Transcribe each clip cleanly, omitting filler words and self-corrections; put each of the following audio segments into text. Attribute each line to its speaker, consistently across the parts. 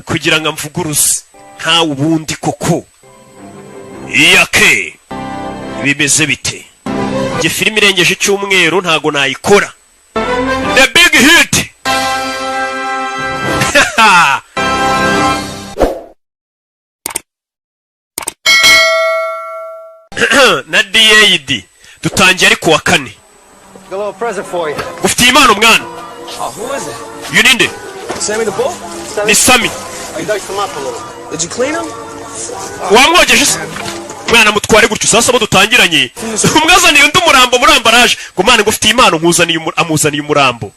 Speaker 1: kugira ngo amvuguruze nta ubundi koko iyake bimeze bite nge filime irengeje icyumweru ntago nayikora the big hit na DAD dutangiye ari kuwa kane ufite impano mwana you need it
Speaker 2: Sammy the bull?
Speaker 1: ni Sammy
Speaker 2: I diced him up a little. Did you clean him?
Speaker 1: wamwogeje se mwana mutware gutyo sasa bo dutangiranye umwazaniye undi murambo muri ambaraje ngo mwana ngo ufite impano amuzaniye umurambo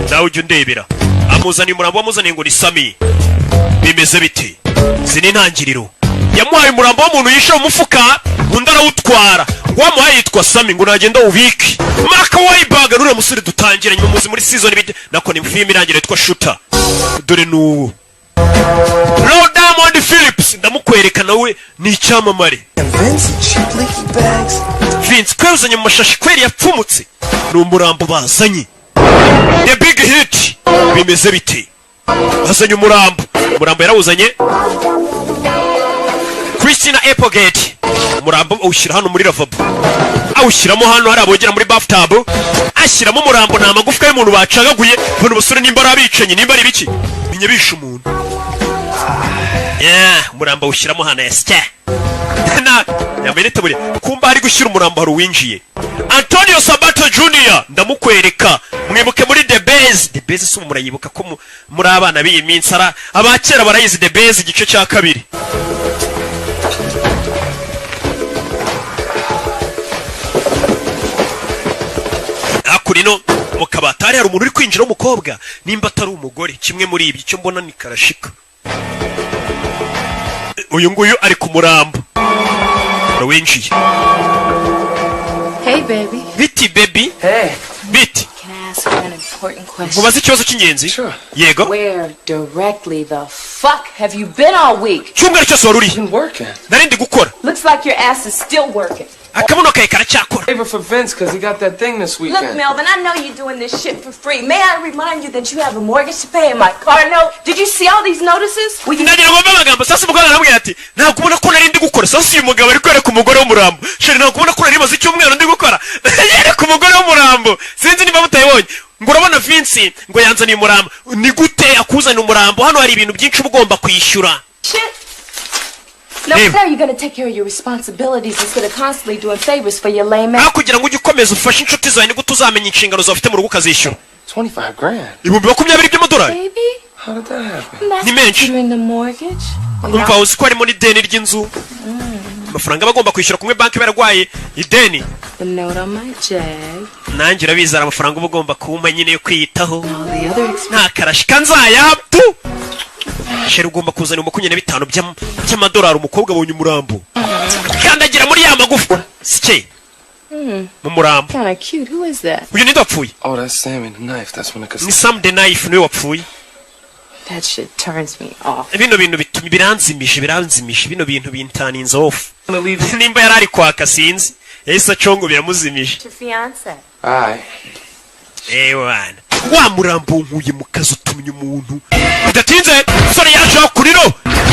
Speaker 1: nawe ujye ndebera amuzaniye umurambo wamuzaniye ngo ni Sammy bimeze bite zini ntangiriro yamuhaye umurambo w'umuntu yishe mu mufuka undi arawutwara wamuhaye yitwa Sammy ngo nagenda ubike Mark Wahlberg nure musore dutangiranye muzi muri season bide nako ni film irangira yitwa Shooter dore nuwo Diamond Phillips ndamukwereka nawe ni icyamamare Vince kwazanye mu mashashi kweri yapfumutse ni umurambo bazanye the big hit bimeze bite bazanye umurambo yarawuzanye Christina Applegate umurambo awushyira hano muri lavabo awushyiramo hano hari abogera muri bathtub ashyiramo umurambo nta magufwa y'umuntu bacagaguye bano basore nimba ari abicanyi nimba ari biki menye bishe umuntu umurambo awushyiramo hano yasya na yamenete buri kumba hari gushyira umurambo hari uwinjiye Antonio Sabato Jr ndamukwereka mwibuke muri The Base si murayibuka ko muri abana b'iyi minsi ara abakera barayizi The Base igice cya kabiri akurino mu kabatari hari umuntu uri kwinjira w'umukobwa nimba atari umugore kimwe muri ibi cyo mbona ni karashika uyu nguyu ari ku murambo winjiye
Speaker 3: Hey baby.
Speaker 1: Biti baby.
Speaker 2: Hey.
Speaker 1: Biti.
Speaker 3: Can I ask you an important question?
Speaker 1: Mubaze ikibazo cy'ingenzi.
Speaker 2: Sure.
Speaker 1: Yego.
Speaker 3: Where directly the fuck have you been all week?
Speaker 1: Cyumweru cyose wari uri.
Speaker 2: Been working.
Speaker 1: Narindi gukora.
Speaker 3: Looks like your ass is still working.
Speaker 1: Akabuno kawe karacyakora.
Speaker 2: Favor for Vince because he got that thing this weekend.
Speaker 3: Look, Melvin, I know you're doing this shit for free. May I remind you that you have a mortgage to pay and my car note? Did you see all these notices?
Speaker 1: Ndagira ngo amagambo sasa umugabo aramubwira ati ntabwo kubona ko narindi gukora sasa uyu mugabo ari kwereka umugore w'umurambo sheri ntabwo kubona ko nari maze icyumweru ndi gukora yereka umugore w'umurambo sinzi niba mutayibonye ngo urabona Vince ngo yanzaniye umurambo ni gute akuzanira umurambo hano hari ibintu byinshi ugomba kwishyura
Speaker 3: No, sir, you're gonna take care of your responsibilities instead of constantly doing favors for your lame ass.
Speaker 1: kugira ngo ujye ukomeza ufashe inshuti zawe ni gute uzamenya inshingano zawe ufite mu rugo ukazishyura
Speaker 2: $25,000.
Speaker 1: ibihumbi 20 by'amadolari
Speaker 3: Baby?
Speaker 2: How did that happen?
Speaker 3: That's
Speaker 1: Ni menshi.
Speaker 3: considering the mortgage.
Speaker 1: umva uzi ko harimo n'ideni ry'inzu amafaranga bagomba kwishyura kumwe banki baragwaye ideni
Speaker 3: The note on my jag.
Speaker 1: nanjye urabizara amafaranga uba ugomba kumpa nyine yo kwiyitaho
Speaker 3: All the other expenses.
Speaker 1: nta karashika nzayaptu sheri ugomba kuzana 25 by'amadolari umukobwa abonye umurambo kandagira muri ya magufa sike mu murambo
Speaker 3: Kinda cute. Who is that?
Speaker 1: uyu ninde wapfuye
Speaker 2: Oh, that's Sammy the knife. That's when it
Speaker 1: ni Sam the Knife niwe wapfuye
Speaker 3: That shit turns me off.
Speaker 1: bino bintu bituma biranzimisha bino bintu bintaninze off
Speaker 2: gonna leave.
Speaker 1: nimba yarari kwaka sinzi yahise acongo biramuzimije
Speaker 3: Your fiance.
Speaker 2: Aye.
Speaker 1: wana wa murambo nkuye mu kazi utumye umuntu bidatinze sore yaje kuriro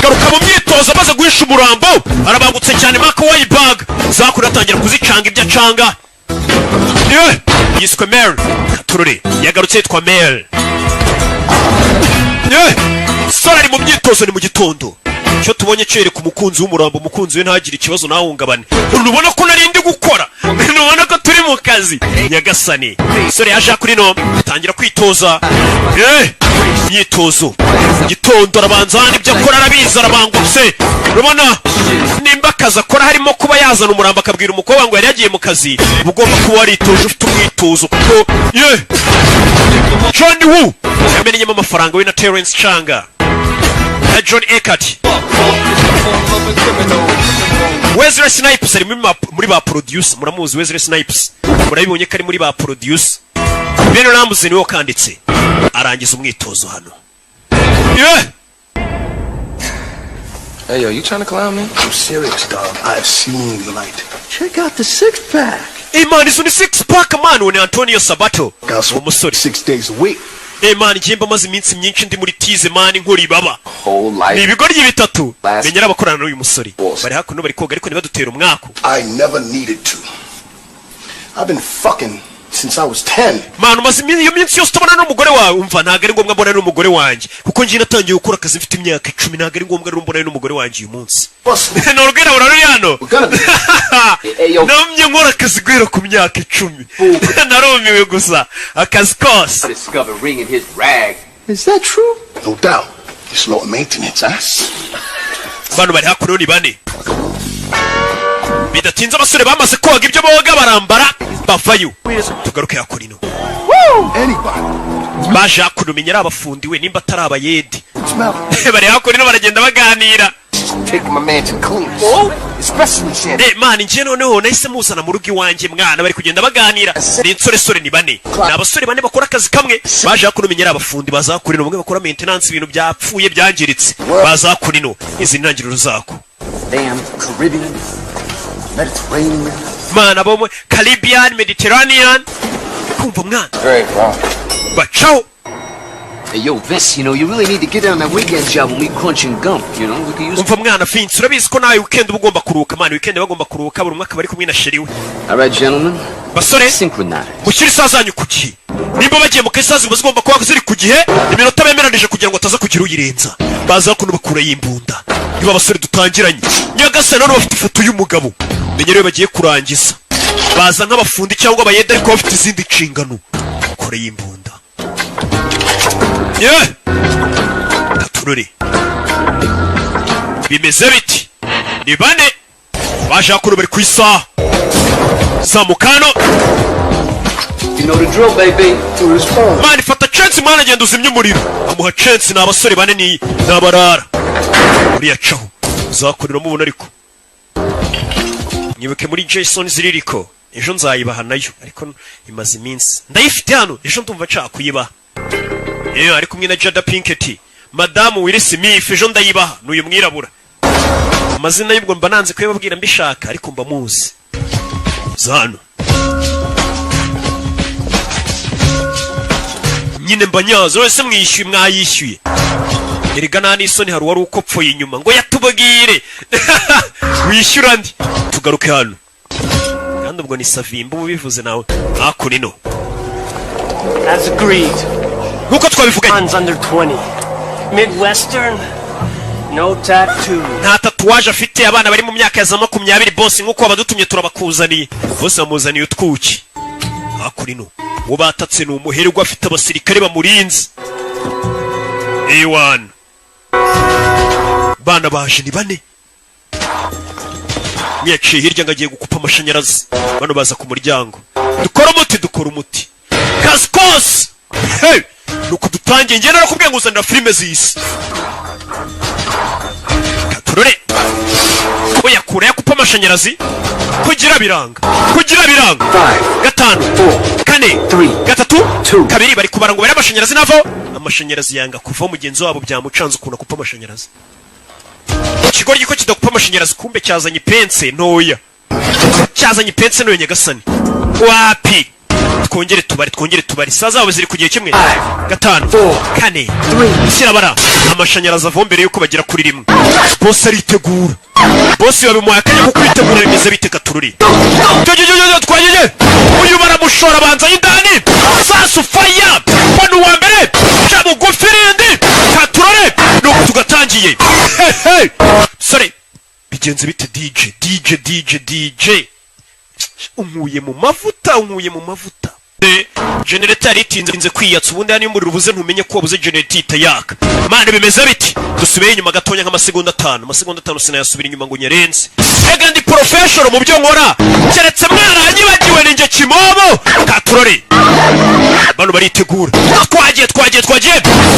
Speaker 1: garuka mu myitozo amaze guhisha umurambo arabangutse cyane Mark Wahlberg zakura atangira kuzicanga ibyo acanga yiswe Mel turure yagarutse yitwa Mel sore ari mu myitozo ni mu gitondo cyo tubonye cyereka umukunzi w'umurambo umukunzi we ntagire ikibazo nahungabane urubona ko narindi gukora urubona ko turi mu kazi nyagasani sore yaje kuri no atangira kwitoza myitozo gitondo arabanza n'ibyo akora arabiza arabangutse urubona nimba akazi akora harimo kuba yazana umurambo akabwira umukobwa ngo yari yagiye mu kazi ugomba kuba waritoje ufite umwitozo kuko John Woo yamenyemo amafaranga we na Terence Changa na John Eckert Wesley Snipes ari muri ba producer muramuzi Wesley Snipes murabibonye ko ari muri ba producer Beno Ramsey niwe kanditse arangiza umwitozo hano
Speaker 2: Hey, yo, you trying to clown me?
Speaker 4: I'm serious, dog. I've seen the light. Check out the six-pack.
Speaker 1: Hey, man, this one is six-pack, man. When Antonio Sabato.
Speaker 4: Guys,
Speaker 1: umusore
Speaker 4: 6 days a week.
Speaker 1: man igimba maze iminsi myinshi ndi muri tize man nkuri baba
Speaker 2: Whole
Speaker 1: ni
Speaker 2: life.
Speaker 1: ibigoryi bitatu
Speaker 2: Last-
Speaker 1: menyera abakorana n'uyu musore
Speaker 2: Boss.
Speaker 1: bari hakuno bari koga ariko ntibadutera umwaku
Speaker 4: I never needed to. I've been fucking since I was 10.
Speaker 1: man umaze iyo minsi yose utabona n'umugore wawe umva ntabwo ari ngombwa mbona n'umugore wanjye kuko njye natangiye gukora akazi mfite imyaka 10 ntabwo ari ngombwa rero mbona n'umugore wanjye uyu munsi
Speaker 4: Boss,
Speaker 1: ni urwirabura ruri hano
Speaker 4: we're gonna be.
Speaker 2: Hey, yo.
Speaker 1: namye nkora akazi guhera ku myaka 10 narumiwe gusa akazi kose
Speaker 5: Discovered ring in his rag.
Speaker 4: Is that true? No doubt. It's low maintenance, huh?
Speaker 1: bano bari hakuno ni bane bidatinze abasore bamaze koga ibyo boga barambara bavayo tugaruke hakurino
Speaker 4: Anybody.
Speaker 1: baje hakuno menyera abafundiwe nimba atari abayedi
Speaker 4: Smell.
Speaker 1: bari hakurino baragenda baganira
Speaker 5: Take my mansion clean. Especially shit.
Speaker 1: man njye noneho nahise muzana mu rugo iwanjye mwana bari kugenda baganira ni insoresore ni bane ni abasore bane bakora akazi kamwe baje hakuno menyera abafundi bazakurino bamwe bakora maintenance ibintu byapfuye byangiritse bazakurino izi ntangiriro zako
Speaker 5: Damn Caribbean, Mediterranean.
Speaker 1: man abo Caribbean Mediterranean kumva mwana
Speaker 2: Great, wow.
Speaker 1: bacaho
Speaker 5: Hey, yo, Vince, you know, you really need to get on that weekend job when we crunching gum. You know, we could use...
Speaker 1: umva mwana Vince urabizi ko nawe weekend uba ugomba kuruhuka man weekend bagomba kuruhuka buri mwaka bari kumwe na sheri we
Speaker 5: All right, gentlemen.
Speaker 1: basore
Speaker 5: Synchronize.
Speaker 1: mushyire isaha zanyu ku gihe nimba bagiye mu kazi ziba zigomba kuba ziri ku gihe iminota bemeranije kugira ngo ataza kugira uyirenza baza kuno bakura y'imbunda niba abasore dutangiranye nyagasa none bafite ifoto y'umugabo menyerewe bagiye kurangiza baza nk'abafundi cyangwa abayede ariko bafite izindi nshingano kure y'imbunda katurore bimeze biti ni bane baje hakuno bari ku isaha zamukano
Speaker 5: You know the drill, baby.
Speaker 4: To his phone.
Speaker 1: mani fata chance mwana agenda uzimya umuriro amuha chance ni abasore bane ni abarara uriya caho uzakurira mubona ariko nyibuke muri Jason ziririko ejo nzayibaha nayo ariko imaze iminsi ndayifite hano ejo ndumva nshaka kuyibaha ari kumwe na Jada Pinkett madamu Will Smith ejo ndayibaha n'uyu mwirabura amazina y'ubwo mba nanze kuyababwira mbishaka ariko mba muzi zano nyine mbanyazo wese mwishyuye mwayishyuye erega nta n'isoni hari uwari ukopfoye inyuma ngo yatubwire wishyura ndi tugaruke hano kandi ubwo ni Savimba ubu bivuze nawe hakunino
Speaker 6: As agreed.
Speaker 1: nkuko twabivuganye
Speaker 6: Guns under 20. Midwestern, no tattoo.
Speaker 1: nta tatuwaje afite abana bari mu myaka ya za 20 boss nkuko abadutumye turabakuzaniye bose bamuzaniye utwuki hakurino uwo batatse ni umuherwe afite abasirikare bamurinze A1 bana baje ni bane myaciye hirya ngagiye gukupa amashanyarazi bano baza ku muryango dukora umuti kaskos hey nuko dutangiye ngenda nakubwiye ngo uzanira filime zisi katurore oya kure yakupa amashanyarazi kugira biranga gatanu kane gatatu kabiri bari kubara ngo bari amashanyarazi navo amashanyarazi yanga kuva mugenzi wabo byamucanze ukuntu akupa amashanyarazi ikigoryi ko kidakupa amashanyarazi kumbe cyazanye pense ntoya nyagasani wapi twongere tubari saa zabo ziri ku gihe kimwe gatanu kane kirabara amashanyarazi ava mbere yuko bagera kuri rimwe bose aritegura bose babimuhaye akanya ko kwitegura bimeze bite katururi twageye uyu baramushora abanza y'indani sasu faya bano wa mbere ca bugufi rindi katurore nuko tugatangiye sore bigenze bite DJ unkuye mu mavuta generator itinze kwiyatsa ubundi hano umuriro ubuze ntumenye ko wabuze generator itayaka mane bimeze biti dusubiye inyuma gatonya nk'amasegonda 5 sinayasubira inyuma ngo nyerenze ega ndi professional mu byo nkora keretse mwaranyibagiwe ninjye kimobo katurore bano baritegura twagiye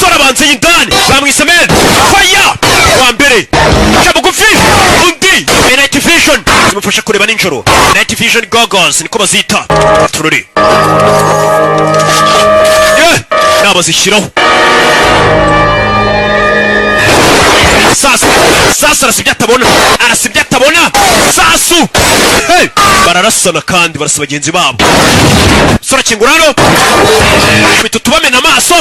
Speaker 1: sora banze y'indani bamwise men fire wa mbere cyabugufi undi night vision zimufasha kureba ninjoro night vision goggles niko bazita katurore nabazishyiraho sasa arasibye atabona sasu bararasana kandi barasa bagenzi babo. Sora kingurano bitu tubamena amaso.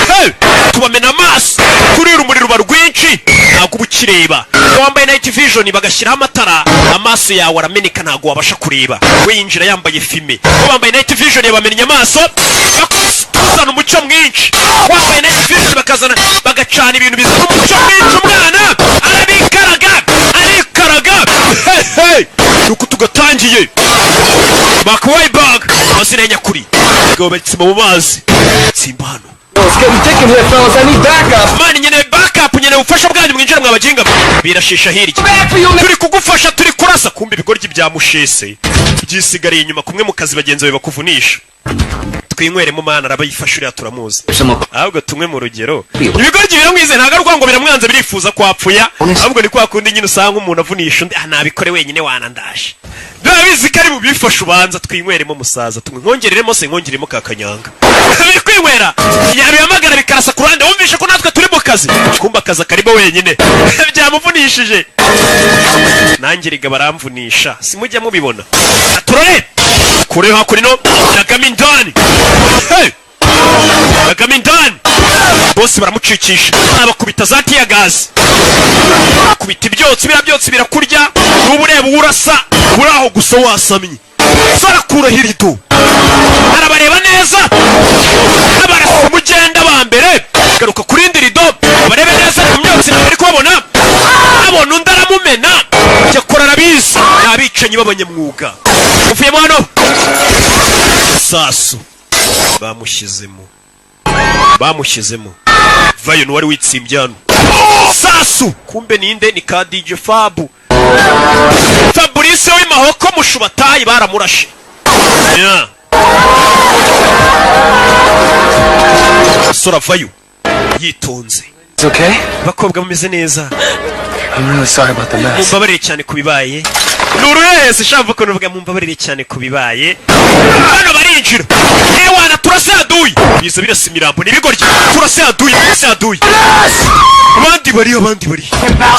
Speaker 1: Hey, tubamena amaso kuri urumuri ruba rwinshi ntago ubukireba. Wambaye night vision bagashyiraho amatara amaso yawe arameneka ntago wabasha kureba. We yinjira yambaye fime. Wambaye night vision yabamenya amaso bakuzana umucyo mwinshi. Wambaye night vision bakazana bagacana ibintu bizana umucyo mwinshi. Umwana arabikaraga hey nuko tugatangiye bakwaye bag mazina nyakuri gobetse mu mazi simbano.
Speaker 2: It's getting thick in here, fellas. I need backup.
Speaker 1: Mani nyene backup nyene ufasha bwanyu mwinjira mwabajinga birashisha hirya. Turi kugufasha turi kurasa kumbe ibigoryi bya mushese byisigariye inyuma kumwe mu kazi bagenzi bawe bakuvunisha. Twinywere mu mana arabayifashurira turamuzi. Ahubwo tumwe mu rugero. Ibigoryi biramwize ntaga rwango biramwanze birifuza kwapfuya. Ahubwo ni kwa kundi nyine usanga umuntu avunisha undi nabikore wenyine wanandashe. Ndabizi kari mu bifasha ubanza twinywere musaza tumwongereremo se nkongeremo kakanyanga. Biri kwinywera. Yabiyamagara bikarasa ku ruhande wumvishe ko natwe turi mu kazi. Kumba kaza karimo wenyine. Byamuvunishije. Nanjye riga baramvunisha. Simujya mubibona. Turore. Kure hakurino Nagamindani. Hey! Nagamindani. Boss baramucikisha. Abakubita za tiya gas. Kubita ibyotsi birabyotsi birakurya. N'ubureba urasa uraho gusa wasamye. Sara kura hirido. Arabareba neza. Abarasa mugenda bambere. Garuka kurindi rido. Barebe neza mu myotsi nabari kubabona. Abona undaramumena. Yakora arabizi. Nabicanyi babanyamwuga. Uvuye hano. Sasu bamushyizemo vayo n'uwari witsimbye hano. Sasu kumbe ninde ni ka DJ Fabu Fabrice w'imahoko mushubatayi baramurashe. Yeah. Sora vayo yitonze.
Speaker 2: It's okay?
Speaker 1: Bakobwa bameze neza.
Speaker 2: I'm really sorry about the mess.
Speaker 1: Mumbabarire cyane kubibaye. Nurese shavuga ko nuvuga mumbabarire cyane kubibaye. Hano barinjira. Ewana turasaduye. Bizo birasimirambo nibigoryi. Turasaduye. Abandi bari.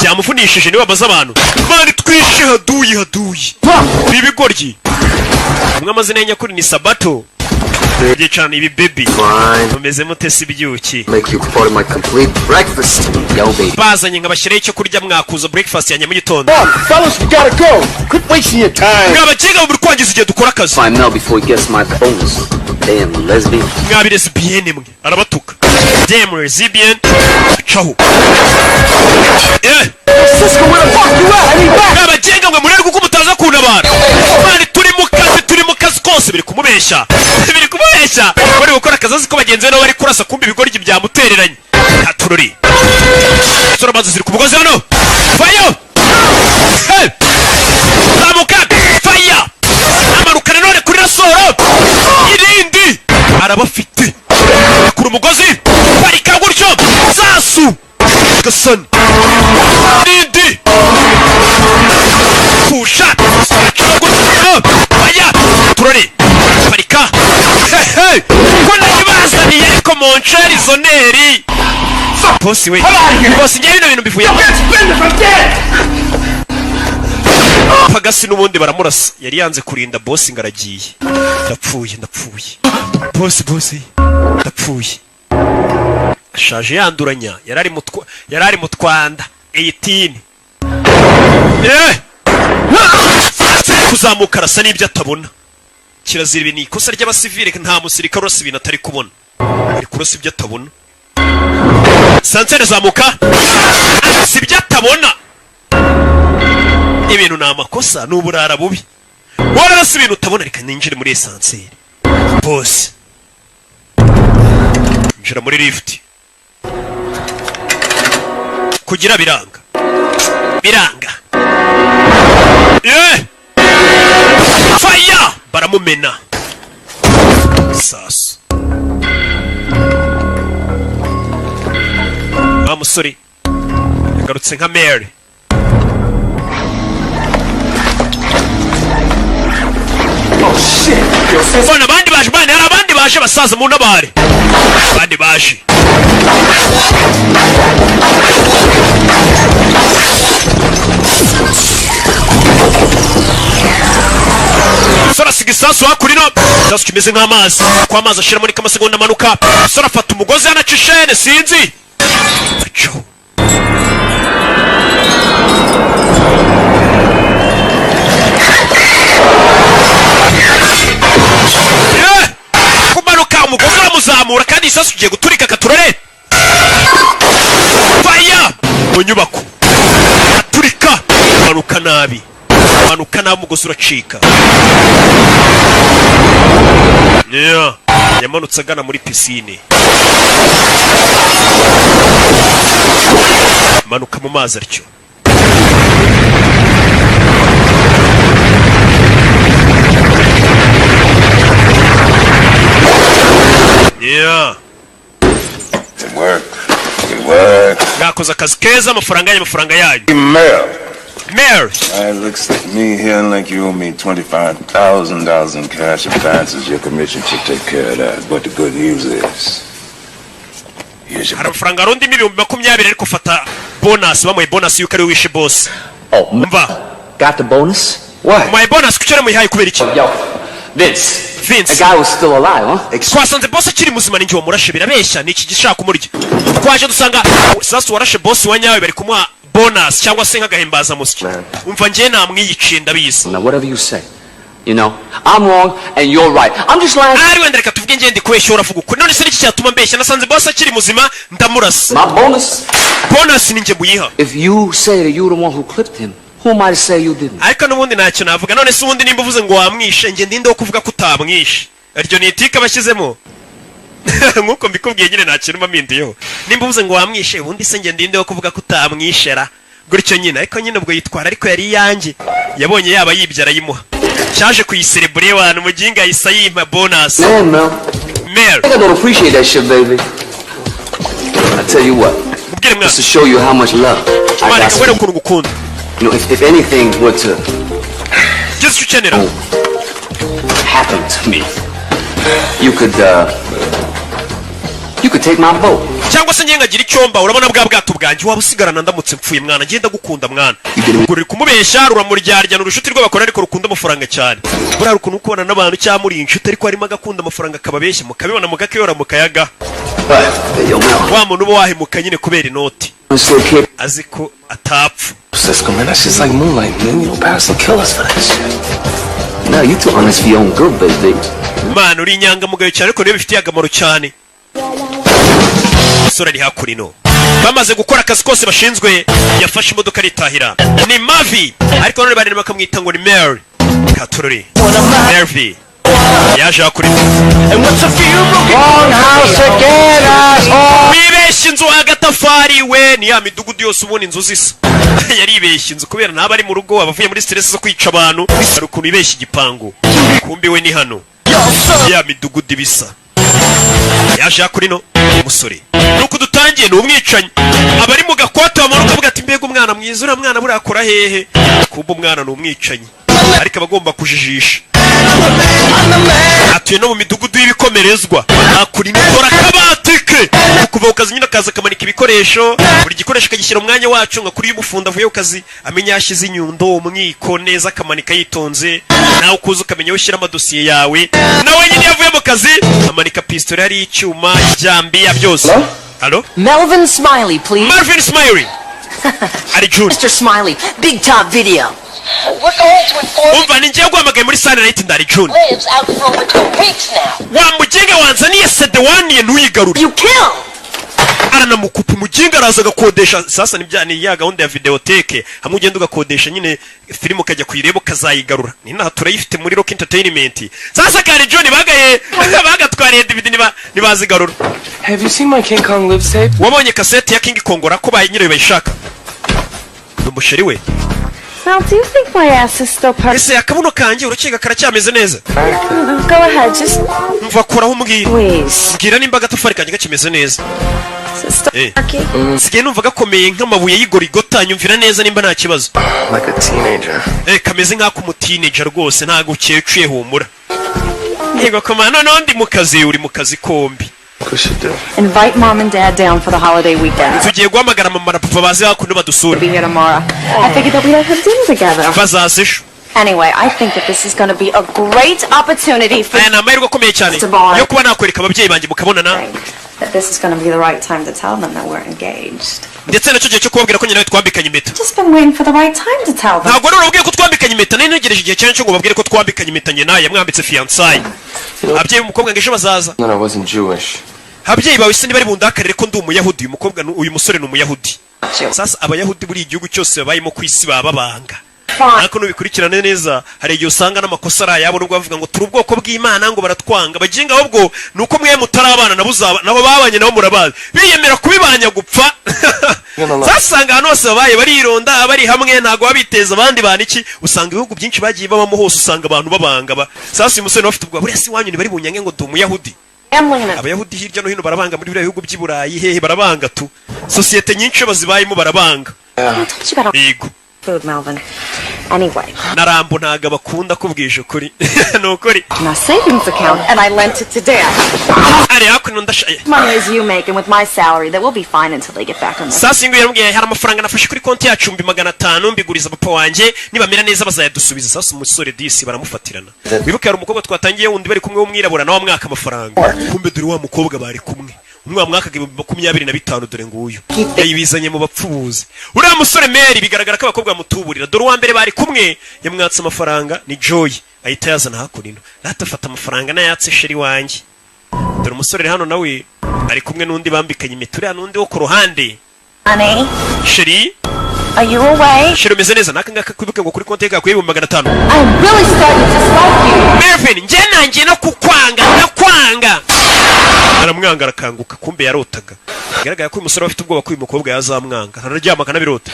Speaker 1: Byamufunishije niwe baza abantu. Mani twishe haduye. Nibigoryi. Umwe amazina y'anyakuri ni Sabato. Ye cyane ibi baby. Bameze mutesi byuki.
Speaker 5: Make you part of my complete breakfast. Yo, baby.
Speaker 1: Bazanye nkabashyiraho icyo kurya mwakuza breakfast ya nyamugitondo.
Speaker 4: Fellas, we gotta go. Quit wasting your time.
Speaker 1: Mwabagenga mu kwangiza igihe dukora akazi.
Speaker 5: Find Mel before he gets my bonus. Damn lesbian.
Speaker 1: Mwabi lesbian mwe arabatuka. Damn lesbian. Ciao.
Speaker 4: Cisco, where the fuck you at? I need back.
Speaker 1: Mwabagenga mwe murere kuko mutaza kunabara. Mani turi mu kazi kose biri kumubeshya. Bari gukora akazi ko bagenzi be bari kurasa kumbi ibigoryi byamutereranye. Hatururi. Sora bazo ziri kubugozi hano. Fire! Hey! Zamuka! Fire! Amaruka none kuri rasoro. Irindi arabafite. Kuri umugozi. Parika gutyo. Sasu. Gasani. Irindi. Pusha. Fire! Turore. Parika. Hey! Kuna yibazaniye ariko moncheri zoneri. Boss we. Boss ngiye bino bintu bivuye. Pagasi n'ubundi baramurasa. Yari yanze kurinda boss ngaragiye. Ndapfuye. Boss. Ndapfuye. Ashaje yanduranya. Yarari mu Twanda 18. Kuzamuka arasa n'ibyo atabona. Kirazira ibi ni ikosa ry'abasivile nta musirikare urasa ibintu atari kubona. Ari kurasa ibyo atabona. Sansere zamuka. Si ibyo atabona. Ibintu ni amakosa n'uburara bubi. Wararasa ibintu utabona reka ninjire muri esansere. Boss. Njira muri lift. Kugira biranga. Fire! Baramumena. Sasu. Musore. Yagarutse nka Mary.
Speaker 4: Oh shit.
Speaker 1: Bona abandi baje bane hari abandi baje basaza mu nabare. Abandi baje. igisasu hakurino igisasu kimeze nk'amazi ko amazi ashira muri kamasegonda amanuka umusore afata umugozi yanaca ishene sinzi aco kumanuka umugozi uramuzamura kandi igisasu kigiye guturika katurore faya mu nyubako aturika manuka nabi umugozi uracika yamanutse agana muri pisine manuka mu mazi atyo yakoze akazi keza amafaranga yayo Mayor.
Speaker 7: It looks like me here like you owe me $25,000 in cash advances. Your commission should take care of that. But the good news is, here's your
Speaker 1: amafaranga arundi miliyoni 20 ariko fata bonus bamuye bonus yuko ari wishe boss.
Speaker 5: Oh,
Speaker 1: mva.
Speaker 5: Got the bonus? What?
Speaker 1: My bonus kuchere muyihaye kubera iki?
Speaker 5: Yo, Vince. The guy was still alive, huh?
Speaker 1: Twasanze boss akiri muzima ninjye wamurashe birabeshya niki gishaka kumurya. Twaje dusanga sasa warashe boss wanyawe bari kumuha bonus cyangwa se nk'agahimbaza musiki umva ngiye namwiyice ndabizi.
Speaker 5: Now whatever you say, you know, I'm wrong and you're right. I'm just lying.
Speaker 1: Ari wenda reka tuvuge ngiye ndi kweshya uravuga uko none se niki cyatuma mbeshya nasanze boss akiri muzima ndamurasa.
Speaker 5: My bonus
Speaker 1: ninjye buyiha.
Speaker 5: If you say that you're the one who clipped him, who am I to say you didn't?
Speaker 1: Ariko nubundi ntacyo navuga none se ubundi nimba uvuze ngo wamwishe ngiye ndinde wo kuvuga ko utamwishe. Aryo ni itika bashyizemo. Nkuko mbikubwiye nyine nta kintu mamindiyeho nimba uvuze ngo wamwishe ubundi se ngiye ndinde wo kuvuga ko utamwishera gutyo nyine ariko nyine ubwo yitwara ariko yari yanjye yabonye yaba yibyara yimuha cyaje kuyiserebure abantu muginga yisa yimpa bonus.
Speaker 5: Mayor, I don't appreciate that shit, baby. I tell you what, just to show you how much love I got for you. You know, if anything were to happen to me, you could take my boat.
Speaker 1: Cyangwa se nyenga gira icyomba urabona bwa bwato bwanjye waba usigarana ndamutse mpfuye mwana ngenda gukunda mwana uri kumubeshya ruramuryaryana urushuti rw'abakora ariko rukunda amafaranga cyane buriya rukuntu ukubona n'abantu cyangwa muri inshuti ariko harimo agakunda amafaranga akababeshya mukabibona mugakeyora mukayaga wa muntu uba wahemuka nyine kubera inoti azi ko atapfa.
Speaker 2: Cisco, man, that shit's like moonlight, man. You don't pass and kill us for that shit.
Speaker 5: No, you too honest for your own good, baby.
Speaker 1: Man, uri inyangamugayo cyane ariko niyo bifitiye akamaro cyane. Sura ari hakurino bamaze gukora akazi kose bashinzwe yafashe imodoka aritahira ni Mavi ariko none bari bakamwita ngo ni Mary Katururi Mary yaje hakurino wibeshye inzu agatafari we ni ya midugudu yose ubona inzu zisa yaribeshye inzu kubera naba ari mu rugo abavuye muri stress zo kwica abantu ari ukuntu ibeshye igipangu kumbi we ni hano ya midugudu bisa yaje hakurino umusore nuko dutangiye ni umwicanyi abari mu gakoto bamanuka avuga ati mbega umwana mwiza uriya mwana burakora hehe kumba umwana ni umwicanyi ariko abagomba kujijisha atuye no mu midugudu y'ibikomerezwa hakurino ikora akabatike kuva ku kazi nyine akaza akamanika ibikoresho buri gikoresho akagishyira umwanya wacu nka kuri y'umufundi avuye ku kazi amenya yashyize inyundo umwiko neza akamanika yitonze nawe ukuza ukamenya aho ushyira amadosiye yawe nawe nyine yavuye mu kazi amanika pistole hari icyuma ijambiya byose. Hello?
Speaker 8: Melvin Smiley, please.
Speaker 1: Melvin Smiley. Ari June.
Speaker 8: Mr. Smiley, Big Top Video.
Speaker 1: Umva ninjye guhamagaye muri Sunday Night ndari June. Wa muginga wanzaniye CD1 ntuyigarure.
Speaker 8: You kill.
Speaker 1: Aranamukupa muginga araza gakodesha sasa nibyani ya gahunda ya videoteke hamwe ugenda ugakodesha nyine filmu kajya kuyireba kazayigarura ni naha turayifite muri Rock Entertainment sasa kari John bagatwariye DVD nibazigarura.
Speaker 2: Have you seen my King Kong live tape?
Speaker 1: Wabonye cassette ya King Kong ko bayinyire bayishaka umusheri we.
Speaker 3: Now, do you think my ass is still perfect?
Speaker 1: Ese akabuno kanjye urukega karacyameze neza.
Speaker 3: Go ahead, just
Speaker 1: mva koraho umbwira.
Speaker 3: Please.
Speaker 1: Mbwira nimba agatafari kanjye gakimeze neza.
Speaker 3: Okay.
Speaker 1: Sigaye numva gakomeye nk'amabuye y'igorigota nyumvira neza nimba nta kibazo.
Speaker 2: Like a teenager.
Speaker 1: Kameze nk'ako mu teenager rwose ntago ucyeciye humura. Yego komana nondi mu kazi uri mu kazi kombi.
Speaker 8: Invite mom and dad down for the holiday weekend.
Speaker 1: Tugiye guhamagara mama na papa baze hakuno badusura.
Speaker 8: Be here tomorrow. I figured that we'd have dinner together.
Speaker 1: Bazazisho.
Speaker 8: Anyway, I think that this is going to be a great opportunity for
Speaker 1: aya ni amahirwe akomeye cyane yo kuba nakwereka ababyeyi banjye mukabonana
Speaker 8: that this is going to be the right time to tell them that we're engaged.
Speaker 1: ndetse nacyo gihe cyo kubabwira ko nyine nawe twambikanye impeta
Speaker 8: Just been waiting for the right time to tell them.
Speaker 1: ntabwo rero ubabwiye ko twambikanye impeta nari ntegereje igihe cyane cyo ngo babwire ko twambikanye impeta njye nawe yamwambitse fiançailles ababyeyi b'umukobwa ngo ejo bazaza
Speaker 2: No, I wasn't Jewish.
Speaker 1: ababyeyi bawe se ntibari bundakarire ko ndi umuyahudi uyu musore ni umuyahudi sasa abayahudi buri igihugu cyose babayemo ku isi baba babanga ariko nubikurikirane neza hari igihe usanga n'amakosa ari ayabo nubwo bavuga ngo turi ubwoko bw'Imana ngo baratwanga baginga ahubwo nuko mwe mutarabana nabo babanye nabo murabazi biyemera kubibanya gupfa zasanga ahantu hose babaye barironda bari hamwe ntago babiteza abandi bantu iki usanga ibihugu byinshi bagiye babamo hose usanga abantu babanga sasa uyu musore bafite ubwo buriya si wanyu ntibari bunyange ngo ndi umuyahudi abayahudi hirya no hino barabanga muri biriya bihugu by'i Burayi hehe barabanga tu sosiyete nyinshi bazibayemo barabanga yego
Speaker 8: Food, Melvin. Anyway.
Speaker 1: Narambo ntago bakunda kubwije ukuri nukuri
Speaker 8: My savings account and I lent it to Dad.
Speaker 1: ari hakuno ndashaye
Speaker 8: Money as you make and with my salary that will be fine until they get back on the
Speaker 1: sasa ingo yarambwiye hari amafaranga nafashe kuri konti yacu 500 mbiguriza papa wanjye nibamera neza bazayadusubiza sasa umusore disi baramufatirana wibuke hari umukobwa twatangiye wundi bari kumwe w'umwirabura nawe mwaka amafaranga kumbe dore wa mukobwa bari kumwe umwaka 25 dore nguyu yayibizanye mu bapfubuzi uriya musore Mary bigaragara ko abakobwa mutuburira dore uwa mbere bari kumwe yamwatse amafaranga ni Joy ahita yazana hakurino natafata amafaranga nayatse sheri wanjye dore umusore hano nawe ari kumwe n'undi bambikanye imiture n'undi wo ku ruhande
Speaker 8: Honey,
Speaker 1: sheri
Speaker 8: are you away?
Speaker 1: sheri umeze neza nakanga kwibuke ngo kuri konti yawe kuri 500
Speaker 8: I'm really starting to dislike you.
Speaker 1: Melvin nje nanjye no kukwanga ndakwanga aramwanga arakanguka kumbe yarotaga bigaragara ko uyu musore afite ubwoba ko uyu mukobwa yazamwanga hararyama kanabirota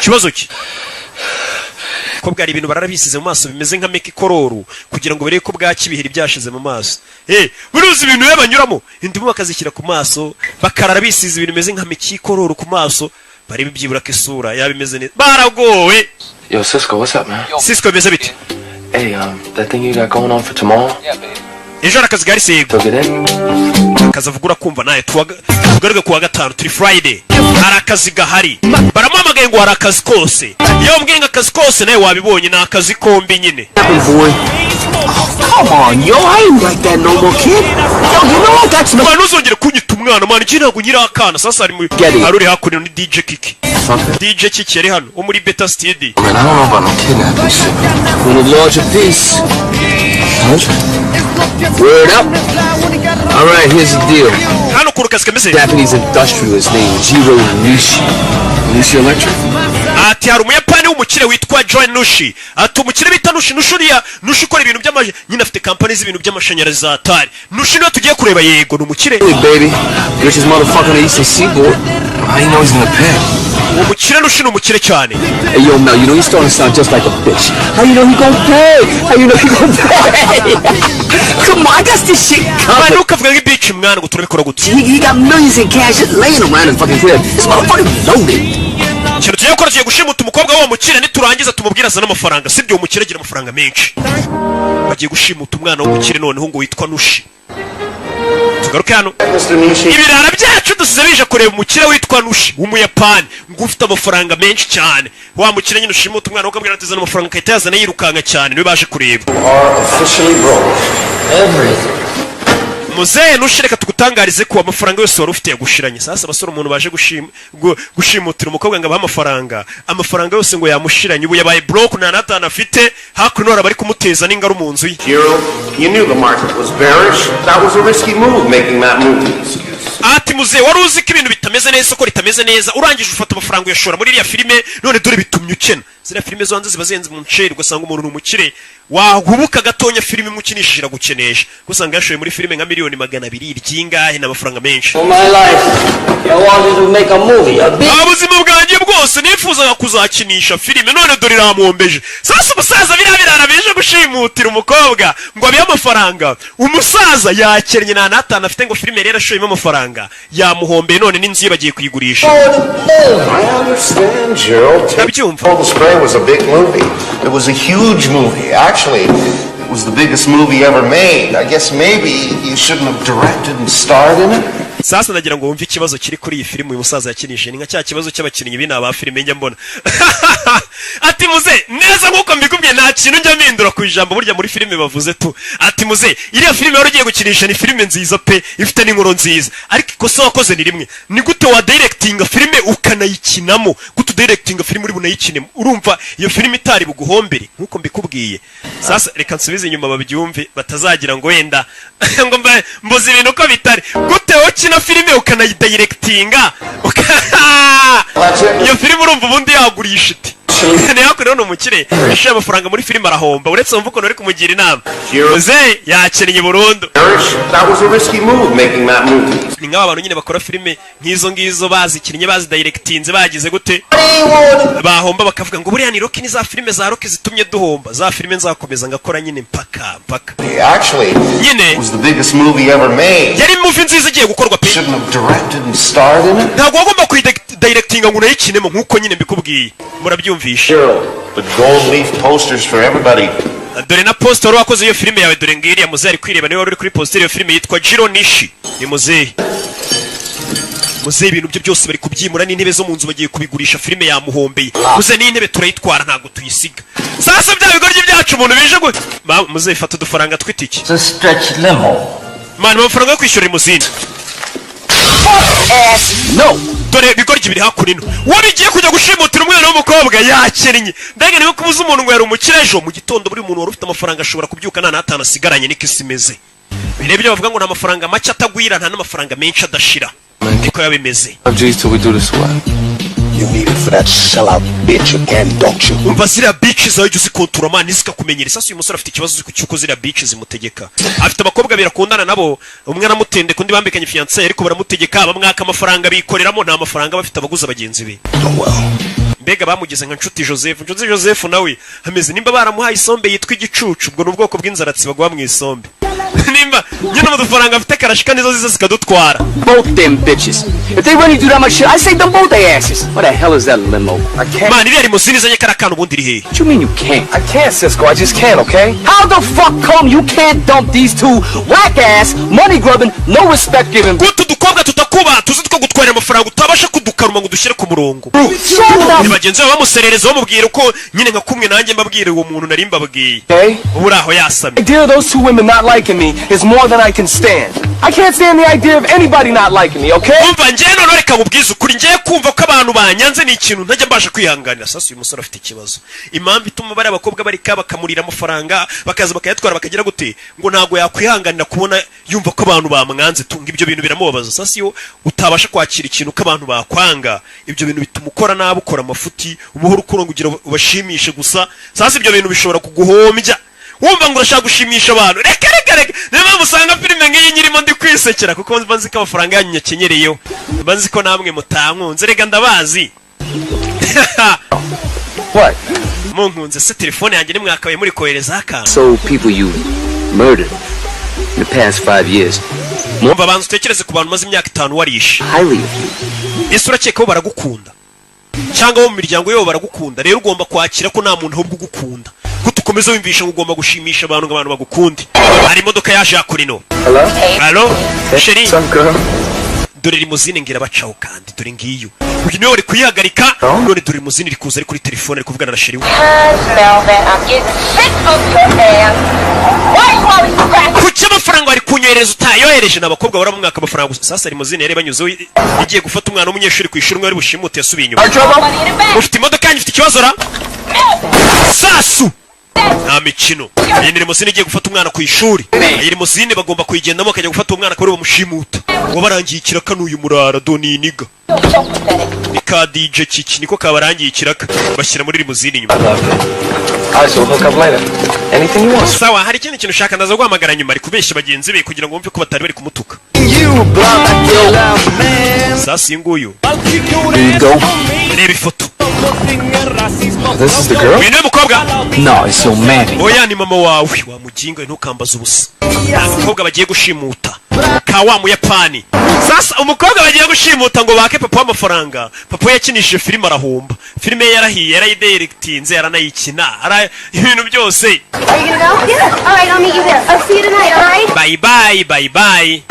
Speaker 1: kibazo ki ko bwari ibintu bararabisize mu maso bimeze nka meki kororu kugira ngo bereke ko bwakibihira byashize mu maso buruzi ibintu yabanyuramo indimu bakazishyira ku maso bakarara bisize ibintu bimeze nka meki kororu ku maso bari bibyibura ko isura yabimeze neza baragowe.
Speaker 2: Yo Cisco, what's up, man?
Speaker 1: Cisco bimeze bite?
Speaker 2: Hey, that thing you got going on for tomorrow?
Speaker 1: ejo arakazi gari sego akazavugura kumva naye tugaruke kuwa gatanu turi Friday arakazi gahari baramuhamagaye ngo arakazi kose iyo mbwenga akazi kose naye wabibonye na akazi kombi nyine.
Speaker 5: Come on, yo, I ain't like that no more, kid. Yo, you know what? That's no.
Speaker 1: Manu uzongere kunyita umwana man iki ntago nyira akana sasa ari aruri hakurino ni DJ Kiki. DJ Kiki yari hano wo muri Beta Studio.
Speaker 2: Man, I don't know about no kidnapping shit.
Speaker 5: When the Lord's your peace. Word up. All right, here's the deal.
Speaker 1: Hano kuru kazi kameze.
Speaker 5: Japanese industrialist named Jiro Nishi. Nishi Electric.
Speaker 1: Ati hari umuyapani w'umukire witwa Joy Nushi. Ati umukire bita Nushi Nushuriya Nushi ukora ibintu by'amaje nyine afite company z'ibintu by'amashanyarazi za Atari. Nushi niwe tugiye kureba yego ni umukire.
Speaker 5: Hey baby, richest motherfucker on the Eastern Seaboard.
Speaker 2: How you know he's gonna pay?
Speaker 1: Umukire Nushi ni umukire cyane.
Speaker 5: Hey yo Mel, you know he's starting to sound just like a bitch. How you know he gonna pay? How you know he gonna pay? Come on, I got this shit covered.
Speaker 1: Manu kavuga nk'ibitch mwana ngo turabikora gute.
Speaker 5: He got millions in cash just laying around in fucking crib. This motherfucker loaded.
Speaker 1: Ikintu tugiye gukora tugiye gushimuta umukobwa wo mukire niturangiza tumubwira azana amafaranga sibyo umukire agira amafaranga menshi bagiye gushimuta umwana wo mukire noneho ngo witwa Nushi tugaruke hano ibirara byacu dusize bije kureba umukire witwa Nushi w'umuyapani ngo ufite amafaranga menshi cyane wa mukire nyine ushimuta umwana wo kabwira atazana amafaranga kayita yazana yirukanga cyane niwe baje kureba Muzee Nushi reka tugutangarize ko amafaranga yose wari ufite yagushiranye sasa basore umuntu baje gushimutira umukobwa ngo abaha amafaranga yose ngo yamushiranye ubu yabaye broke na natana afite hakuno bari kumuteza n'ingaru mu nzu ye.
Speaker 9: You knew the market was bearish. That was a risky move making that move.
Speaker 1: Ati Muzee wari uzi ko ibintu bitameze neza ko ritameze neza urangije ufata amafaranga yashora muri iriya filime none dore bitumye ukena zira filime zo hanze zibazenze mu nceri ugasanga umuntu n'umukire wahubuka gatonya filime imukinishije gukenesha gusanga yashoye muri filime nka miliyoni 200 iryingahe n'amafaranga menshi.
Speaker 6: For my life, I wanted to make a movie, a big...
Speaker 1: Abuzima bwanjye bwose nifuzaga kuzakinisha filime none dore iramuhombeje sasa umusaza birabirara bije gushimutira umukobwa ngo abiye amafaranga umusaza yakennye na natana afite ngo filime rero ashoyemo amafaranga yamuhombeye none n'inzu ye bagiye kuyigurisha.
Speaker 9: I understand, Gerald. Cold Spray was a big movie. It was a huge movie. Actually, it was the biggest movie ever made. I guess maybe you shouldn't have directed and starred in it.
Speaker 1: sasa ndagira ngo wumve ikibazo kiri kuri iyi filime uyu musaza yakinije ni nka cya kibazo cy'abakinnyi bina ba filime njya mbona ati muze neza nkuko mbikubwiye nta kintu njya mpindura ku ijambo burya muri filime bavuze tu ati muze iriya filime wari ugiye gukinisha ni filime nziza pe ifite n'inkuru nziza ariko ikosa wakoze ni rimwe ni gute wa directinga filime ukanayikinamo gute directinga filime uri bunayikinemo urumva iyo filime itari buguhombere nkuko mbikubwiye sasa reka nsubize inyuma babyumve batazagira ngo wenda ngo mbuze ibintu uko bitari gute ukina filime ukanayidirectinga iyo filime urumva ubundi yagurisha iti niyako rero numukire yishyuye amafaranga muri filime arahomba uretse wumva ukuntu uri kumugira inama muze yakennye burundu ni nk'aba bantu nyine bakora filime nk'izo ngizo bazikinnye bazidirectinze bagize gute bahomba bakavuga ngo buriya ni Rocky ni za filime za Rocky zitumye duhomba za filime nzakomeza ngakora nyine mpaka nyine yari movie nziza igiye gukorwa pe ntabwo wagomba kuyidirectinga ngo unayikinemo nk'uko nyine mbikubwiye murabyumvisha dore na poster wari wakoze iyo filime yawe dore ngiriya muzehe ari kwireba niwe wari uri kuri poster iyo filime yitwa Jiro Nishi ni muzehe ibintu byo byose bari kubyimura n'intebe zo mu nzu bagiye kubigurisha filime yamuhombeye muzehe n'intebe turayitwara ntabwo tuyisiga sasa bya bigoryi byacu umuntu bije gute muzehe fata udufaranga tw'itiki mani amafaranga yo kwishyura limuzine no dore bigoryi biri hakurino wabigiye kujya gushimutira umwana w'umukobwa yakennye ndaga niwe kubuza umuntu ngo yari umukire ejo mu gitondo buri muntu wari ufite amafaranga ashobora kubyuka nta n'atanu asigaranye niko isi imeze birebye bavuga ngo nta mafaranga make atagwira nta n'amafaranga menshi adashira niko yabimeze
Speaker 4: You need it for that sellout bitch again, don't you?
Speaker 1: umva ziriya bitch zawe jya uzikontura mani zikakumenyera sasa uyu musore afite ikibazo cy'uko ziriya bitch zimutegeka afite abakobwa birakundana nabo umwe aramutende kundi bambikanye fiancé ariko baramutegeka bamwaka amafaranga bikoreramo nta mafaranga bafite abaguza bagenzi be mbega bamugeze nka nshuti Joseph nawe hameze nimba baramuhaye isombe yitwa igicucu ubwo n'ubwoko bw'inzaratsi bagwa mu isombe nimba nyine amafaranga afite karashika nizo ziza zikadutwara
Speaker 5: both them bitches if they really do that much shit I say them both their asses what the hell is that limo
Speaker 9: I can't
Speaker 1: man iriya limuzini izanye karakana ubundi iri hehe
Speaker 5: what you mean you can't
Speaker 9: I can't Cisco I just can't okay
Speaker 5: how the fuck come you can't dump these two whack ass money grubbing no respect giving
Speaker 1: gutu dukobwa tutakuba tuzi two gutwara amafaranga utabasha kudukaruma ngo dushyire ku murongo ni bagenzi babo bamuserereza bamubwira uko nyine nka kumwe nanjye mbabwira uwo muntu nari mbabwiye ubu uraho yasamye
Speaker 9: idea of those two women not liking me is more than I can stand I can't stand the idea of anybody not liking me okay
Speaker 1: umva njye none reka mubwize ukuri njye kumva ko abantu banyanze ni ikintu ntajya mbasha kwihanganira sasa uyu musore afite ikibazo impamvu ituma bari abakobwa barika bakamurira amafaranga bakaza bakayatwara bakagira gute ngo ntago yakwihanganira kubona yumva ko abantu bamwanze tunga ibyo bintu biramubabaza sasa iyo utabasha kwakira ikintu ko abantu bakwanga ibyo bintu bituma ukora nabi ukora amafuti ubuhoro ukora ngo ugira ubashimishe gusa sasa ibyo bintu bishobora kuguhombya wumva ngo urashaka gushimisha abantu reka niyo mpamvu usanga filime nk'iyi nyirimo ndi kwisekera kuko mba nzi ko amafaranga yanyu nyakenyereyeho mba nzi ko namwe mutankunze reka ndabazi
Speaker 9: what
Speaker 1: munkunze se telefone yanjye nimwakabaye muri kohereza akantu
Speaker 5: so people you murdered in the past 5 years
Speaker 1: mwumva bantu utekereze ku bantu maze imyaka 5 warishe ese urakeka ko baragukunda cyangwa bo mu miryango yabo baragukunda rero ugomba kwakira ko nta muntu ahubwo ugukunda ko tukomeza wimvisha ngo ugomba gushimisha abantu ngo abantu bagukunde hari imodoka yaje yakurino hello sheri dore limuzine ngira bacaho kandi dore ngiyo uyu niwe wari kuyihagarika none dore limuzine iri kuza ari kuri telefone ari kuvugana na sheri we kuki amafaranga wari kunyohereza utayohereje n'abakobwa bara mu mwaka amafaranga gusa sasa limuzine yari banyuzeho igiye gufata umwana w'umunyeshuri ku ishuri umwe wari bushimute yasubiye inyuma ufite imodoka yanyu ifite ikibazo ra sasu nta mikino iyi ni limuzine igiye gufata umwana ku ishuri iyi limuzine bagomba kuyigendamo akajya gufata umwana akaba ari bamushimuta ngo barangiye ikiraka n'uyu murara doni niga ni ka DJ Kiki niko kabarangiye ikiraka bashyira muri limuzine inyuma sawa hari ikindi kintu ushaka ndaza guhamagara nyuma ari kubeshya bagenzi be kugira ngo bumve ko batari bari kumutuka sasa iyi nguyu reba ifoto
Speaker 9: this is the girl
Speaker 1: uyu niwe mukobwa
Speaker 5: no it's your man
Speaker 1: oya ni mama wawe wamuginga ntukambaze ubusa umukobwa bagiye gushimuta ka wa muyapani sasa umukobwa bagiye gushimuta ngo bake papa w'amafaranga papa yakinishije filime arahomba filime ye yarahiye yarayidirectinze yaranayikina ibintu byose
Speaker 10: Are you gonna go? Yeah. All right, I'll meet you there. I'll see you tonight, all right?
Speaker 1: bye bye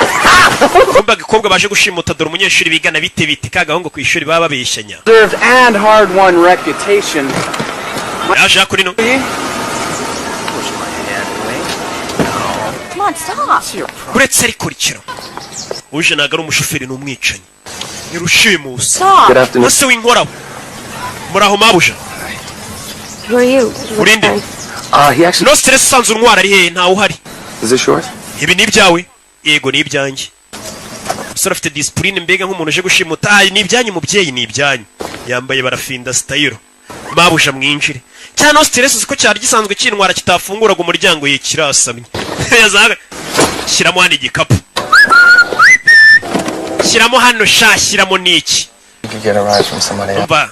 Speaker 1: kumba gikobwa baje gushimuta dore umunyeshuri bigana bite kagahungu ku ishuri baba babeshyanya
Speaker 10: and hard won reputation.
Speaker 1: yaje kuri no
Speaker 3: Come on, stop.
Speaker 1: uretse ariko rikiro uje naga ari umushoferi n'umwicanyi nirushimusa
Speaker 3: Stop.
Speaker 1: ese winkoraho muraho mabuja
Speaker 3: Who are you?
Speaker 1: urinde
Speaker 5: He actually...
Speaker 1: no stress sanzu ntwara ari hehe ntawe uhari
Speaker 5: Is this yours?
Speaker 1: ibi ni ibyawe yego ni ibyanjye umusore afite disipurine mbega nk'umuntu uje gushimuta ni ibyanyu mubyeyi ni ibyanyu yambaye barafinda stayiro mabuja mwinjire cyane no stress uko cyari gisanzwe cy'intwara kitafunguraga umuryango yikirasamye yazaga shyiramo hano igikapu shyiramo hano shyiramo niki umva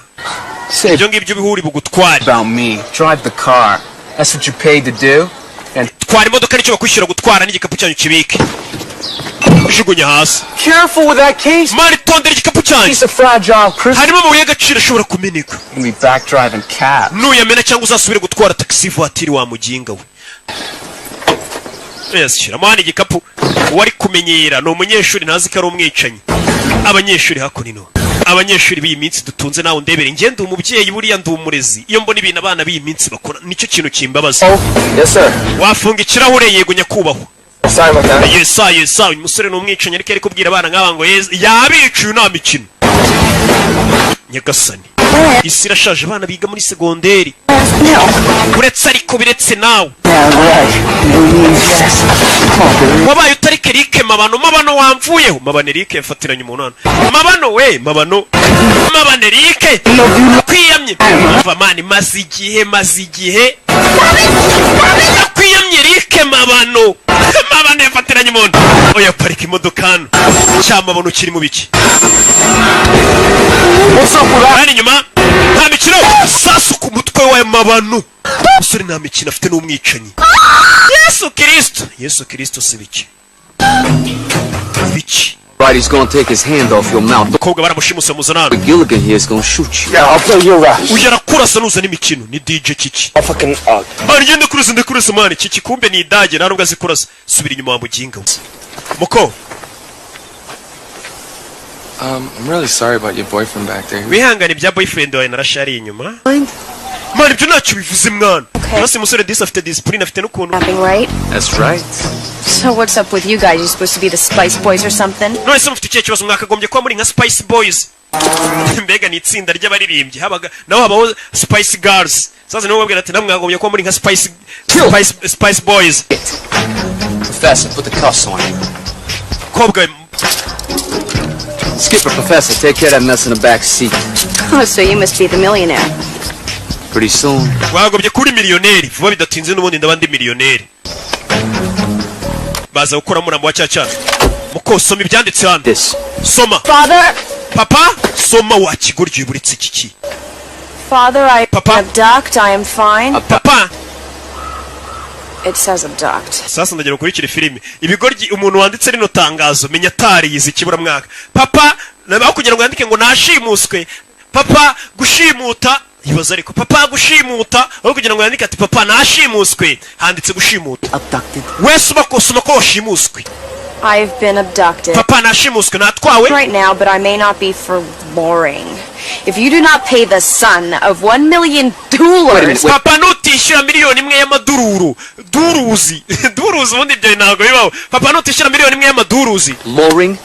Speaker 1: ibyo ngibyo bihuri bugutware
Speaker 10: About me. Drive the car. That's what you paid to do.
Speaker 1: twara imodoka nicyo bakwishyura gutwara n'igikapu cyanyu kibike ujugunya hasi
Speaker 10: Careful with that case.
Speaker 1: mari tondera igikapu cyanyu
Speaker 10: Piece of fragile crystal.
Speaker 1: harimo amabuye y'agaciro ashobora kumeneka
Speaker 10: You'll be back driving cab.
Speaker 1: nuyamena cyangwa uzasubire gutwara taxi voiture wa muginga we shyiramo hano igikapu uwari kumenyera ni umunyeshuri ntazi ko ari umwicanyi abanyeshuri hakunino abanyeshuri b'iyi minsi dutunze nawe ndebere njye ndi umubyeyi buriya ndi umurezi iyo mbona ibintu abana b'iyi minsi bakora nicyo kintu kimbabaza
Speaker 5: Yes, sir.
Speaker 1: wafunga ikirahure yego nyakubahwa
Speaker 5: Sorry about that.
Speaker 1: yesa uyu musore ni umwicanyi ariko ari kubwira abana nk'aba ngo yabicuye nta mikino nyagasani isi irashaje abana biga muri segonderi uretse ariko biretse nawe wabaye utari kerike mabano wamvuyeho mabane rike yafatiranye umunani mabano rike kwiyamye umva mani maze igihe kwiyamye rike mabano yafatiranye umuntu oya parika imodoka hano cyamabano kiri mu biki hano inyuma nta mikino sasu ku mutwe wa mabano umusore nta mikino afite n'umwicanyi yesu kirisito si biki
Speaker 5: Right, he's gonna take his hand off your mouth.
Speaker 1: umukobwa baramushimuse muzana hano
Speaker 5: Gilligan here is gonna shoot you.
Speaker 9: Yeah, I'll play your rap.
Speaker 1: uyu arakurasa nuza n'imikino ni DJ Kiki
Speaker 9: I'll fucking
Speaker 1: ngende ndakurasa mani Kiki kumbe ni idage nta nubwo azi kurasa subira inyuma wa muginga muko
Speaker 2: I'm really sorry about your boyfriend back there.
Speaker 1: wihangane bya boyfriend wawe narashari inyuma mani ibyo ntacyo bivuze mwana basi musore disi afite discipline afite n'ukuntu
Speaker 8: Right?
Speaker 2: That's right.
Speaker 8: So what's up with you guys? You supposed to be the Spice Boys or something?
Speaker 1: none se mufite ikihe kibazo mwakagombye kuba muri nka Spice Boys mbega ni itsinda ry'abaririmbyi naho habaho Spice Girls sasa nibo babwira ati namwe mwakagombye kuba muri nka Spice Boys
Speaker 5: Professor, put the cuffs on him.
Speaker 1: kobwa
Speaker 5: Skipper, Professor, take care of that mess in the back seat.
Speaker 8: Oh, so you must be the millionaire.
Speaker 5: Pretty soon.
Speaker 1: wakagombye kuri miliyoneri vuba bidatinze n'ubundi ndaba ndi miliyoneri baza gukora murambo wa cyacana muko soma ibyanditse hano soma
Speaker 8: Father!
Speaker 1: papa soma wa kigoryi buritse kiki
Speaker 8: Father, I abduct. I am fine.
Speaker 1: papa
Speaker 8: It says abduct.
Speaker 1: sasa ndagira ukurikire filime ibigoryi umuntu wanditse rino tangazo menya atariyize ikibura mwaka papa nabaho kugira ngo yandike ngo nashimuswe papa gushimuta ibaza ariko papa gushimuta aho kugira ngo yandike ati papa nashimuswe handitse gushimuta
Speaker 5: Abducted.
Speaker 1: wese soma ko washimuswe
Speaker 8: I've been abducted.
Speaker 1: papa nashimuswe natwawe
Speaker 8: Right now, but I may not be for boring. If you do not pay the son of $1 million,
Speaker 1: papa nutishyura miliyoni imwe y'amadururu duruzi ubundi ibyo ntabwo bibaho papa nutishyura miliyoni imwe y'amaduruzi
Speaker 5: Luring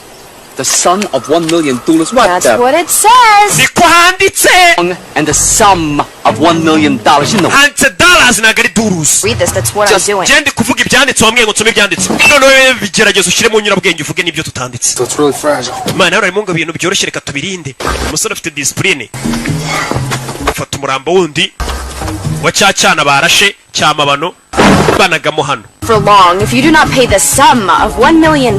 Speaker 5: the son of $1 million. What
Speaker 8: That's
Speaker 5: the?
Speaker 8: what it says.
Speaker 1: niko handitse
Speaker 5: And the sum of $1 million. You know.
Speaker 1: handitse dollars ntabwo ari duruzi
Speaker 8: Read this. That's what I'm doing.
Speaker 1: genda kuvuga ibyanditse wambwiye ngo nsome ibyanditse noneho bigerageza ushyiremo nyurabwenge uvuge n'ibyo tutanditse
Speaker 2: So it's really fragile.
Speaker 1: imana harimo ngo ibintu byoroshye reka tubirinde umusore afite disipurine afata umurambo wundi wa cyana barashe cyamabano banagamo hano
Speaker 8: For long, if you do not pay the sum of $1 million,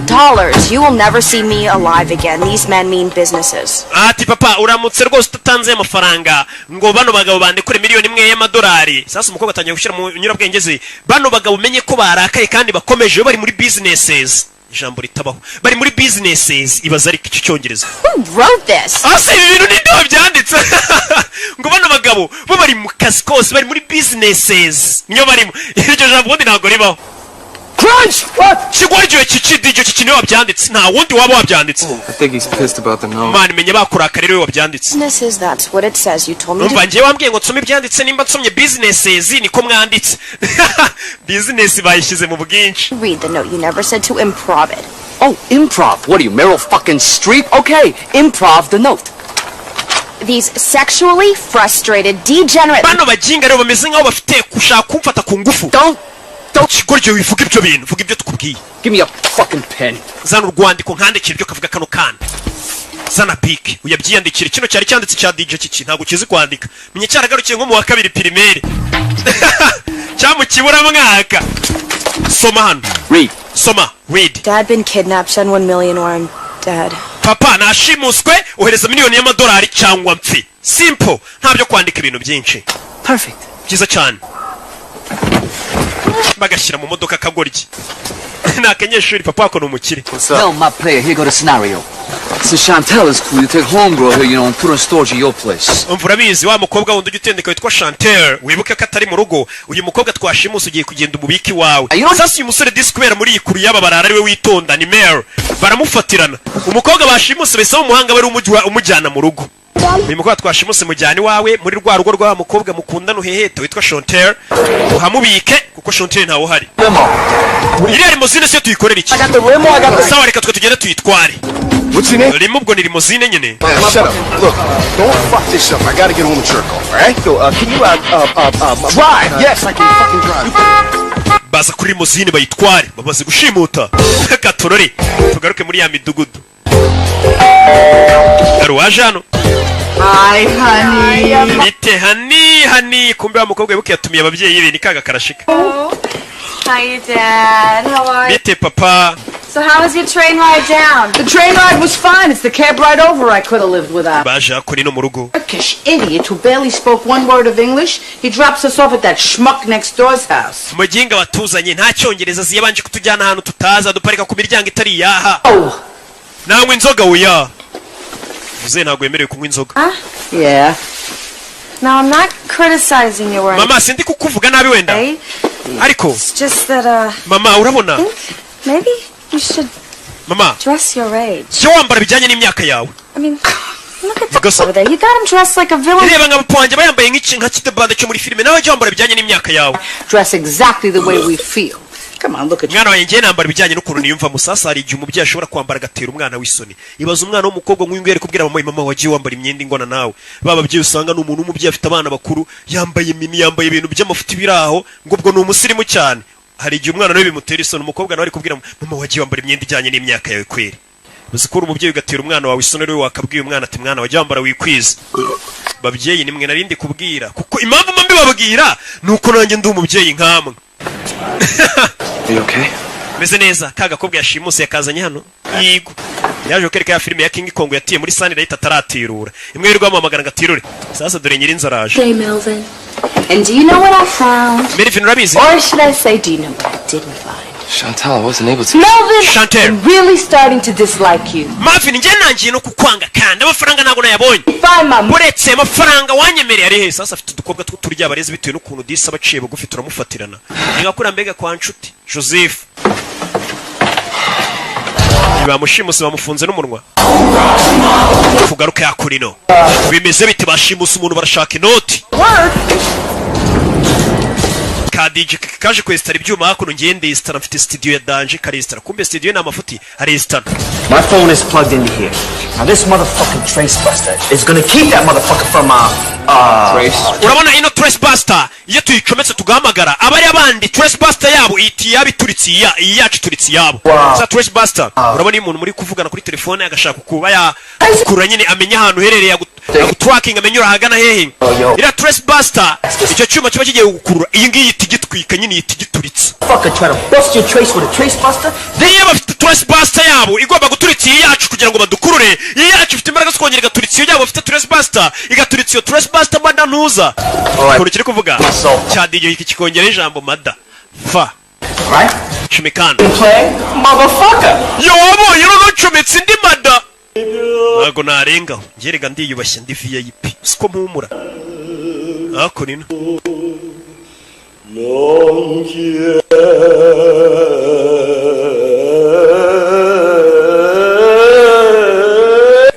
Speaker 8: you will never see me alive again. These men mean businesses.
Speaker 1: ati papa uramutse rwose utatanze amafaranga ngo bano bagabo bandekure miliyoni imwe y'amadolari sasa umukobwa atangiye gushyira mu nyurabwenge ze bano bagabo umenye ko barakaye kandi bakomeje bari muri businesses ijambo ritabaho bari muri businesses ibaza ariko iki cyongereza
Speaker 8: Who wrote this?
Speaker 1: ase ibi bintu ninde wabyanditse ngo bano bagabo bo bari mu kazi kose bari muri businesses niyo barimo iryo jambo ubundi ntabwo ribaho
Speaker 2: Crunch! What?
Speaker 1: Kigwaryo iki DJ iki niwe wabyanditse nta wundi waba wabyanditse.
Speaker 10: I think he's pissed about the note.
Speaker 1: Man menye bakurakara rero wabyanditse.
Speaker 8: Businesses, that's what it says. You told me to...
Speaker 1: Umva ngiye wambwiye ngo nsome ibyanditse nimba nsomye businesses niko mwanditse. Business bayishyize mu bwinshi.
Speaker 8: Read the note. You never said to improv it.
Speaker 5: Oh, improv. What are you, Meryl fucking Streep? Okay, improv the note.
Speaker 8: These sexually frustrated, degenerate...
Speaker 1: Bano bajinga rero bameze nkaho bafite kushaka kumfata ku ngufu.
Speaker 5: Don't
Speaker 1: Kigwaryo wivuga ibyo bintu, vuga ibyo tukubwiye.
Speaker 5: Give me a fucking pen.
Speaker 1: Zana urwandiko nkandikira ibyo kavuga kano kana. Zana piki uyabyiyandikira kino cyari cyanditse cya DJ kiki ntago kizi kwandika. Menye cyaragarukiye nko mu wa kabiri primaire. Cyamu kibura mwaka. Soma hano.
Speaker 5: Read.
Speaker 1: Soma. Read.
Speaker 8: Dad been kidnapped, send 1 million or I'm dead.
Speaker 1: Papa nashimuswe ohereza miliyoni y'amadolari cyangwa mpfi. Simple. Ntabyo kwandika ibintu byinshi.
Speaker 5: Perfect.
Speaker 1: Byiza cyane. Bagashyira mu modoka kagoryi. Nakenyeshuri papa wako numukire.
Speaker 5: Well, my player, here go the scenario. Since Chantel is cool, you take homegirl here, you know, and put her in storage at your place.
Speaker 1: Umvura bizi wa mukobwa wundi ugitendeka witwa Chantel, wibuke ko atari mu rugo, uyu mukobwa twashimusa ugiye kugenda umubiki wawe. Sasa uyu musore diskubera muri ikuru yaba barara ariwe witonda ni Mary. Baramufatirana. Umukobwa bashimusa bese umuhanga bari umujyana mu rugo. Uyu mukobwa twashimuse mujyani wawe muri rwa rugo rwa mukobwa mukundana uheheta witwa Chantel, uhamubike kuko Chantel ntawo hari. Iriya limousine se tuyikorera iki? Sawa reka twe tugende tuyitware.
Speaker 4: What's your name?
Speaker 1: Rimubwo ni limousine nyene.
Speaker 4: Shut up. Look, don't fuck this up. I gotta get home to Cherko, alright? So, can you, drive? Yes, I can fucking drive.
Speaker 1: Baza kuri limousine bayitware, babaze gushimuta. Katorore, tugaruke muri ya midugudu. Aruwaje hano.
Speaker 11: Hi, honey.
Speaker 1: Bite honey, kumbe wa mukobwa wibuke yatumiye ababyeyi be nikaga karashika.
Speaker 3: Hi, Dad. How are you?
Speaker 1: Bite papa.
Speaker 3: So how was your train ride down?
Speaker 11: The train ride was fine. It's the cab ride over I could have lived without.
Speaker 1: Baje kuri no mu rugo.
Speaker 11: Turkish idiot who barely spoke one word of English. He drops us off at that schmuck next door's house.
Speaker 1: Mujinga watuzanye nta cyongereza ziyabanje kutujyana ahantu tutaza duparika ku miryango itari yaha. Nangwe inzoga uya. Vuze ntago yemerewe kunywa inzoga.
Speaker 11: Yeah.
Speaker 3: Now I'm not criticizing you or
Speaker 1: Mama sindi kukuvuga nabi wenda. Ariko
Speaker 3: it's just that
Speaker 1: Mama urabona?
Speaker 3: Maybe you should
Speaker 1: Mama
Speaker 3: dress your age.
Speaker 1: Cyo wambara bijyanye n'imyaka yawe.
Speaker 3: I mean, look at the over there. You got him dressed like a villain.
Speaker 1: Reba ngabapwanje bayambaye nka kitebande cyo muri filime nawe cyo wambara bijyanye n'imyaka yawe.
Speaker 11: Dress exactly the way we feel. Come on, look at
Speaker 1: mwana wanjye ngiye nambara bijyanye n'ukuntu niyumva musasa hari igihe umubyeyi ashobora kwambara agatera umwana w'isoni. Ibaza umwana w'umukobwa nk'uyu ngere kubwira mama wagiye wambara imyenda ingona nawe. Baba babyeyi usanga n'umuntu w'umubyeyi afite abana bakuru yambaye mini yambaye ibintu by'amafuti biraho ngo ubwo ni umusirimu cyane. Hari igihe umwana nawe bimutera isoni umukobwa nawe ari kubwira mama wagiye wambara imyenda ijyanye n'imyaka yawe kweri. Uzikura umubyeyi ugatera umwana wawe isoni rero wakabwiye umwana ati mwana wagiye wambara wikwiza. Babyeyi nimwe narindi kubwira kuko impamvu mbi babwira nuko nanjye ndi umubyeyi nkamwe.
Speaker 2: You okay?
Speaker 1: Meze neza kagakobwa yashimuse yakazanye hano. Yigo. Yaje kereka ya filime ya King Kong yatiye muri Sunny Light ataratirura. Imwe yirwa amamagara ngatirure. Sasa dore nyiri inzara aje.
Speaker 3: Hey Melvin. And do you know what I found?
Speaker 1: Melvin urabizi?
Speaker 3: Or should I say do you know what I didn't find?
Speaker 2: Chantal wasn't able to.
Speaker 3: Melvin,
Speaker 1: Chantal.
Speaker 3: I'm really starting to dislike you.
Speaker 1: Marvin nje nangiye no kukwanga kandi amafaranga nago nayabonye.
Speaker 3: Find my
Speaker 1: Uretse amafaranga wanyemereye ari he sasa afite udukobwa turya abarezi bitewe n'ukuntu disa baciye bugufi turamufatirana. Ngakura mbega kwa nshuti Joseph. Bamushimuse bamufunze n'umunwa. Kugaruka yakurino. Bimeze bite bashimuse umuntu barashaka inoti. Kadiji kaje kwestara ibyuma hakuno ngende istara mfite studio ya Danje karistara kumbe studio na mafuti aristara.
Speaker 6: My phone is plugged into here. Now this motherfucking trace buster is gonna keep that motherfucker from
Speaker 1: Trace. Urabona ino trace buster iyo tuyicometse tugahamagara abari abandi trace buster yabo iti yabituritsi yacu turitsi yabo. Sa trace buster urabona umuntu muri kuvugana kuri telefone agashaka kuba ya kura nyine amenya ahantu herereye tracking amenyura hagana hehe. Ira trace buster icyo cyuma kiba kigiye gukurura iyi ngiyi igitwika nyine igituritse.
Speaker 6: Fucker try to bust your trace with a trace buster.
Speaker 1: They bafite trace buster yabo igomba guturitsa yacu kugira ngo badukurure. Yacu ifite imbaraga zo kongera igaturitsa yabo bafite trace buster igaturitsa iyo trace buster mada ntuza. Kuri kiri kuvuga cya DJ iki kikongera ijambo mada. Fa.
Speaker 6: Right?
Speaker 1: Chimikana.
Speaker 6: Play motherfucker.
Speaker 1: Yo abo yero chometse ndi mada. Nago narenga ngerega ndiyubashye ndi VIP. Siko mpumura. Ako nino.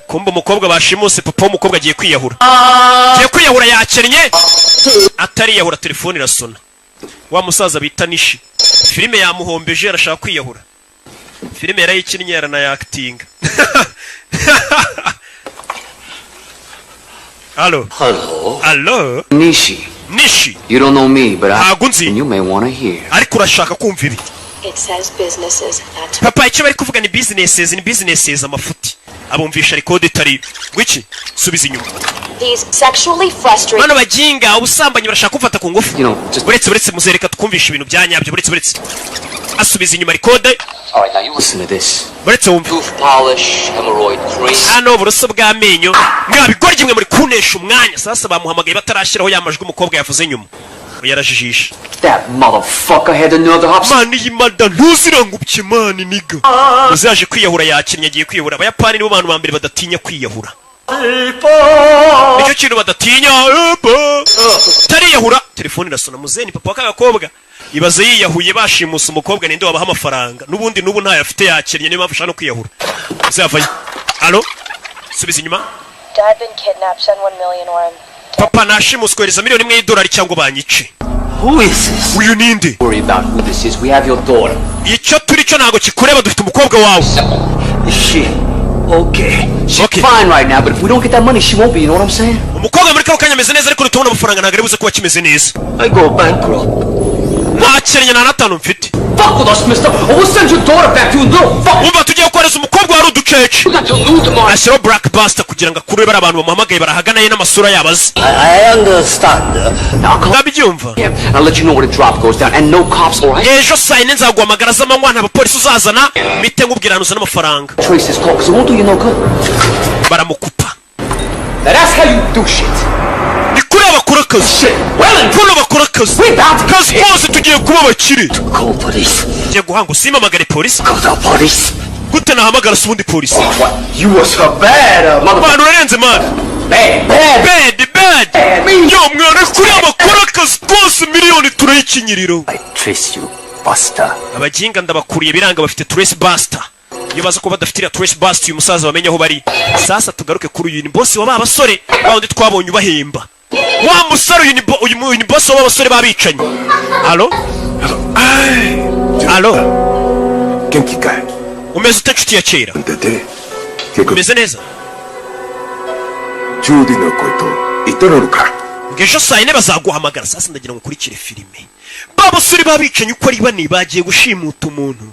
Speaker 1: kumba umukobwa bashimuse papa w'umukobwa agiye kwiyahura yakennye atariyahura telefone irasona wa musaza bita Nishi filime yamuhombeje arashaka kwiyahura filime yarayikinnye yaranayakitinga Hello
Speaker 5: Nishi you don't know me but you may want to hear
Speaker 1: ariko urashaka kumva ibi papa icyo bari kuvuga ni businesses amafuti abumvisha record itari wiki subiza inyuma bano bajinga ubusambanyi barashaka kumfata ku ngufu buretse muzereka tukumvisha ibintu byanyabyo buretse asubiza inyuma record buretse wumva hano uburoso bw'amenyo mwabigorye mwe muri kunesha umwanya sasa bamuhamagaye batarashyiraho yamajwi umukobwa yavuze nyuma yarajijisha
Speaker 5: that motherfucker had another hops
Speaker 1: mani yimada ntuzirangubye mani niga uzaje kwiyahura yakinnye agiye kwiyahura abayapani nibo bantu bambere badatinya kwiyahura nicyo kintu badatinya tariyahura telefone irasona muzeni papa w'akagakobwa ibaze yiyahuye bashimusa umukobwa ninde wabaha amafaranga n'ubundi n'ubu ntayo afite yakinnye niyo mpamvu ushaka kwiyahura uzavayo alo subiza inyuma papa nashimuswereza miliyoni imwe y'idolari cyangwa banyice
Speaker 5: Who is this?
Speaker 1: Uyu ninde?
Speaker 5: Worry about who this is. We have your daughter.
Speaker 1: Icyo turi cyo nago kikureba dufite umukobwa wawe.
Speaker 5: Is she okay? She's fine right now, but if we don't get that money, she won't be. You know what I'm saying?
Speaker 1: Umukobwa muri kanya ameze neza ariko rutubona amafaranga nagari buze kuba kimeze neza.
Speaker 5: I go bankrupt.
Speaker 1: Ntakenye na natanu mfite.
Speaker 5: Fuck with us, mister. Or we'll send your daughter back to you. No, fuck.
Speaker 1: Umva tugiye gukoreza umukobwa wari udukeke. Ashyiraho Blackbuster kugira ngo akure bari abantu bamuhamagaye barahagana ye n'amasura yabaze.
Speaker 5: I understand.
Speaker 1: Ndabyumva.
Speaker 5: I'll let you know when the drop goes down and no cops, all right?
Speaker 1: Ejo saa yine nzaguhamagara z'amanywa nta bapolisi uzazana mite nkubwiranuza n'amafaranga.
Speaker 5: Trace this call, 'cause it won't do you no good.
Speaker 1: Baramukupa.
Speaker 5: That's how you do shit.
Speaker 1: Nikure bakora akazi. Kuno bakora akazi. Kazi kose tugiye kuba bakiri.
Speaker 5: Call police.
Speaker 1: Tugiye guhanga usimamagare polisi.
Speaker 5: Call the police.
Speaker 1: Gute nahamagara subundi polisi.
Speaker 5: What? You was so bad,
Speaker 1: motherfucker. Urenze man. Bad. Yo mwana kuri abakora akazi kose miliyoni turayikinyiriro.
Speaker 5: I trace you, Buster.
Speaker 1: Abajinga ndabakuriye biranga bafite Trace Buster. Iyo baza ko badafitira Trace Buster uyu musaza bamenye aho bari. Sasa tugaruke kuri uyu ni boss wa babasore bawundi twabonye ubahemba. Wa musore uyu ni boss wa babasore babicanye. Allo?
Speaker 7: Genki kai.
Speaker 1: Umeze utacuti ya kera. Umeze neza.
Speaker 7: Judy no koito itororuka.
Speaker 1: Ngejo saa yine bazaguhamagara sasa ndagira ngo ukurikire filime. Babasore babicanye uko ari bane bagiye gushimuta umuntu.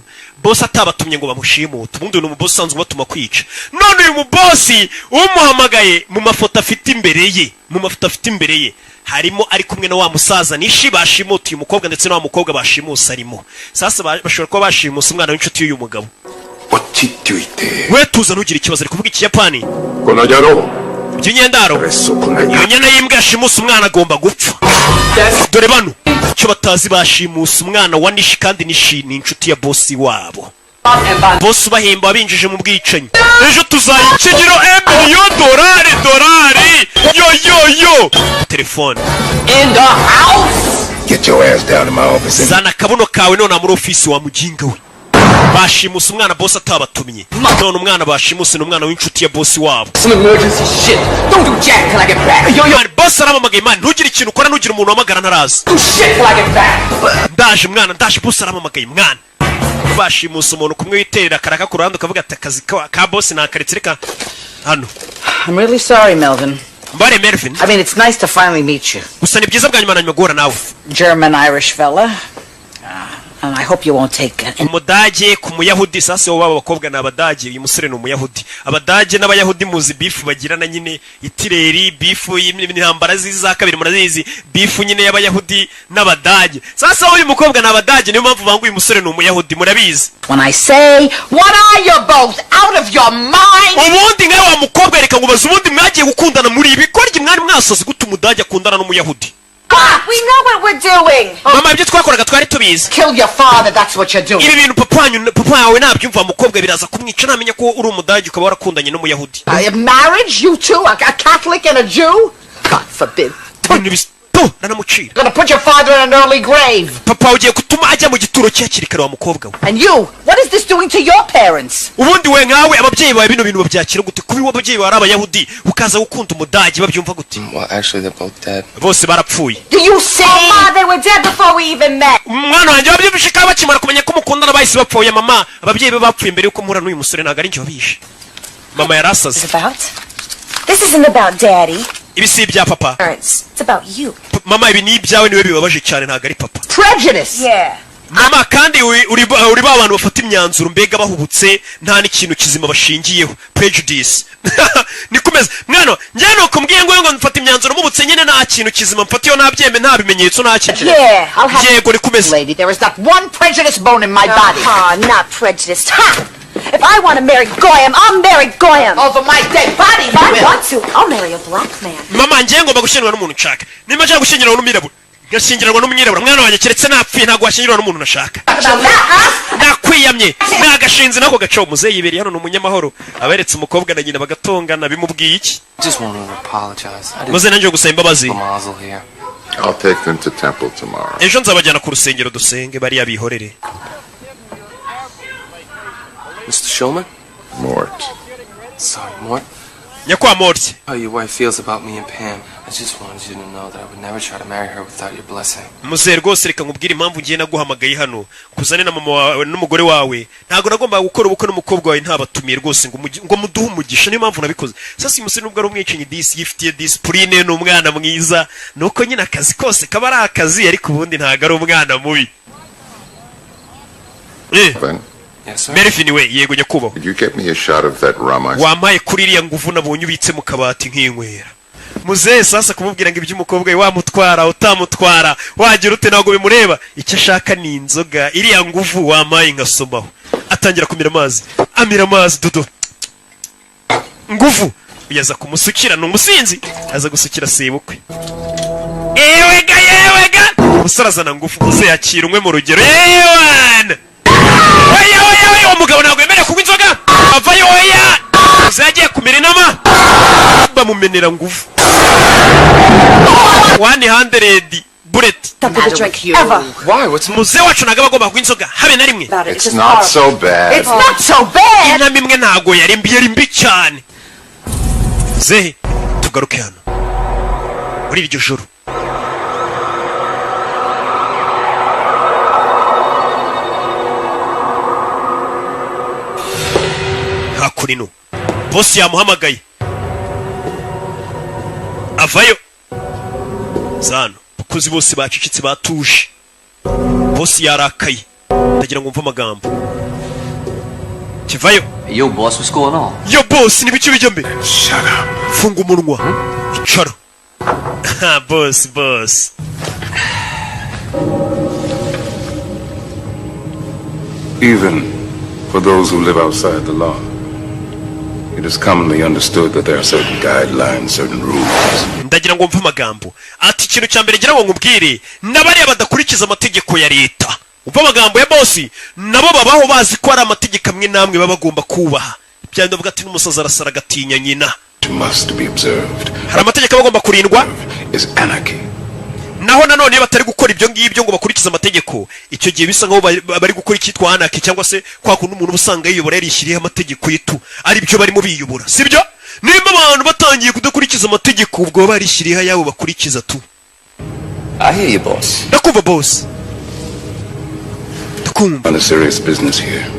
Speaker 1: Boss atabatumye ngo bamushimuta. Ubundi ni umuboss usanzwe batuma kwica. None uyu mubosi umuhamagaye mu mafoto afite imbere ye. Harimo ari kumwe na wa musaza Nishi bashimuta uyu mukobwa ndetse na wa mukobwa bashimusa arimo. Sasa bashobora kuba bashimusa umwana w'inshuti y'uyu mugabo. We tuza nugira ikibazo ari kuvuga ikiyapani.
Speaker 7: Konajaro.
Speaker 1: By'inyendaro. Iyo nyana y'imbwa yashimusa umwana agomba gupfa. Dore bano cyo batazi bashimusa umwana wa Nishi kandi Nishi ni inshuti ya boss wabo. Boss bahemba binjije mu bwicanyi. Ejo tuzayikinyiro $1,000,000. Yo. Telefone.
Speaker 5: In the house.
Speaker 7: Get your ass down to my office.
Speaker 1: Zana kabuno kawe none muri office wa mujinga we. Bashimusa umwana boss atabatumye. None umwana bashimusa n'umwana w'inshuti ya boss wabo.
Speaker 5: Some emergency shit. Don't do jack till I get back.
Speaker 1: Yo boss aramamagaye man ntugire ikintu ukora ntugire umuntu wamagara ntaraza.
Speaker 5: Do shit till I get back.
Speaker 1: Ndaje boss aramamagaye mwana. Bashimusa umuntu kumwe witerera karaka ku ruhande ukavuga ati akazi ka boss nakaretse reka hano.
Speaker 11: I'm really sorry, Melvin.
Speaker 1: Mbare Melvin.
Speaker 11: I mean, it's nice to finally meet you.
Speaker 1: Gusa ni byiza bwa nyuma nanyuma guhura nawe.
Speaker 11: German Irish fella. And I hope you won't take it.
Speaker 1: Umudage ku muyahudi sasa wo babakobwa n'abadage uyu musore n'umuyahudi. Abadage n'abayahudi muzi beef bagirana nyine itireri beef y'intambara ziza kabiri murazizi beef nyine y'abayahudi n'abadage. Sasa uyu mukobwa n'abadage niyo mpamvu bangu uyu musore n'umuyahudi murabizi.
Speaker 11: When I say, what are you both out of your mind?
Speaker 1: Ubundi ngawe wa mukobwa reka ngubaza ubundi mwagiye gukundana muri ibi korye mwari mwasoze gute umudage akundana n'umuyahudi.
Speaker 3: We know what we're doing.
Speaker 1: Mama ibyo twakoraga twari tubizi.
Speaker 11: Kill your father, that's what you're doing.
Speaker 1: Ibi bintu papa yawe nabyumva mukobwa biraza kumwica namenya ko uri umudage ukaba warakundanye n'umuyahudi.
Speaker 11: Marriage, you two, a Catholic and a Jew? God forbid.
Speaker 1: to nanamucira.
Speaker 6: Gonna put your father in an early grave.
Speaker 1: Papa ugiye kutuma ajya mu gituro cye hakiri kare wa mukobwa we.
Speaker 11: And you, what is this doing to your parents?
Speaker 1: Ubundi we nkawe ababyeyi bawe bino bintu babyakira gute? Kubi ababyeyi bawe ari abayahudi ukaza gukunda umudage babyumva gute?
Speaker 2: Well, actually they're both dead.
Speaker 1: Bose barapfuye.
Speaker 11: Do you see?
Speaker 3: Oh, Ma, they were dead before we even met.
Speaker 1: Mwana wanjye babyumvishe ka bakimara kumenya ko mukundana bahise bapfuye mama. Ababyeyi be bapfuye mbere yuko muhura n'uyu musore ntago ari njye wabishe. Mama yarasaze.
Speaker 3: This isn't about Daddy.
Speaker 1: Ibi si ibya papa.
Speaker 3: It's about you.
Speaker 1: Mama ibi ni ibyawe niwe bibabaje cyane ntago ari papa.
Speaker 11: Prejudice.
Speaker 3: Yeah.
Speaker 1: Mama kandi uri ba abantu bafata imyanzuro mbega bahubutse nta n'ikintu kizima bashingiyeho. Prejudice. Nikomeza mwana njye no kumbwiye ngo mfata imyanzuro mubutse nyine nta kintu kizima mfatiyo nta byembe nta bimenyetso nta kintu.
Speaker 11: Yeah, I'll have.
Speaker 1: Yego nikomeza.
Speaker 11: Lady, there is not one prejudice bone in my body.
Speaker 3: Not prejudiced. Ha! If I want to marry Goyam, I'll marry Goyam.
Speaker 11: Over my dead body,
Speaker 3: If I want to, I'll marry a black man.
Speaker 1: Mama njye ngomba gushyingirwa n'umuntu nshaka. Nimba nshaka gushyingirwa n'umwirabura. Gashyingirwa n'umwirabura mwana wanjye keretse napfuye ntago washyingirwa n'umuntu nashaka. Nakwiyamye nagashinze nako gaco muzeyi yiberi hano n'umunyamahoro aberetse umukobwa na nyina bagatongana bimubwiye iki?
Speaker 2: Just want to apologize.
Speaker 1: Muze nanjye gusaba imbabazi.
Speaker 7: I'll take them to temple tomorrow.
Speaker 1: Ejo nzabajyana ku rusengero dusenge bari yabihorere.
Speaker 2: Mr. Shulman?
Speaker 7: Mort.
Speaker 2: Sorry, Mort.
Speaker 1: Nyakwa Mort.
Speaker 2: How your wife feels about me and Pam. I just wanted you to know that I would never try to marry her without your blessing.
Speaker 1: Muze rwose reka nkubwire impamvu ngiye naguhamagaye hano kuzane na mama wawe n'umugore wawe ntago nagomba gukora ubukwe n'umukobwa wawe ntabatumiye rwose ngo muduhe umugisha niyo mpamvu nabikoze. Sasa umusore nubwo ari umwicanyi disi yifitiye discipline n'umwana mwiza nuko nyine akazi kose kaba ari akazi ariko ubundi ntago ari umwana mubi.
Speaker 7: Yes, sir.
Speaker 1: Mervin we yego nyakubaho.
Speaker 7: Did you get me a shot of that rum I
Speaker 1: Wampaye kuri iriya nguvu nabonye ubitse mu kabati nk'inkwera. Muze sasa kumubwira ngo iby'umukobwa we wamutwara utamutwara wagira ute ntago bimureba icyo ashaka ni inzoga iriya nguvu wampaye ngasomaho. Atangira kumira amazi amira amazi dodo nguvu uyaza kumusukira n'umusinzi aza gusukira sebukwe. Yewega umusore azana nguvu muze yakira umwe mu rugero. Yewana oya umugabo ntabwo yemerewe kunywa inzoga avayo oya uzagiye kumira inama bamumenera nguvu 100 bullet.
Speaker 2: Why? What's
Speaker 1: muze wacu ntabwo agomba kunywa inzoga habe na rimwe.
Speaker 7: It's not so bad.
Speaker 11: It's not so bad.
Speaker 1: Inama imwe ntabwo yari mbi cyane. Zehe tugaruke hano muri iryo joro. Hakurino bosi yamuhamagaye avayo zano bakozi bose bacicitse batuje bosi yarakaye ndagira ngo mve amagambo kivayo.
Speaker 5: Yo boss, what's going on?
Speaker 1: Yo boss ni bice bijya mbere.
Speaker 7: Shut up.
Speaker 1: Funga umunwa icara. boss
Speaker 7: Even for those who live outside the law, it is commonly understood that there are certain guidelines, certain rules.
Speaker 1: Ndagira ngo mve amagambo ati ikintu cya mbere ngira ngo nkubwire n'abariya badakurikiza amategeko ya leta. Umva amagambo ya bosi nabo babaho bazi ko ari amategeko amwe namwe baba bagomba kubaha. Byandi bavuga ati n'umusaza arasara gatinya nyina.
Speaker 7: Must be observed.
Speaker 1: Hari amategeko bagomba kurindwa
Speaker 7: is anarchy.
Speaker 1: Naho nanone batari gukora ibyo ngibyo ngo bakurikiza amategeko icyo gihe bisa nkaho bari gukora icyitwa anarchy cyangwa se kwa kundi umuntu usanga yiyobora yarishyiriye amategeko yitu ari byo barimo biyobora sibyo. Nimba abantu batangiye kudakurikiza amategeko ubwo barishyiriye yabo bakurikiza tu.
Speaker 2: I hear you, boss.
Speaker 1: Ndakumva boss.
Speaker 7: On a serious business here,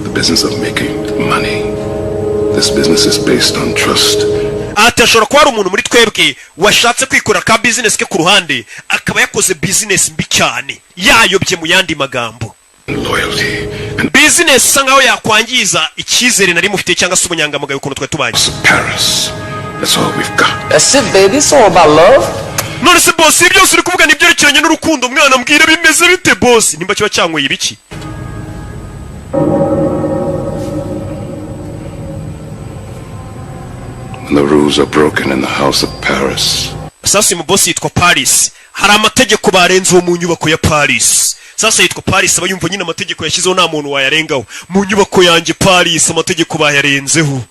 Speaker 7: the business of making money. This business is based on trust.
Speaker 1: Ati ashobora kuba ari umuntu muri twebwe washatse kwikora ka business ke ku ruhande akaba yakoze business mbi cyane yayobye mu yandi magambo.
Speaker 7: Loyalty.
Speaker 1: Business isa nkaho yakwangiza icyizere nari mufite cyangwa se ubunyangamugayo ukuntu twe tubanye.
Speaker 7: Paris. That's all we've got.
Speaker 2: That's it, baby. It's all about love.
Speaker 1: None se boss ibyo uri kuvuga ni byerekeranye n'urukundo mwana mbwira bimeze bite boss nimba kiba cyangoye ibiki.
Speaker 7: The rules are broken in the house of Paris.
Speaker 1: Sasa mu boss yitwa Paris. Hari amategeko barenzeho mu nyubako ya Paris. Sasa yitwa Paris abayumva nyine amategeko yashyizeho nta muntu wayarengaho. Mu nyubako yanjye Paris amategeko bayarenzeho.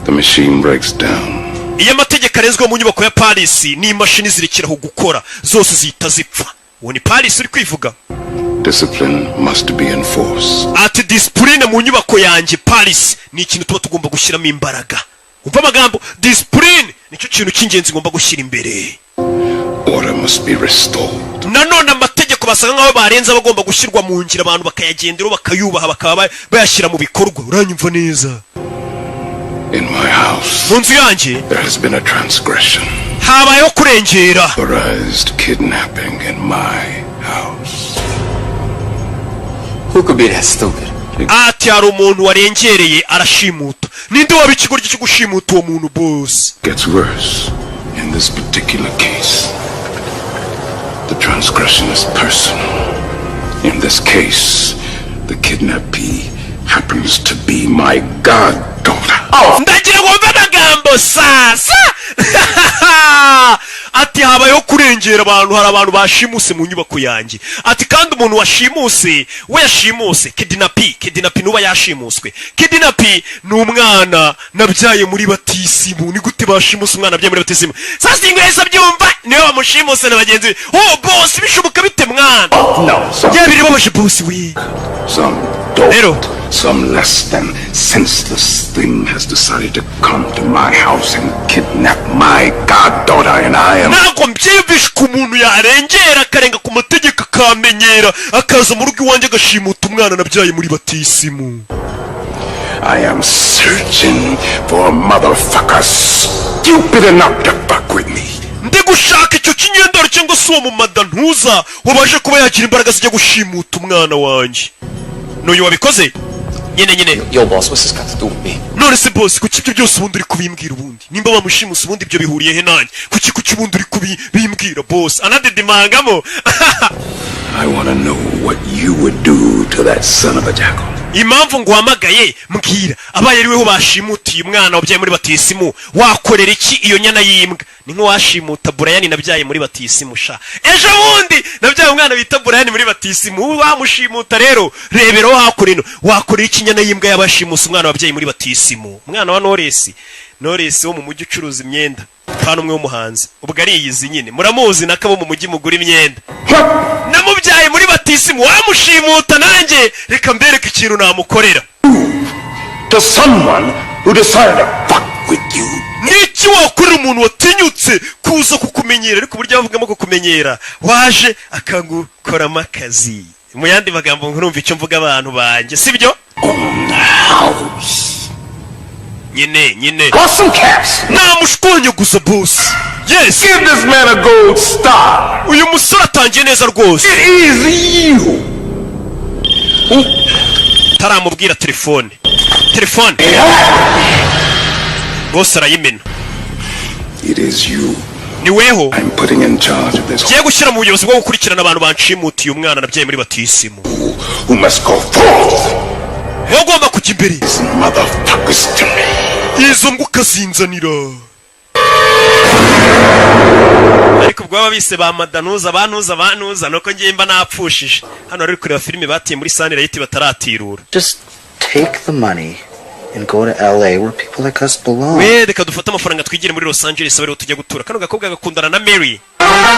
Speaker 7: The machine breaks down.
Speaker 1: iyo amategeko arenzwe mu nyubako ya Paris ni imashini zirekeraho gukora zose zihita zipfa. Uwo ni Paris uri kwivuga.
Speaker 7: Discipline must be enforced.
Speaker 1: Ati discipline mu nyubako yanjye Paris ni ikintu tuba tugomba gushyiramo imbaraga. Umva amagambo, discipline nicyo kintu cy'ingenzi ngomba gushyira imbere.
Speaker 7: Order must be restored.
Speaker 1: Nanone amategeko basanga nkaho barenze abagomba gushyirwa mu ngira abantu bakayagendera bakayubaha bakaba bayashyira mu bikorwa. Uranyumva neza?
Speaker 7: In my house,
Speaker 1: there
Speaker 7: has been a transgression.
Speaker 1: Habayeho kurengera.
Speaker 7: Authorized kidnapping in my house.
Speaker 5: Who could be that stupid?
Speaker 1: Ati hari umuntu warengereye arashimuta. Ninde waba ikigoryi cyo gushimuta uwo muntu boss?
Speaker 7: Gets worse. In this particular case, the transgression is personal. In this case, the kidnappee happens to be my goddaughter.
Speaker 1: Ndagira ngo mve amagambo sasa. Ati habayeho kurengera abantu, hari abantu bashimuse mu nyubako yanjye. Ati kandi umuntu washimuse we yashimuse kidnappee nuba yashimuswe. Kidnappee ni umwana nabyaye muri batisimu. Ni gute bashimuse umwana nabyaye muri batisimu? Sasa ingweza byumva niwe bamushimuse na bagenzi be. Oh boss bishoboka bite mwana?
Speaker 7: No.
Speaker 1: Yabiri babaje boss we.
Speaker 7: Some less than senseless thing has decided to come to my house and kidnap my goddaughter, and I am...
Speaker 1: Ntabwo mbyiyumvisha ko umuntu yarengera akarenga ku mategeko akamenyera akaza mu rugo iwanjye agashimuta umwana nabyaye muri batisimu.
Speaker 7: I am searching for a motherfucker stupid enough to fuck with me.
Speaker 1: Ndi gushaka icyo kinyendaro cyangwa se uwo mu madantuza wabaje kuba yagira imbaraga zijya gushimuta umwana wanjye. N'uyu wabikoze? Nyine.
Speaker 5: Yo boss, what's this got to do with me?
Speaker 1: None se boss, kuki ibyo byose ubundi uri kubimbwira ubundi? Nimba bamushimusa ubundi ibyo bihuriye he nanjye? Kuki ubundi uri kubimbwira boss? Anadidimangamo.
Speaker 7: I want to know what you would do to that son of a jackal.
Speaker 1: Impamvu nguhamagaye mbwira abaye ari weho bashimutiye umwana wabyaye muri batisimu wakorera iki iyo nyana y'imbwa? Ni nko washimuta Brian nabyaye muri batisimu sha. Ejo bundi nabyaye umwana bita Brian muri batisimu bamushimuta rero rebero hakurino wakorera iki nyana y'imbwa yabashimusa umwana wabyaye muri batisimu? Umwana wa Knowless wo mu mujyi ucuruza imyenda. Pana umwe w'umuhanzi. Ubwo ari iyizi nyine. Muramuzi nakabo mu mujyi mugura imyenda. Namubyaye muri batisimu wamushimuta nanjye reka mbereke ikintu namukorera.
Speaker 7: To someone who decided to fuck with you.
Speaker 1: Niki wakorera umuntu watinyutse kuza kukumenyera ariko burya bavugamo kukumenyera waje akangukoramo akazi. Mu yandi magambo nkurumva icyo mvuga abantu banjye sibyo? Nyine.
Speaker 7: Awesome caps.
Speaker 1: Namushkonye gusa boss. Yes.
Speaker 7: Give this man a gold star.
Speaker 1: Uyu musore atangiye neza rwose.
Speaker 7: It is you.
Speaker 1: Taramubwira telefone. Boss arayimena.
Speaker 7: It is you.
Speaker 1: Ni weho.
Speaker 7: I'm putting in charge of this.
Speaker 1: Giye gushyira mu buyobozi bwo gukurikirana abantu banshimutiye umwana nabyaye muri batisimu.
Speaker 7: Who must go forth?
Speaker 1: Wagomba kujya imbere.
Speaker 7: Motherfuckers to me.
Speaker 1: Izo mbwa zinzanira. Ariko ubwo babise ba madanuza banuza nuko ngiye mba napfushije. Hano rero kureba filime batiye muri Sunlight bataratirura.
Speaker 12: Just take the money and go to LA where people like us belong.
Speaker 1: Reka dufata amafaranga twigire muri Los Angeles bari tujya gutura. Kano gakobwa gakundana na Mary.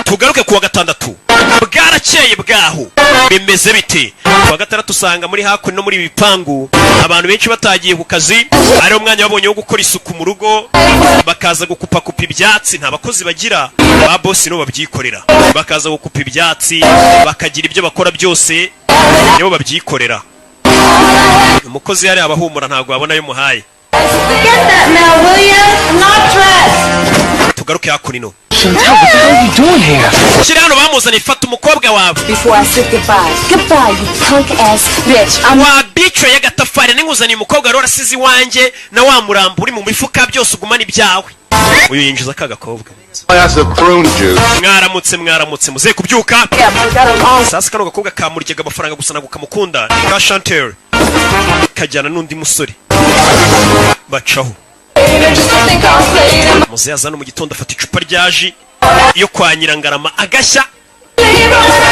Speaker 1: Tugaruke kuwa gatandatu. Bwarakeye bwaho. Bimeze bite? Kuwa gatandatu usanga muri hakuno muri bipangu abantu benshi batagiye ku kazi. Ari umwanya wabonye wo gukora isuku mu rugo. Bakaza gukupa ibyatsi nta bakozi bagira. Ba boss no babyikorera. Bakaza gukupa ibyatsi bakagira ibyo bakora byose nibo babyikorera. Umukozi yari abahumura ntago abona yo muhaye.
Speaker 3: Get that now, will you? I'm not dressed.
Speaker 1: Tugaruke hakunino.
Speaker 12: Chantal, what the hell are you doing here?
Speaker 1: Shira hano bamuzanye fata umukobwa wawe.
Speaker 3: Before I say goodbye. Goodbye, you punk ass bitch.
Speaker 1: Wa bitch ya gatafari ninguzaniye umukobwa rero asize iwanjye na wa murambo uri mu mifuka byose ugumana ibyawe. Uyu yinjiza kagakobwa.
Speaker 7: That's a prune juice.
Speaker 1: Mwaramutse muze kubyuka. Sasa kano gakobwa kamuryaga amafaranga gusa naguka mukunda. Ka Chantel. Kajyana n'undi musore. Bacaho. Muze yazana mu gitondo afata icupa ryaji iyo kwa Nyirangarama agashya.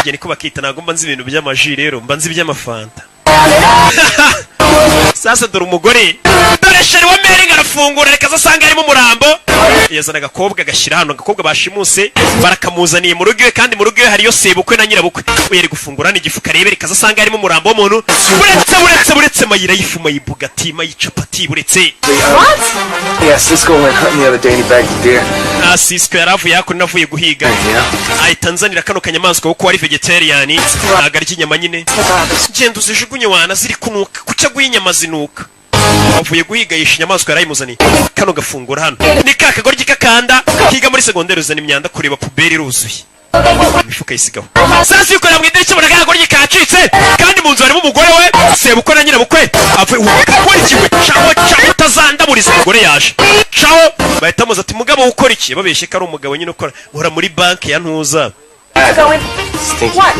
Speaker 1: Ngiye niko bakita nagomba nzi ibintu by'amaji rero mba nzi iby'amafanta. sasa dore umugore dore sheri wa Mary arafungura reka asanga harimo umurambo yazana agakobwa gashyira hano agakobwa bashimuse barakamuzaniye mu rugo iwe kandi mu rugo iwe hariyo sebukwe na nyirabukwe we yari gufungura n'igifuka rebe reka asanga harimo umurambo w'umuntu buretse mayira y'ifuma y'ibugati mayicapati buretse
Speaker 2: What? Yeah, Cisco went hunting the other day and he bagged a deer.
Speaker 1: Cisco yaravuye yakuri navuye guhiga ahita nzanira kano kanyamaswa kuko ari vegetarian ntago arya inyama nyine genda uzijugunye wana ziri kunuka kucya guhinyama zinuka avuye guhiga yisha inyamaswa yarayimuzaniye kano gafungura hano ni kakagoryi kakanda kiga muri segonderi uzana imyanda kureba puberi ruzuye imifuka yisigaho sasa yuko namwe idirishya bona kakagoryi kacitse kandi mu nzu harimo umugore we sebukwe na nyirabukwe avuye ukora ikiwe caho utazandaburiza umugore yaje caho bahita muza ati mugabo ukora iki babeshye ko ari umugabo nyine ukora uhora muri banki ya ntuza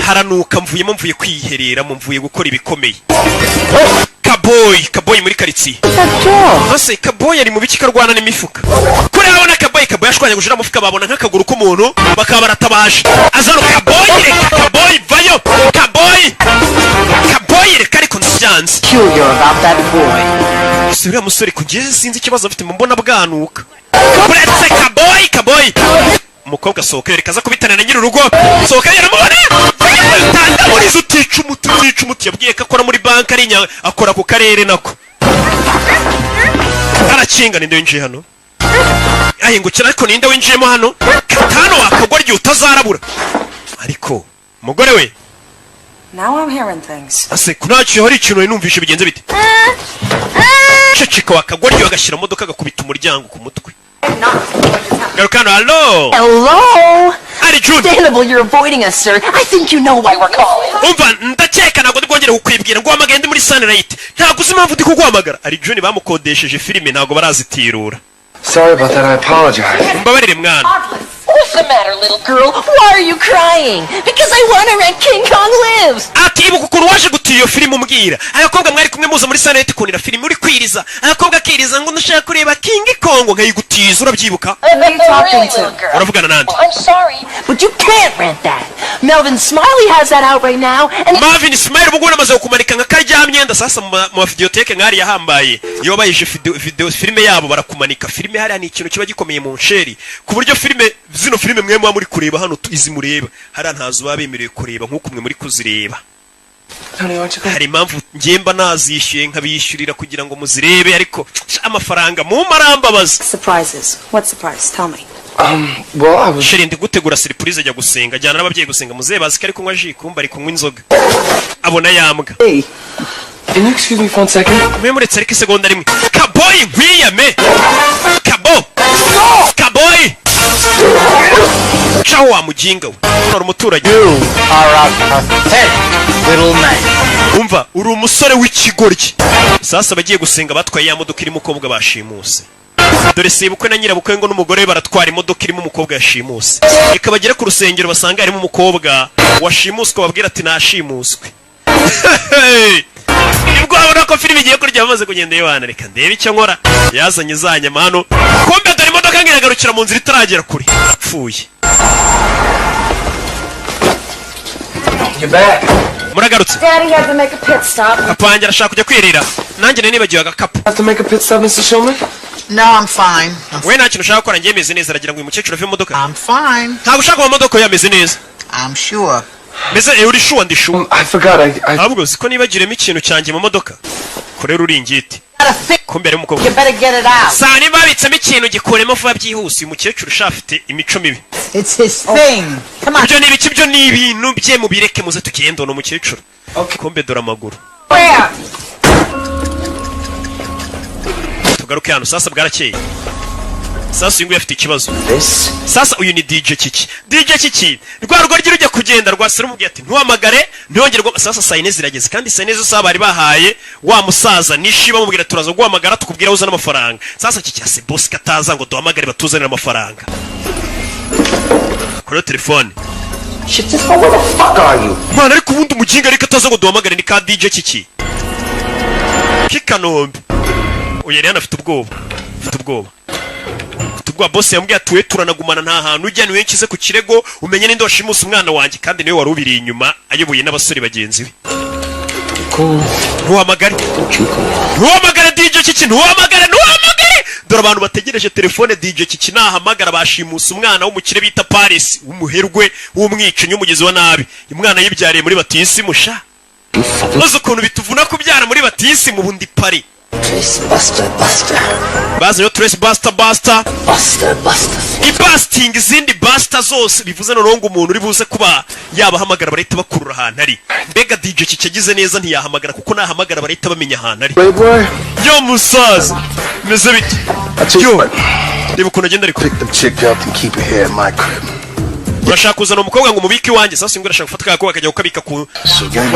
Speaker 1: haranuka mvuye kwiherera mvuye gukora ibikomeye Kaboy muri karitsiye ose Kaboy ari mu biki karwana n'imifuka kuri abona Kaboy yashwanye gujira mufuka babona nk'akaguru k'umuntu bakaba baratabaje azano Kaboy vayo Kaboy reka ariko ndyanze sura musore kugeze sinzi ikibazo afite mu mbona bwanuka buretse Kaboy umukobwa sohoka yereka kubitana na nyiri urugo sohoka yaramubona tandamuriza utica umuti yabwiye ko akora muri banki ari akora ku karere nako arakinga ninde winjiye hano ahingukira ariko ninde winjiyemo hano katano wakagoryi utazarabura ariko umugore we
Speaker 3: Now I'm hearing things.
Speaker 1: ase kunaciye hari ikintu numvishe bigenze bite ceceka wakagoryi wagashyira modoka agakubita umuryango ku mutwe Garukano, hello!
Speaker 13: Hello!
Speaker 1: Understandable
Speaker 13: you're avoiding us, sir. I think you know why we're calling.
Speaker 1: Umva, ndakeka ntabwo ndikongera kukwibwira ngo wamagende muri Sunlight. Ntabwo uzi impamvu ndi kuguhamagara. Ari John bamukodesheje filime ntabwo barazitirura.
Speaker 2: Sorry about that, I apologize.
Speaker 1: Mbabarire mwana.
Speaker 13: What's the matter, little girl? Why are you crying? Because I want to rent King Kong Lives.
Speaker 1: Atibuka ukuntu waje gutira iyo filime umbwira. Abakobwa mwari kumwe muza muri Sunlight kunira filime uri kwiriza. Abakobwa akiriza ngo ndashaka kureba King Kong nkayigutiza urabyibuka? Uravugana nande?
Speaker 13: I'm sorry, but you can't rent that. Melvin Smiley has that out right now. And
Speaker 1: Melvin Smiley ubwo namaze kumanika nka karya myenda sasa mu videoteke nkari yahambaye. Iyo bayije video filime yabo barakumanika. Filime hari ni ikintu kiba gikomeye mu nsheri. Ku buryo filime zino filime mwe muri kureba hano izi mureba hari ntazo babemerewe kureba nkuko mwe muri kuzireba hari impamvu ngemba nazishyuye nkabishyurira kugira ngo muzirebe ariko amafaranga mu marambabaza
Speaker 3: Surprises. What surprise? Tell me.
Speaker 2: Well, I was
Speaker 1: sheri ndi gutegura surprise ajya gusenga jyana n'ababyeyi gusenga muzebazi ko ari kunywa ji kumba ari kunywa inzoga abona yambwa
Speaker 2: Hey, can you excuse me for 1 second?
Speaker 1: mwe muretse ariko isegonda rimwe Kaboy nkwiyame Kaboy Ciao wa mujinga we uri umuturage
Speaker 12: You are a pathetic little man.
Speaker 1: umva uri umusore w'ikigoryi sasa bagiye gusenga batwaye ya modoka irimo umukobwa bashimuse dore sebukwe na nyirabukwe ngo n'umugore baratwara imodoka irimo umukobwa yashimuse reka bagere ku rusengero basanga harimo umukobwa washimuswe babwira ati nashimuswe nibwo babona ko filime igiye kurya bamaze kugenda yibana reka ndebe icyo nkora yazanye za nyama hano kumbe dore imodoka ngiragarukira mu nzira itaragera kure apfuye muragarutse
Speaker 3: Daddy had to make a pit stop.
Speaker 1: kapangira arashaka kujya kwirira nanjye nari nibagiwe agakapu
Speaker 2: Have to make a pit stop, Mr. Shulman?
Speaker 11: No, I'm fine.
Speaker 1: we nta kintu ushaka gukora njye meze neza aragira ngo uyu mukecuru ave mu modoka
Speaker 11: I'm fine.
Speaker 1: ntabwo ushaka mu modoka yameze neza
Speaker 11: I'm sure.
Speaker 1: meze uri shuwa ndi shuwa
Speaker 2: I forgot,
Speaker 1: ahubwo uzi ko nibagiremo ikintu cyanjye mu modoka kurera uringiti kumbe ari umukobwa
Speaker 11: You better get it out.
Speaker 1: saa niba babitsemo ikintu gikuremo vuba byihuse uyu mukecuru ushafite imico mibi
Speaker 11: It's his thing. Come on.
Speaker 1: ibyo ni ibiki byo ni ibintu bye mubireke muze tugende uno mukecuru kumbe dore amaguru
Speaker 11: Where?
Speaker 1: tugaruke hano sasa bwarakeye sasa uyu nguyu afite ikibazo sasa uyu ni DJ Kiki rwa rugo rye rujya kugenda rwasira umubwiye ati ntuhamagare ntiyongere sasa saa yine zirageze kandi saa yine zose bari bahaye wa musaza nishiba mubwira turaza guhamagara tukubwira uzana amafaranga sasa Kiki ase boss kataza ngo duhamagare batuzanire amafaranga kuri telefone
Speaker 9: Shit, just where the fuck are you?
Speaker 1: mwana ariko ubundi umuginga ariko ataza ngo duhamagare ni ka DJ Kiki Kikanombe uyu yari afite ubwoba tugwa boss yambwiye atuwe turanagumana nta hantu ujya niwe nkize ku kirego umenye ninde washimusa umwana wanjye kandi niwe wari ubiri inyuma ayoboye n'abasore bagenzi be ntuhamagare DJ Kiki, ntuhamagare. Dore abantu bategereje telefone DJ Kiki nahamagara bashimusa umwana w'umukire bita Paris w'umuherwe w'umwicanyi w'umugezi wa nabi. Umwana yibyariye muri Batisi musha. Maze ukuntu bituvuna kubyara muri Batisi mu bundi pari. Baza yo Trace Buster. Ibasting izindi Buster zose bivuze norongo umuntu uri buze kuba yabahamagara barahita bakurura ahantu ari. Mbega DJ Kiki yagize neza ntiyahamagara kuko nahamagara barahita bamenya ahantu ari. Yo musaza meze bite? Yo reba ukuntu agenda ariko urashaka kuzana umukobwa ngo umubike iwanjye sasa ngo urashaka gufata kako akajya gukabika ku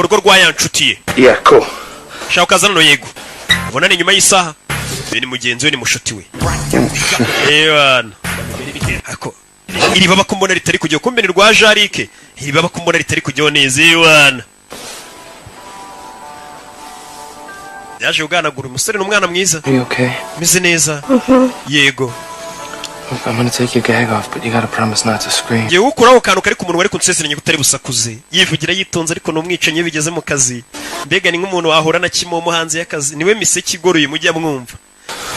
Speaker 1: rugo rwa ya nshuti ye. Shaka kazana no yego ubona ni nyuma y'isaha ni mugenzi we ni mushuti we. Ewana ako iri baba kumbona ritari kujya kumbe ni rwa Jarike, iri baba kumbona ritari kujya neza. Ewana yaje uganagura umusore n'umwana mwiza. Mize neza. Yego.
Speaker 2: I'm gonna take your gag off, but you gotta promise not to scream.
Speaker 1: Ye ukuraho kantu kari ku muntu wari kunsesenya gutari busakuze. Yivugira yitonze ariko no mwicenye bigeze mu kazi. Mbega ni nk'umuntu wahura na kimomo hanze y'akazi. Niwe miseki igoroye mujya mwumva.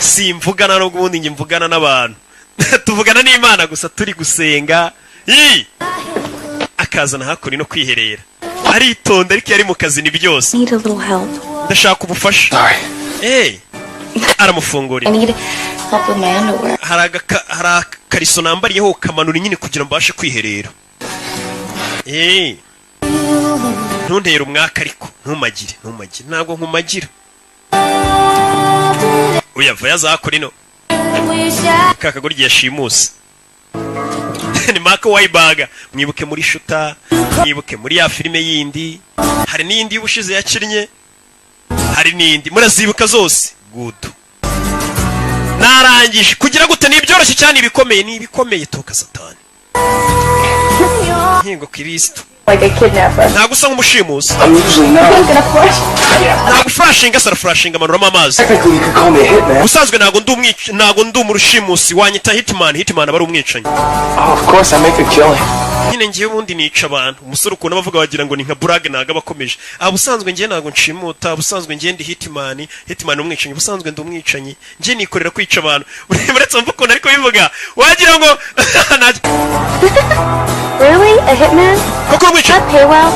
Speaker 1: Simvugana no gubundi nge mvugana n'abantu. Tuvugana n'Imana gusa turi gusenga. Akazana hakuri no kwiherera. Aritonda ariko yari mu kazi ni byose. Ndashaka ubufasha. Aramufungurira. Hari akariso nambariyeho kamanura nyine kugira mbashe kwiherera. Ntuntera umwaka ariko ntumagire ntabwo nkumagira. Uyava yazakora ino kakagoryi yashimuse ni Mark Wahlberg. Mwibuke muri Shuta, mwibuke muri ya filime yindi, hari n'indi y'ubushize yakinnye, hari n'indi murazibuka zose. Good. Narangije kugira gute nibyoroshye cyane ibikomeye toka Satani. Nkingo Kristo.
Speaker 3: Like a kidnapper.
Speaker 1: Ntabwo usa nk'umushimusi.
Speaker 9: I'm usually not.
Speaker 1: Ntabwo flashinga sara flashinga amanura amazi.
Speaker 9: Technically you could call me a hitman.
Speaker 1: Usanzwe ntabwo ndi umurushimusi wanyita hitman aba ari umwicanyi.
Speaker 9: Oh, of course I make a killing.
Speaker 1: Nyine ngiye ubundi nica abantu. Umusore ukuntu bavuga wagira ngo ni nka brag naga bakomeje. Ubusanzwe ngiye ntabwo nshimuta, ubusanzwe ngiye ndi hitman umwicanyi, ubusanzwe ndi umwicanyi. Ngiye nikorera kwica abantu. Uretse mvuko ariko bivuga wagira ngo
Speaker 3: Really? A hitman?
Speaker 1: That
Speaker 3: pay well?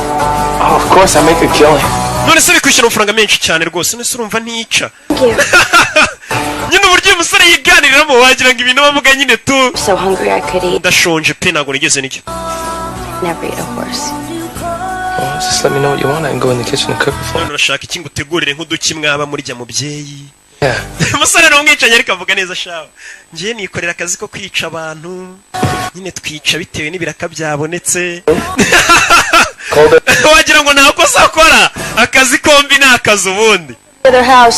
Speaker 9: Oh, of course I make a killing.
Speaker 1: None se bikwishyura amafaranga menshi cyane rwose. None se urumva nica. Nyine uburyo umusore yiganiriramo wagira ngo ibintu bavuga nyine tu.
Speaker 3: So hungry I could eat.
Speaker 1: Ndashonje pe ntabwo nigeze nicyo.
Speaker 3: Never eat a horse.
Speaker 2: Well, just let me know what you want. I can go in the kitchen and cook it for you.
Speaker 1: Urashaka iki ngutegurire nk'uduki mwaba murya mubyeyi. Umusore n'umwicanyi ariko avuga neza shawe. Ngiye nikorera akazi ko kwica abantu. Nyine twica bitewe n'ibiraka byabonetse. Wagira ngo nta kosa akora. Akazi kombi ni akazi ubundi.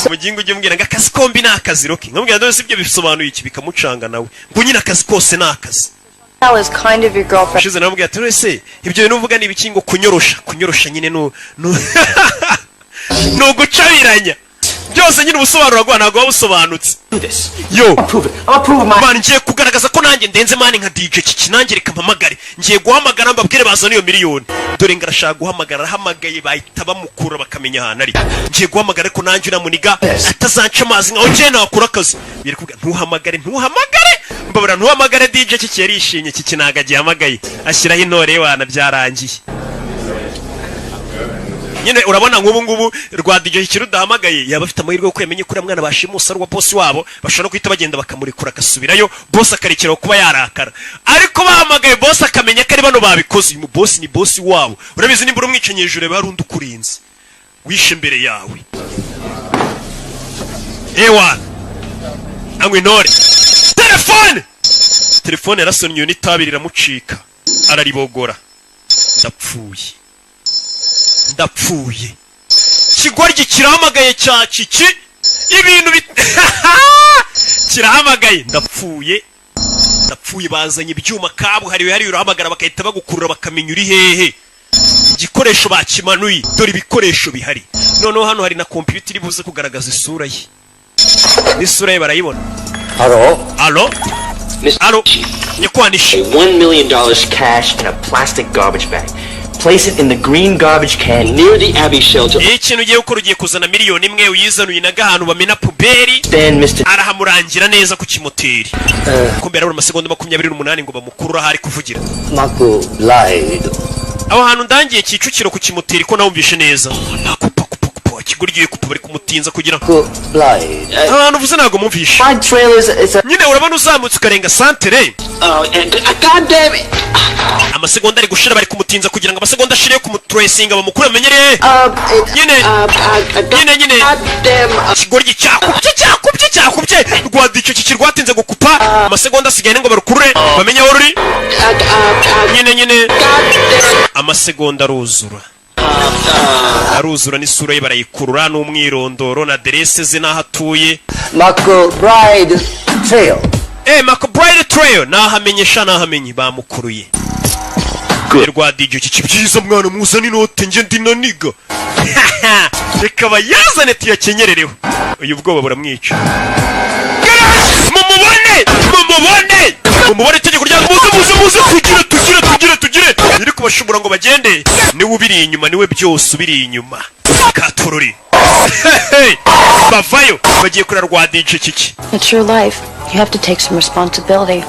Speaker 1: Mugingo ujye mbwira ngo akazi kombi ni akazi roki. Nkambwira ndose ibyo bisobanuye iki bikamucanga nawe. Ngo nyine akazi kose ni akazi.
Speaker 3: That was kind of your girlfriend.
Speaker 1: Shize namubwira ati ese ibyo bintu uvuga ni ibiki ngo kunyorosha nyine no gucabiranya. Byose nyine ubusobanuro bwa ntabwo wabusobanutse. Yo man ngiye kugaragaza ko nanjye ndenze mani nka DJ Kiki nanjye reka mpamagare. Ngiye guhamagara mbabwire bazana iyo miliyoni. Dore ngarashaka guhamagara rahamagaye bahita bamukura bakamenya ahantu ari. Ngiye guhamagara ko nanjye uramuniga atazanca amazi nkaho ngiye nakura akazi. Biri kuvuga ntuhamagare mbabura ntuhamagare DJ Kiki yarishimye Kiki naga gihamagaye ashyiraho intore wana byarangiye. Nyine urabona nk'ubu ngubu rwa DJ Kiki rudahamagaye yaba afite amahirwe yo kwemenya kuri mwana bashimusa rwa boss wabo bashobora kwita bagenda bakamurekura agasubirayo boss akarekera kuba yarakara. Ariko bahamagaye boss akamenya ko ari bano babikoze. Uyu boss ni boss wabo. Urabizi nimba urumwicanyi hejuru barundi ukurinze wishe imbere yawe. Ewa angwe intore telefone yarasonnye n'itabi riramucika araribogora. Ndapfuye kigoryi kirahamagaye cya Kiki ibintu kirahamagaye. Ndapfuye bazanye ibyuma kabuhariwe hari urahamagara bakahita bagukurura bakamenya uri hehe. Igikoresho bakimanuye dore ibikoresho bihari. Noneho hano hari na computer iri buze kugaragaza isura ye. Isura ye barayibona. Allo? Nyakwanisha.
Speaker 14: $1 million cash in a plastic garbage bag.
Speaker 6: place it in the green garbage can near the Abbey shelter.
Speaker 1: Ikintu ugiye gukora ugiye kuzana miliyoni imwe uyizanuye naga ahantu bamena puberi arahamurangira neza ku kimoteri kumbera buri masegonda 28 ngo bamukurura hari kuvugira
Speaker 2: Marco lied.
Speaker 1: aho hantu ndangiye Kicukiro ku kimoteri ko nawumvishe neza kiguriye kupa bari kumutinza kugira ahantu vuze nago mumvishe nyine urabona uzamutse ukarenga santere amasegonda ari gushira bari kumutinza kugira ngo amasegonda ashire ku mutracinga bamukura amenyereye nyine kigoryi cyakubye rwadico kikirwatinze gukupa amasegonda asigaye ngo barukurure bamenye aho ruri nyine amasegonda aruzura n'isura ye barayikurura n'umwirondoro na adresse ze naho atuye
Speaker 2: McBride Trail.
Speaker 1: McBride Trail nahamenye bamukuruye rwa DJ kibyiza mwana muzana inote nge ndinaniga reka bayazane tuyakenyerereho uyu bwoba buramwica mumubone tegeko rya muze tugire iri kubashobora ngo bagende niwe ubiri inyuma niwe byose ubiri inyuma katururi bavayo bagiye kurara rwa DJ kiki.
Speaker 8: It's your life. You have to take some responsibility.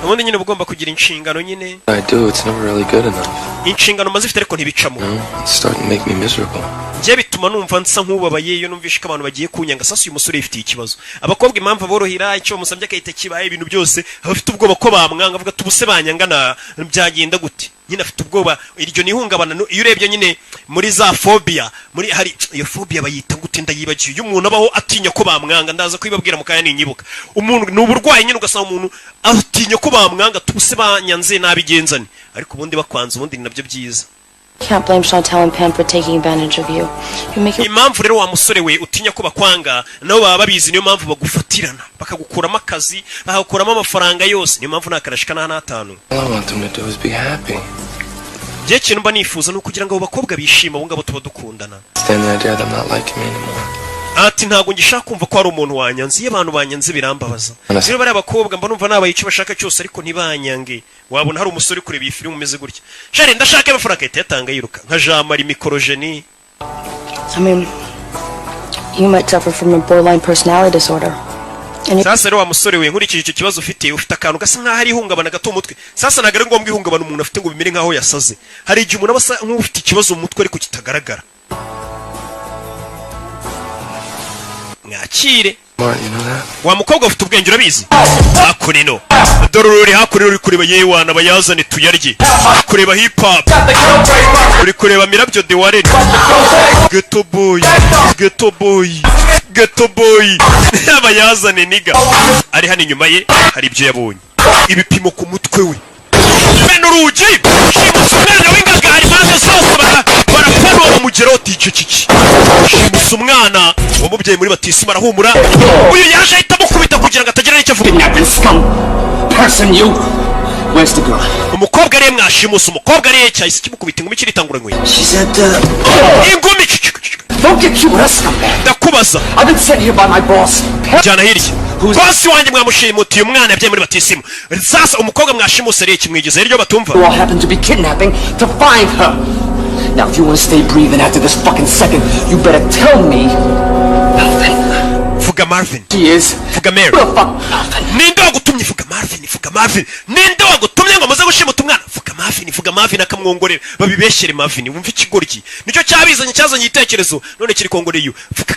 Speaker 1: ubundi nyine ugomba kugira inshingano nyine
Speaker 2: I do, it's never really good enough.
Speaker 1: inshingano mazifite ariko ntibicamo
Speaker 2: It's starting to make me miserable.
Speaker 1: je bituma numva nsa nk'ubabaye iyo numvishe ko abantu bagiye kunyanga sasa uyu musore yifitiye ikibazo abakobwa impamvu aborohira icyo bamusabye akahita kibaye ibintu byose abafite ubwoba ko bamwanga avuga tubuse banyangana byagenda gute nyine afite ubwoba iryo nihungabana iyo urebye nyine muri za phobia muri hari iyo phobia bayita gute ndayibagiye uyu muntu abaho atinya ko bamwanga ndaza kwibabwira mukaya ninyibuka umuntu n'uburwayi nyine ugasanga umuntu atinya ko bamwanga tubuse banyanze nabigenzane ariko ubundi bakwanza ubundi nabyo byiza.
Speaker 8: Can't blame Chantal and Pam for taking advantage of you. You make it.
Speaker 1: Impamvu rero wa musore we utinya ko bakwanga nabo baba babizi niyo mpamvu bagufatirana bakagukuramo akazi bakagukuramo amafaranga yose niyo mpamvu nakarashika na 5.
Speaker 2: All I want them to do is be happy.
Speaker 1: Je kintu mba nifuza no kugira ngo bakobwa bishima bo ngabo tuba dukundana.
Speaker 2: Stand the idea that I'm not liking me anymore.
Speaker 1: Ati ntago ngishaka kumva ko ari umuntu wanyanze iyo abantu banyanze birambabaza. Rero bari abakobwa mba numva nabaye icyo bashaka cyose ariko ntibanyange. Wabona hari umusore kureba iyi filime umeze gutya. Share ndashaka amafaranga yatanga yiruka nka Jean-Marie Mikorogeni.
Speaker 8: I mean, you might suffer from a borderline personality disorder.
Speaker 1: Sasa rero wa musore we nkurikije icyo kibazo ufite akantu gasa nkaho ari ihungabana gato umutwe. Sasa nagare ngombwa ihungabana umuntu afite ngo bimere nkaho yasaze. Hari igihe umuntu abasa nk'ufite ikibazo mu mutwe ariko kitagaragara. Mwakire wa mukobwa ufite ubwenge urabizi hakurino dorori hakurino uri kureba yewana bayazane tuyarye kureba hip hop uri kureba mirabyo de wareni ghetto boy abayazane niga ari hano inyuma ye hari ibyo yabonye ibipimo ku mutwe we bene urugi shimusa umwana w'ingagari maze zose barapfa umugero tice kiki shimusa umwana wamubyaye muri batisima arahumura uyu yaje ahita mukubita kugira ngo atagira n'icyo avuga
Speaker 5: Where's the girl?
Speaker 1: umukobwa ariye mwashimusa umukobwa ariye cyahise kimukubita ingumi kiritanguranywe ingumi
Speaker 5: Don't get you a scumbag.
Speaker 1: ndakubaza
Speaker 5: I've been sent here by my boss.
Speaker 1: jana hirya bosi wanjye mwamushimutiye umwana yabyaye muri batisima sasa umukobwa mwashimusa ariye kimwigeze ryo batumva
Speaker 5: Who all happened to be kidnapping to find her. Now if you want to stay breathing after this fucking second, you better tell me.
Speaker 1: Fuga Marvin.
Speaker 5: She is.
Speaker 1: Fuga Mary. Ninde wagutumye Fuga Marvin. Ninde wagutumye ngo maze gushimuta umwana? Fuga Marvin akamwongorera. Babibeshere Marvin. Wumva ikigoryi. Nicyo cyazanye igitekerezo. None kiri kongoreye. Fuga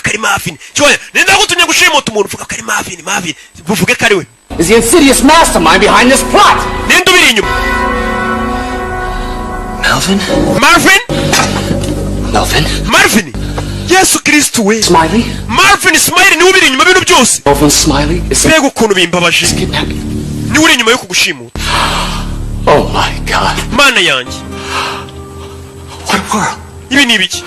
Speaker 1: kari Marvin. Cyoya, ninde wagutumye gushimuta umuntu? Fuga kari Marvin. Buvuge kari we.
Speaker 5: Is the insidious mastermind behind this plot?
Speaker 1: Ninde ubiri inyuma? Marvin. Yesu Kristo we.
Speaker 5: Smiley?
Speaker 1: Marvin Smiley ni ubiri inyuma bino byose.
Speaker 5: Marvin Smiley is
Speaker 1: mbega ukuntu bimbabaje. Ni uri inyuma yo kugushimuta.
Speaker 5: Oh my God.
Speaker 1: Mana yanjye.
Speaker 5: What world?
Speaker 1: Ibi ni ibiki?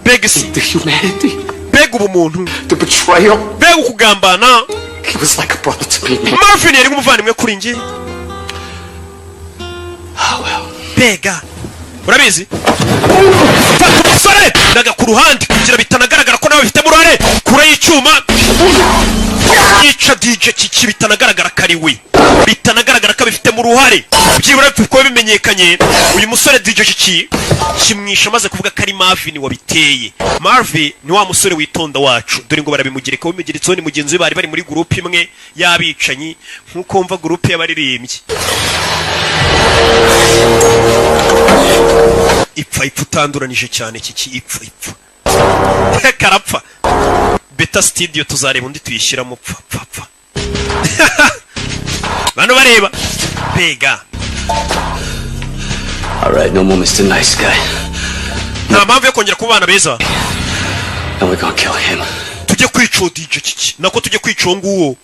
Speaker 1: Bega si.
Speaker 5: The humanity.
Speaker 1: Bega ubumuntu.
Speaker 5: The betrayal.
Speaker 1: Bega ukugambana.
Speaker 5: He was like a brother to me.
Speaker 1: Marvin yari nk'umuvandimwe kuri njye. Bega. Urabizi? Fata umusore daga ku ruhande kugira bitanagaragara ko nawe bifite murare kure y'icyuma yica DJ Kiki bitanagaragara kariwe bitanagaragara ko bifite mu ruhare byibura kuko bimenyekanye uyu musore DJ Kiki kimwisha maze kuvuga ko ari Marvin wabiteye. Marvin ni wa musore witonda wacu dore ngo barabimugereka bimugeretseho ni mugenzi we bari muri groupe imwe yabicanyi nkuko mva groupe y'abaririmbyi ipfa utanduranije cyane Kiki ipfa karapfa Beta Studio tuzareba undi tuyishyira mu pfa bano bareba pega.
Speaker 5: Alright, no more Mr. Nice Guy.
Speaker 1: Nta mpamvu yo kongera kubana beza.
Speaker 5: And we're gonna kill him.
Speaker 1: Tujye kwica DJ Kiki nako tujye kwica nguwo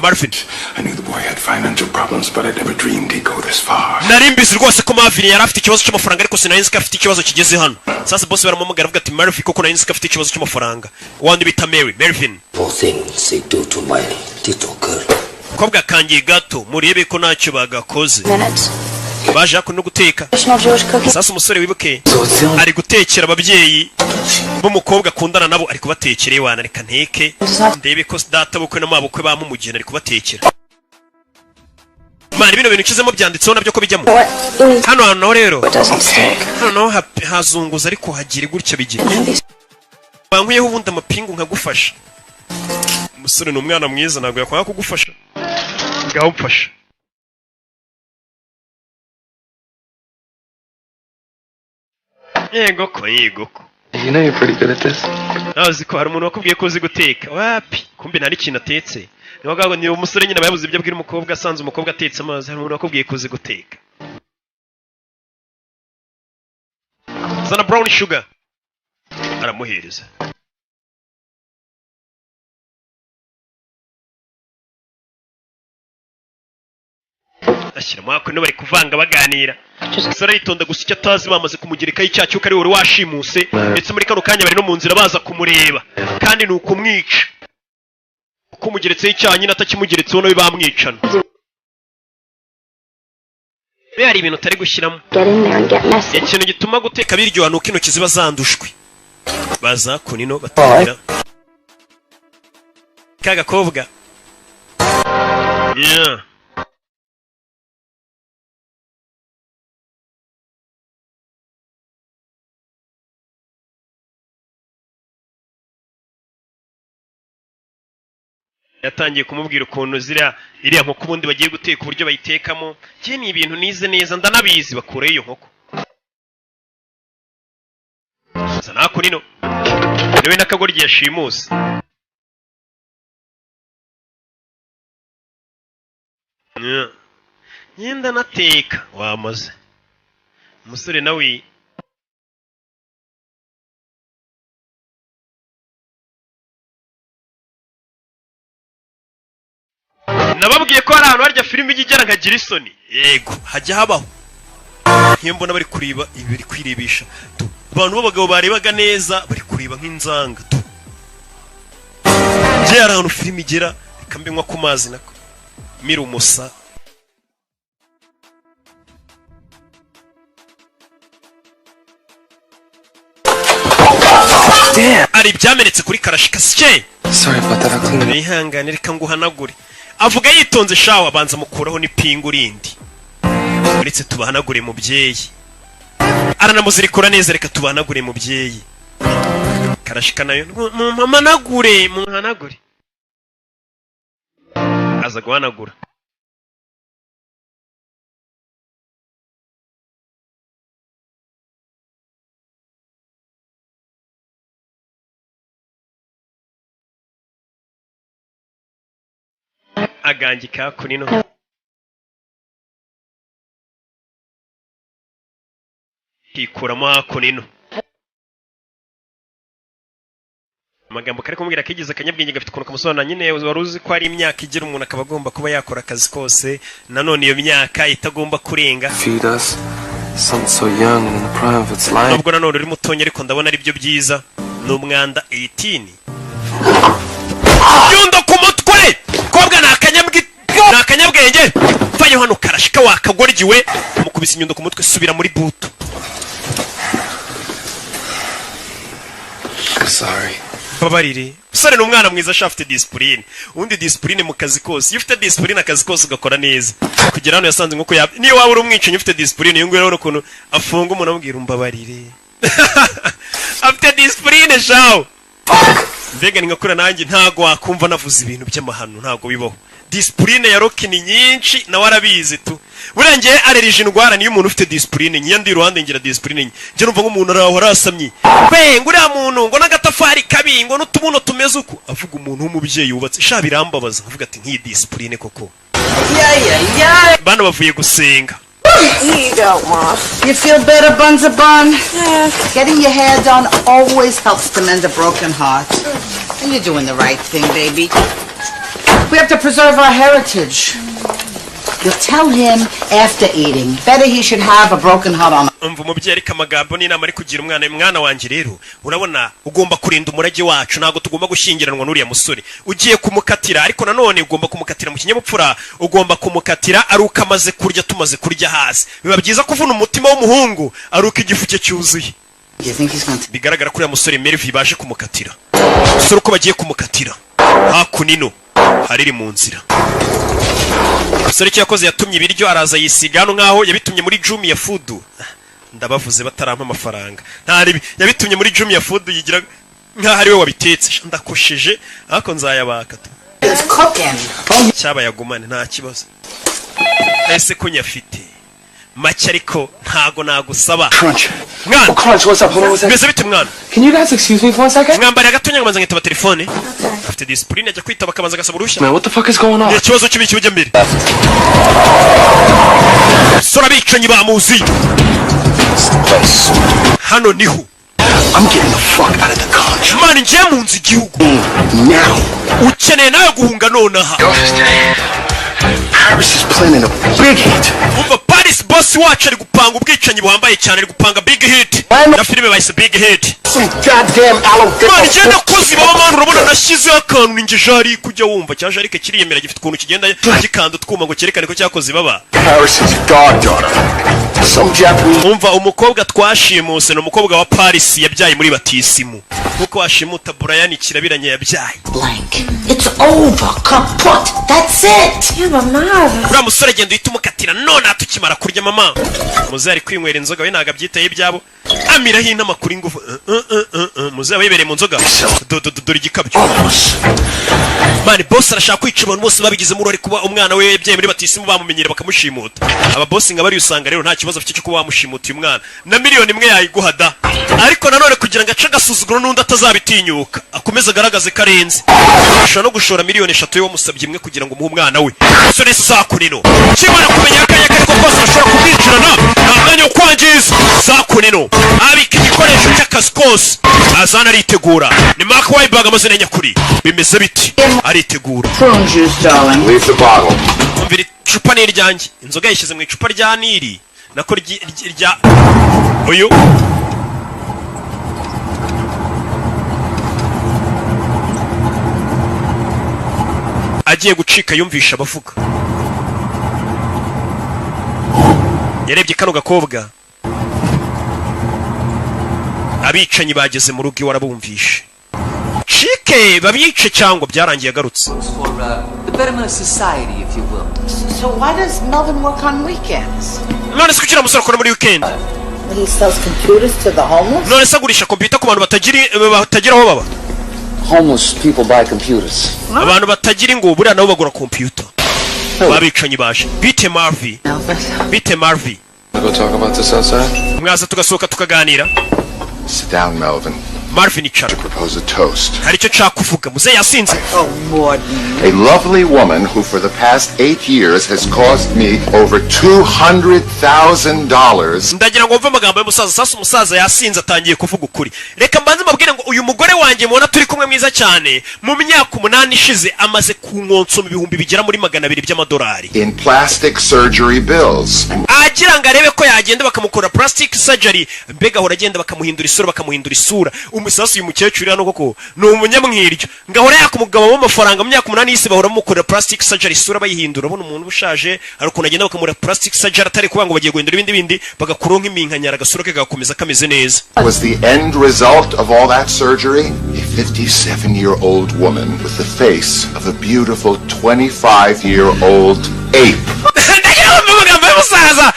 Speaker 1: Marvin.
Speaker 7: I knew the boy had financial problems, but I never dreamed he'd go this far.
Speaker 1: Narimbizi rwose ko Marvin yari afite ikibazo cy'amafaranga ariko sinayinzi ko afite ikibazo kigeze hano. Sasa boss baramumugara avuga ati Marvin koko nayinzi ko afite ikibazo cy'amafaranga. Wandi bita Marvin.
Speaker 2: For things they do to my little girl.
Speaker 1: Kobwa kangiye gato murebe ko ntacyo bagakoze. Baje hako no guteka. Sasa umusore wibuke ari gutekera ababyeyi b'umukobwa akundana nabo ari kubatekera iwana reka nteke ndebe ko data bukwe na mabukwe bamumugena ari kubatekera. Mani bino bintu kizemo byanditseho nabyo ko bijyamo. Hano rero. Hano hazunguza ariko hagire gutyo bigira. Bankwiyeho ubundi amapingu nkagufasha. Umusore ni umwana mwiza ntabwo yakwanga kugufasha. Ngaho mfasha. Yego ko.
Speaker 2: You know you're pretty good at this.
Speaker 1: Nazi ko hari umuntu wakubwiye ko uzi guteka. Wapi? Kumbe nari kintu atetse. Niwaga ni umusore nyine bayabuze ibyo abwira umukobwa asanze umukobwa atetse amazi hari umuntu wakubwiye ko uzi guteka. Zana brown sugar. Aramuhereza. Ashyira mwako no bari kuvanga baganira. Sara yitonda gusa icyo atazi bamaze kumugerekaho icyacu ko ari wari washimuse ndetse muri kano kanya bari no mu nzira baza kumureba kandi ni ukumwica. Uko mugeretseho icyaha nyine atakimugeretseho nawe bamwicana. Be hari ibintu utari gushyiramo. Ikintu gituma guteka biryoha nuko intoki ziba zandushwe. Baza kunino batangira. Kagakobwa. Yeah. Yatangiye kumubwira ukuntu iriya nkoko ubundi bagiye guteka uburyo bayitekamo. Je ni ibintu nize neza ndanabizi bakure iyo nkoko. Sana kunino. Niwe nakagoryi yashimuse. Yenda nateka wamaze. Umusore nawe nababwiye ko hari ahantu harya filime igera nkagira isoni. Yego hajya habaho. Nkiyo mbona bari kuriba ibiri kwirebisha. Abantu b'abagabo barebaga neza bari kuriba nk'inzanga. Je hari ahantu filime igera ikambenywa ku mazi nako. Mira umusa. Ari byamenetse kuri karashika sike.
Speaker 2: Sorry about that, I'll clean it.
Speaker 1: Ihangane reka nguhanagure. Avuga yitonze shawa abanza mukuraho n'ipingu rindi. Uretse tubahanagure mubyeyi. Aranamuzirikura neza reka tubahanagure mubyeyi. Karashika nayo muhanagure. Aza guhanagura. Agangika kunino. Kikuramo kunino. Amagambo kari kumubwira kigize akanyabwenge gafite ukuntu kamusobanura nyine waruzi ko ari imyaka igira umuntu akaba agomba kuba yakora akazi kose nanone iyo myaka itagomba kurenga.
Speaker 2: Feed us. Something so young and in the prime of its life.
Speaker 1: Nubwo nanone uri mutonya ariko ndabona ari byo byiza. N'umwanda 18. Yundo ku mutwe. Kobwa nakanyabwenge. Vayo hano karashika wakagorgiwe. Mukubise inyundo ku mutwe subira muri buto.
Speaker 2: Sorry.
Speaker 1: babarire usore ni umwana mwiza ashafite discipline undi discipline mu kazi kose iyo ufite discipline akazi kose ugakora neza kugira hano yasanze nko niyo waba uri umwicanyi ufite discipline iyo ngwero ukuntu afunga umuntu amubwira umbabarire afite discipline shawo mbega ni ngakura nanjye ntago wakumva navuze ibintu by'amahano ntago bibaho discipline ya Rocky ni nyinshi na warabizi tu burengeye arerije indwara niyo umuntu ufite discipline nyandi iruhande ngira discipline nje numva nk'umuntu araho arasamye kwe nguriya muntu ngo nagatafari kabi ngo n'utubuno tumeze uko avuga umuntu w'umubyeyi yubatse sha birambabaza avuga ati nki discipline koko bana bavuye gusenga.
Speaker 11: Here you go, Mom. You feel better, Buns a Bun? Yeah. Getting your hair done always helps to mend a broken heart. And you're doing the right thing, baby. We have to preserve our heritage. You'll tell him after eating. Better he should have a broken heart on.
Speaker 1: Umva umubyeyi ariko amagambo ni inama ari kugira umwana wanjye rero urabona ugomba kurinda umurage wacu ntago tugomba gushyingiranwa n'uriya musore ugiye kumukatira ariko nanone ugomba kumukatira mu kinyabupfura ugomba kumukatira ari uko amaze kurya tumaze kurya hasi biba byiza kuvuna umutima w'umuhungu ari uko igifu cye cyuzuye bigaragara ko uriya musore Melvin baje kumukatira musore uko bagiye kumukatira hakunino hariri mu nzira musore cyo yakoze yatumye ibiryo araza yisiga hano nkaho yabitumye muri Jumia Food ndabavuze batarampa amafaranga ntari yabitumye muri Jumia Food yigira nkaho ari we wabitetse ndakosheje ariko nzayabaka cyaba yagumane nta kibazo ese ko nyafite make ariko ntago nagusaba mwana
Speaker 2: Crunch, what's up? Hold on one second.
Speaker 1: Bese bite mwana
Speaker 2: Can you guys excuse me for a second?
Speaker 1: mwambare agatonya ngabanza ngitaba telefone afite discipline ajya kwitaba kabanza gasaba urushya
Speaker 2: Man, what the fuck is going on?
Speaker 1: ikibazo cy'ibiki bijya mbere sora bicanyi bamuzi hano niho
Speaker 9: I'm getting the fuck out of the country.
Speaker 1: Man, ngiye mu nzi igihugu
Speaker 9: Now.
Speaker 1: ukeneye nawe guhunga nonaha
Speaker 9: Paris is planning a big hit.
Speaker 1: umva Paris boss wacu ari gupanga ubwicanyi buhambaye cyane ari gupanga big hit na filime bayise big hit
Speaker 9: Some goddamn
Speaker 1: man genda kozi baba man urabona nashyizeho akantu ninjye jari kujya wumva cya jarike kiriyemera gifite ukuntu kigenda gikanda twuma ngo cyerekane ko cyakoze baba
Speaker 9: Paris is goddaughter. Some Japanese.
Speaker 1: umva umukobwa twashimuse no umukobwa wa Paris yabyaye muri batisimu kuko washimuta Brian kirabiranye yabyaye
Speaker 13: Blank. It's over. Kaput. That's it.
Speaker 3: Yeah, Mama.
Speaker 1: uriya musore agenda uhita umukatira none atukimara kurya mama muze ari kwinywera inzoga we ntago abyitaye ibyabo amiraho inama kuri ngufu muze aba yibereye mu nzoga dore igikabyo mani boss arashaka kwica abantu bose babigizemo uruhare kuba umwana we yabyaye muri batisimu bamumenyera bakamushimuta aba boss nga bari usanga rero nta kibazo afite cyo kuba bamushimuta uyu mwana na miliyoni imwe yayiguhada ariko nanone kugira ngo ace agasuzuguro n'undi atazabitinyuka akomeza agaragaze karenze ashobora no gushora miliyoni 3 yo wamusabye imwe kugira ngo umuhe umwana we so nese sakunino kimara kumenya akanya kariko kose ashobora kumwicirana nta mwanya wo kwangiza sakunino abika igikoresho cy'akazi kose azana aritegura ni Mark Wahlberg amazina nyakuri bimeze biti aritegura
Speaker 11: Prune juice, darling.
Speaker 9: Leave the bottle.
Speaker 1: umvira icupa ni iryanjye inzoga yishyize mu icupa rya Nili nako rya uyu agiye gucika yumvisha abavuga yarebye kano gakobwa abicanyi bageze mu rugo iwe arabumvishe cike babice cyangwa byarangiye agarutse
Speaker 5: The betterment of society, if you will.
Speaker 11: So why does Melvin work on weekends?
Speaker 1: none se kugira musoro akora muri weekend
Speaker 11: He sells computers to the homeless?
Speaker 1: none se agurisha computer ku bantu batagira aho baba
Speaker 5: Homeless people buy computers.
Speaker 1: abantu batagira ngo buriya nabo bagura computer babicanyi baje bite Marvi
Speaker 2: Go talk about this outside?
Speaker 1: mwaza tugasohoka tukaganira
Speaker 9: Sit down, Melvin.
Speaker 1: Marvin icara
Speaker 9: Propose a toast.
Speaker 1: hari icyo nshaka kuvuga muze yasinze
Speaker 11: Oh, Morden.
Speaker 9: A lovely woman who for the past 8 years has caused me over $200,000.
Speaker 1: ndagira ngo mve amagambo y'umusaza sasa umusaza yasinze atangiye kuvuga ukuri reka mbanze mabwire ngo uyu mugore wanjye mubona turi kumwe mwiza cyane mu myaka 8 ishize amaze kunkonsoma ibihumbi bigera muri 200 by'amadolari
Speaker 9: In plastic surgery bills.
Speaker 1: agira ngo arebe ko yagenda bakamukora plastic surgery mbega ahora agenda bakamuhindura isura umusasu uyu mukecuru hano koko ni umunyamwiryo ngahora yaka umugabo w'amafaranga mu myaka 8 yise bahora bamukorera plastic surgery isura bayihindura abona umuntu bushaje ari ukuntu agenda bakamura plastic surgery atari kuba ngo bagiye guhindura ibindi bagakuronka iminkanyara gasura ke gakomeza kameze neza.
Speaker 9: Was the end result of all that surgery? A 57-year-old woman with the face of a beautiful 25-year-old ape.
Speaker 1: Musaza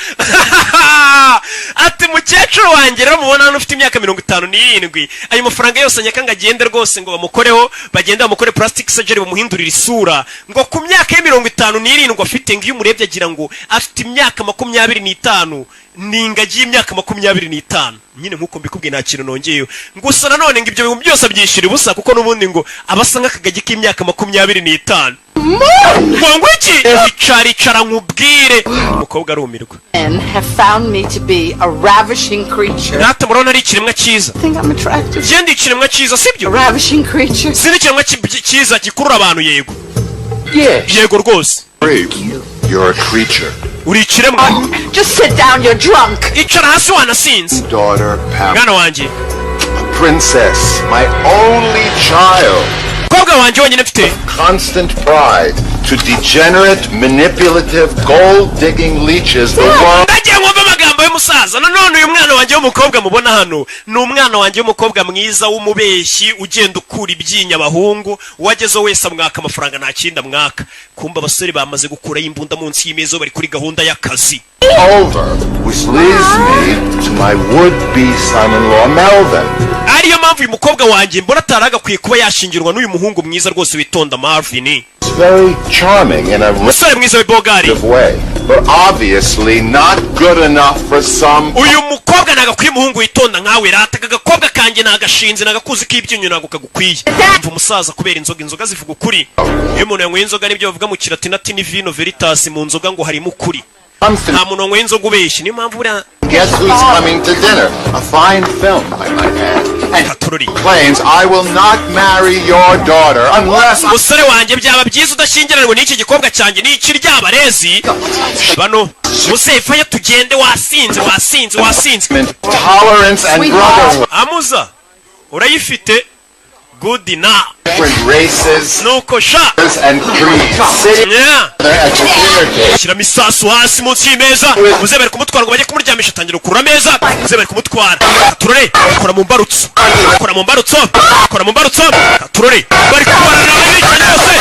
Speaker 1: ati mukecuru wanjye rero mubona hano ufite imyaka 57 ayo mafaranga yose anyakanga agende rwose ngo bamukoreho bagende bamukore plastic surgery bamuhindurira isura ngo ku myaka ya 57 afite ngo iyo umurebye agira ngo afite imyaka 25 ningagiye imyaka 25 nyine nkuko mbikubwiye nta kintu nongeyeyo gusa nanone ngo ibyo bintu byose abyishira ubusa kuko nubundi ngo abasa nk'akagagi k'imyaka 25 ngo iki icara nkubwire umukobwa arumirwa.
Speaker 11: Men have found me to be a ravishing creature.
Speaker 1: Nata murona ari ikiremwa cyiza.
Speaker 11: Think I'm attractive.
Speaker 1: Jendi ikiremwa cyiza sibyo?
Speaker 11: Ravishing creature.
Speaker 1: Sini ikiremwa cyiza gikurura abantu yego.
Speaker 11: Yes.
Speaker 1: Yego rwose.
Speaker 9: You're a creature.
Speaker 1: Uri ikiremwa.
Speaker 11: Just sit down, you're drunk.
Speaker 1: Icara hasi wanasinze.
Speaker 9: Daughter Pam.
Speaker 1: Mwana wanjye.
Speaker 9: A princess, my only child.
Speaker 1: Koga wanjye wonyine mfite.
Speaker 9: Constant pride to degenerate, manipulative, gold-digging leeches the world.
Speaker 1: Ndagiye mwumva amagambo y'umusaza nanone uyu mwana wanjye w'umukobwa mubona hano ni umwana wanjye w'umukobwa mwiza w'umubeshyi ugenda ukura ibyinya abahungu wagezeho wese amwaka amafaranga nta kindi amwaka kumba abasore bamaze gukura imbunda munsi y'imeza bari kuri gahunda y'akazi.
Speaker 9: Over, which leads me to my would-be son-in-law Melvin.
Speaker 1: Ariyo mpamvu uyu mukobwa wanjye mbona ataragakwiye kuba yashingirwa n'uyu muhungu mwiza rwose witonda Marvin.
Speaker 9: It's very charming in a
Speaker 1: way,
Speaker 9: but obviously not good enough for some.
Speaker 1: Uyu mukobwa nagakwiye umuhungu witonda nkawe rata gakobwa kanjye nagashinze nagakuzi k'ibyinyo nago kagukwiye. Mva umusaza kubera inzoga zivuga ukuri. Iyo umuntu yanyweye inzoga nibyo bavuga mu Kilatini vino veritas mu nzoga ngo harimo ukuri. Nta muntu wanyweye inzoga ubeshye niyo mpamvu buriya.
Speaker 9: Guess who's coming to dinner? A fine film, I might add. And claims I will not marry your daughter unless.
Speaker 1: Musore wanjye byaba byiza udashyingiranwe n'iki gikobwa cyanjye n'iki ry'abarezi. Bano musefa ya tugende wasinze.
Speaker 9: Tolerance and brotherhood.
Speaker 1: Amuza urayifite good enough.
Speaker 9: Different races,
Speaker 1: nuko sha
Speaker 9: and creeds.
Speaker 1: Shira misasu hasi munsi y'imeza muzebere kumutwara ngo bajye kumuryamisha atangira kurura meza muzebere kumutwara turore kora mu mbarutso turore bari kubarana n'abicanye bose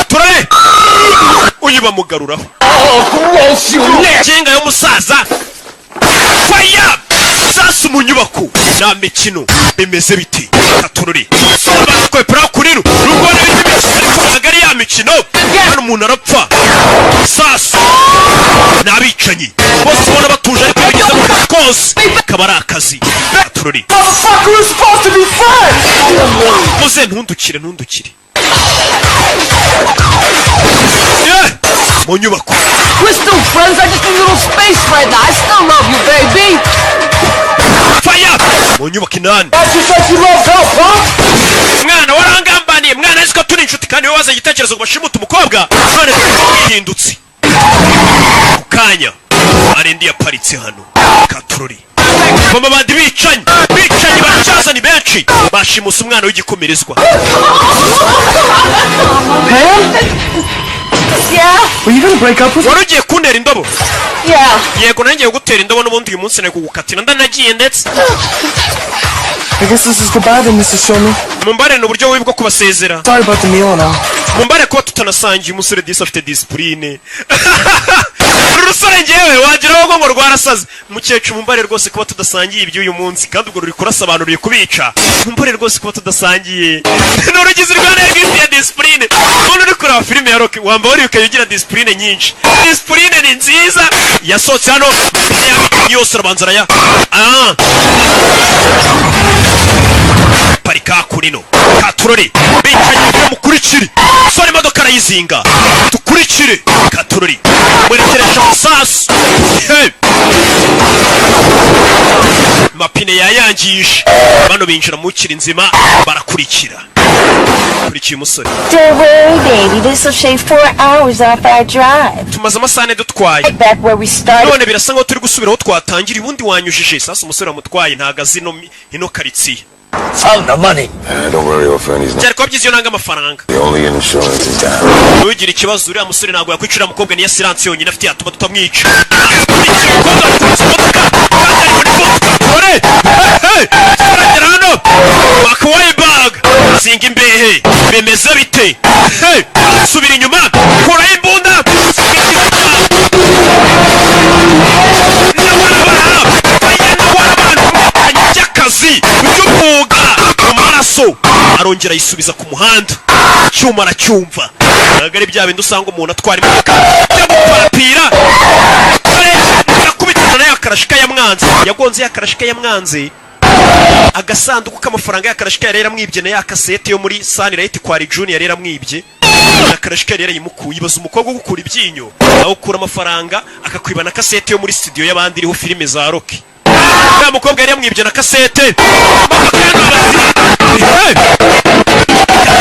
Speaker 1: turore uyu bamugaruraho kinga y'umusaza fire sasu mu nyubako na mikino bimeze biti turore bakwe pra kuriru rugone biti agari ya mikino hano umuntu arapfa sasu nabicanyi bose bona batuje ariko bigeze mu kose kabari akazi turore muze ntundukire mu nyubako.
Speaker 11: We're still friends. I just need a little space right now. I still love you, baby.
Speaker 1: Fire! Mu nyubako inani. Mwana warangambaniye mwana aziko turi inshuti kandi waza igitekerezo kubashimuta umukobwa none yahindutse. Kanya arendi yaparitse hano katururi. Mama bandi bicanyi bacaza ni benshi bashimusa umwana w'igikomerezwa.
Speaker 11: Yeah.
Speaker 10: Were you gonna break up with me?
Speaker 1: Warugiye kuntera indobo?
Speaker 11: Yeah.
Speaker 1: Yego nanjye gutera indobo n'ubundi uyu munsi nako gukatira ndanagiye ndetse.
Speaker 10: I guess this is goodbye then, Mrs. Showman.
Speaker 1: Mumbare n'uburyo bwo kubasezera.
Speaker 10: Sorry about the meal now.
Speaker 1: Mumbare ko tutanasangiye umusore disi afite discipline. Rusore ngewe wagira ngo rwarasaze. Mukecuru mumbare rwose kuba tudasangiye ibyo uyu munsi kandi ubwo ruri kurasobanuriye kubica. Mumbare rwose kuba tudasangiye. N'urugize rwana ya discipline. Umuntu uri kureba filime ya Rocky wamba wari ukayigira discipline nyinshi. Discipline ni nziza. Yasohotse hano yose rabanzara ya. Parika kurino. Katurori. Bicaye byo mukurikire. Sore imodoka arayizinga. Tukurikire. Katurori. Mwerekeresha musasu. Mapine yayangije. Bano binjira mu kiri nzima barakurikira. Kurikiye umusore.
Speaker 13: Don't worry, baby. This will shave 4 hours off our drive.
Speaker 1: Tumaze amasane dutwaye.
Speaker 13: Back where we started.
Speaker 1: None birasa ngo turi gusubiraho twatangira ubundi wanyujije. Sasa umusore amutwaye ntagazi ino karitsiye.
Speaker 6: Found the money.
Speaker 7: Don't worry, old friend, he's not.
Speaker 1: cyari kuba byiza iyo nanga amafaranga
Speaker 7: The only insurance is down.
Speaker 1: ntugire ikibazo uriya musore ntabwo yakwicira umukobwa niyo siranse yonyine afite yatuma tutamwica turagera hano wakawaye bag singa imbehe bemeze bite subira inyuma kuraho imbunda by'akazi by'umwuga mu maraso arongera yisubiza ku muhanda cyuma aracyumva ntabwo ari bya bindi usanga umuntu atwara imodoka yo guparapira yakubitana nayo akarashika yamwanze yagonze yakarashika yamwanze agasanduku k'amafaranga yakarashika yari yaramwibye na yakasete yo muri Sunlight kwa Junior yari yaramwibye yakarashika yari yarayimukuye ibaza umukobwa gukura ibyinyo aho ukura amafaranga akakwiba na kasete yo muri studio y'abandi iriho filime za Rocky ya mukobwa yari yamwibye na kasete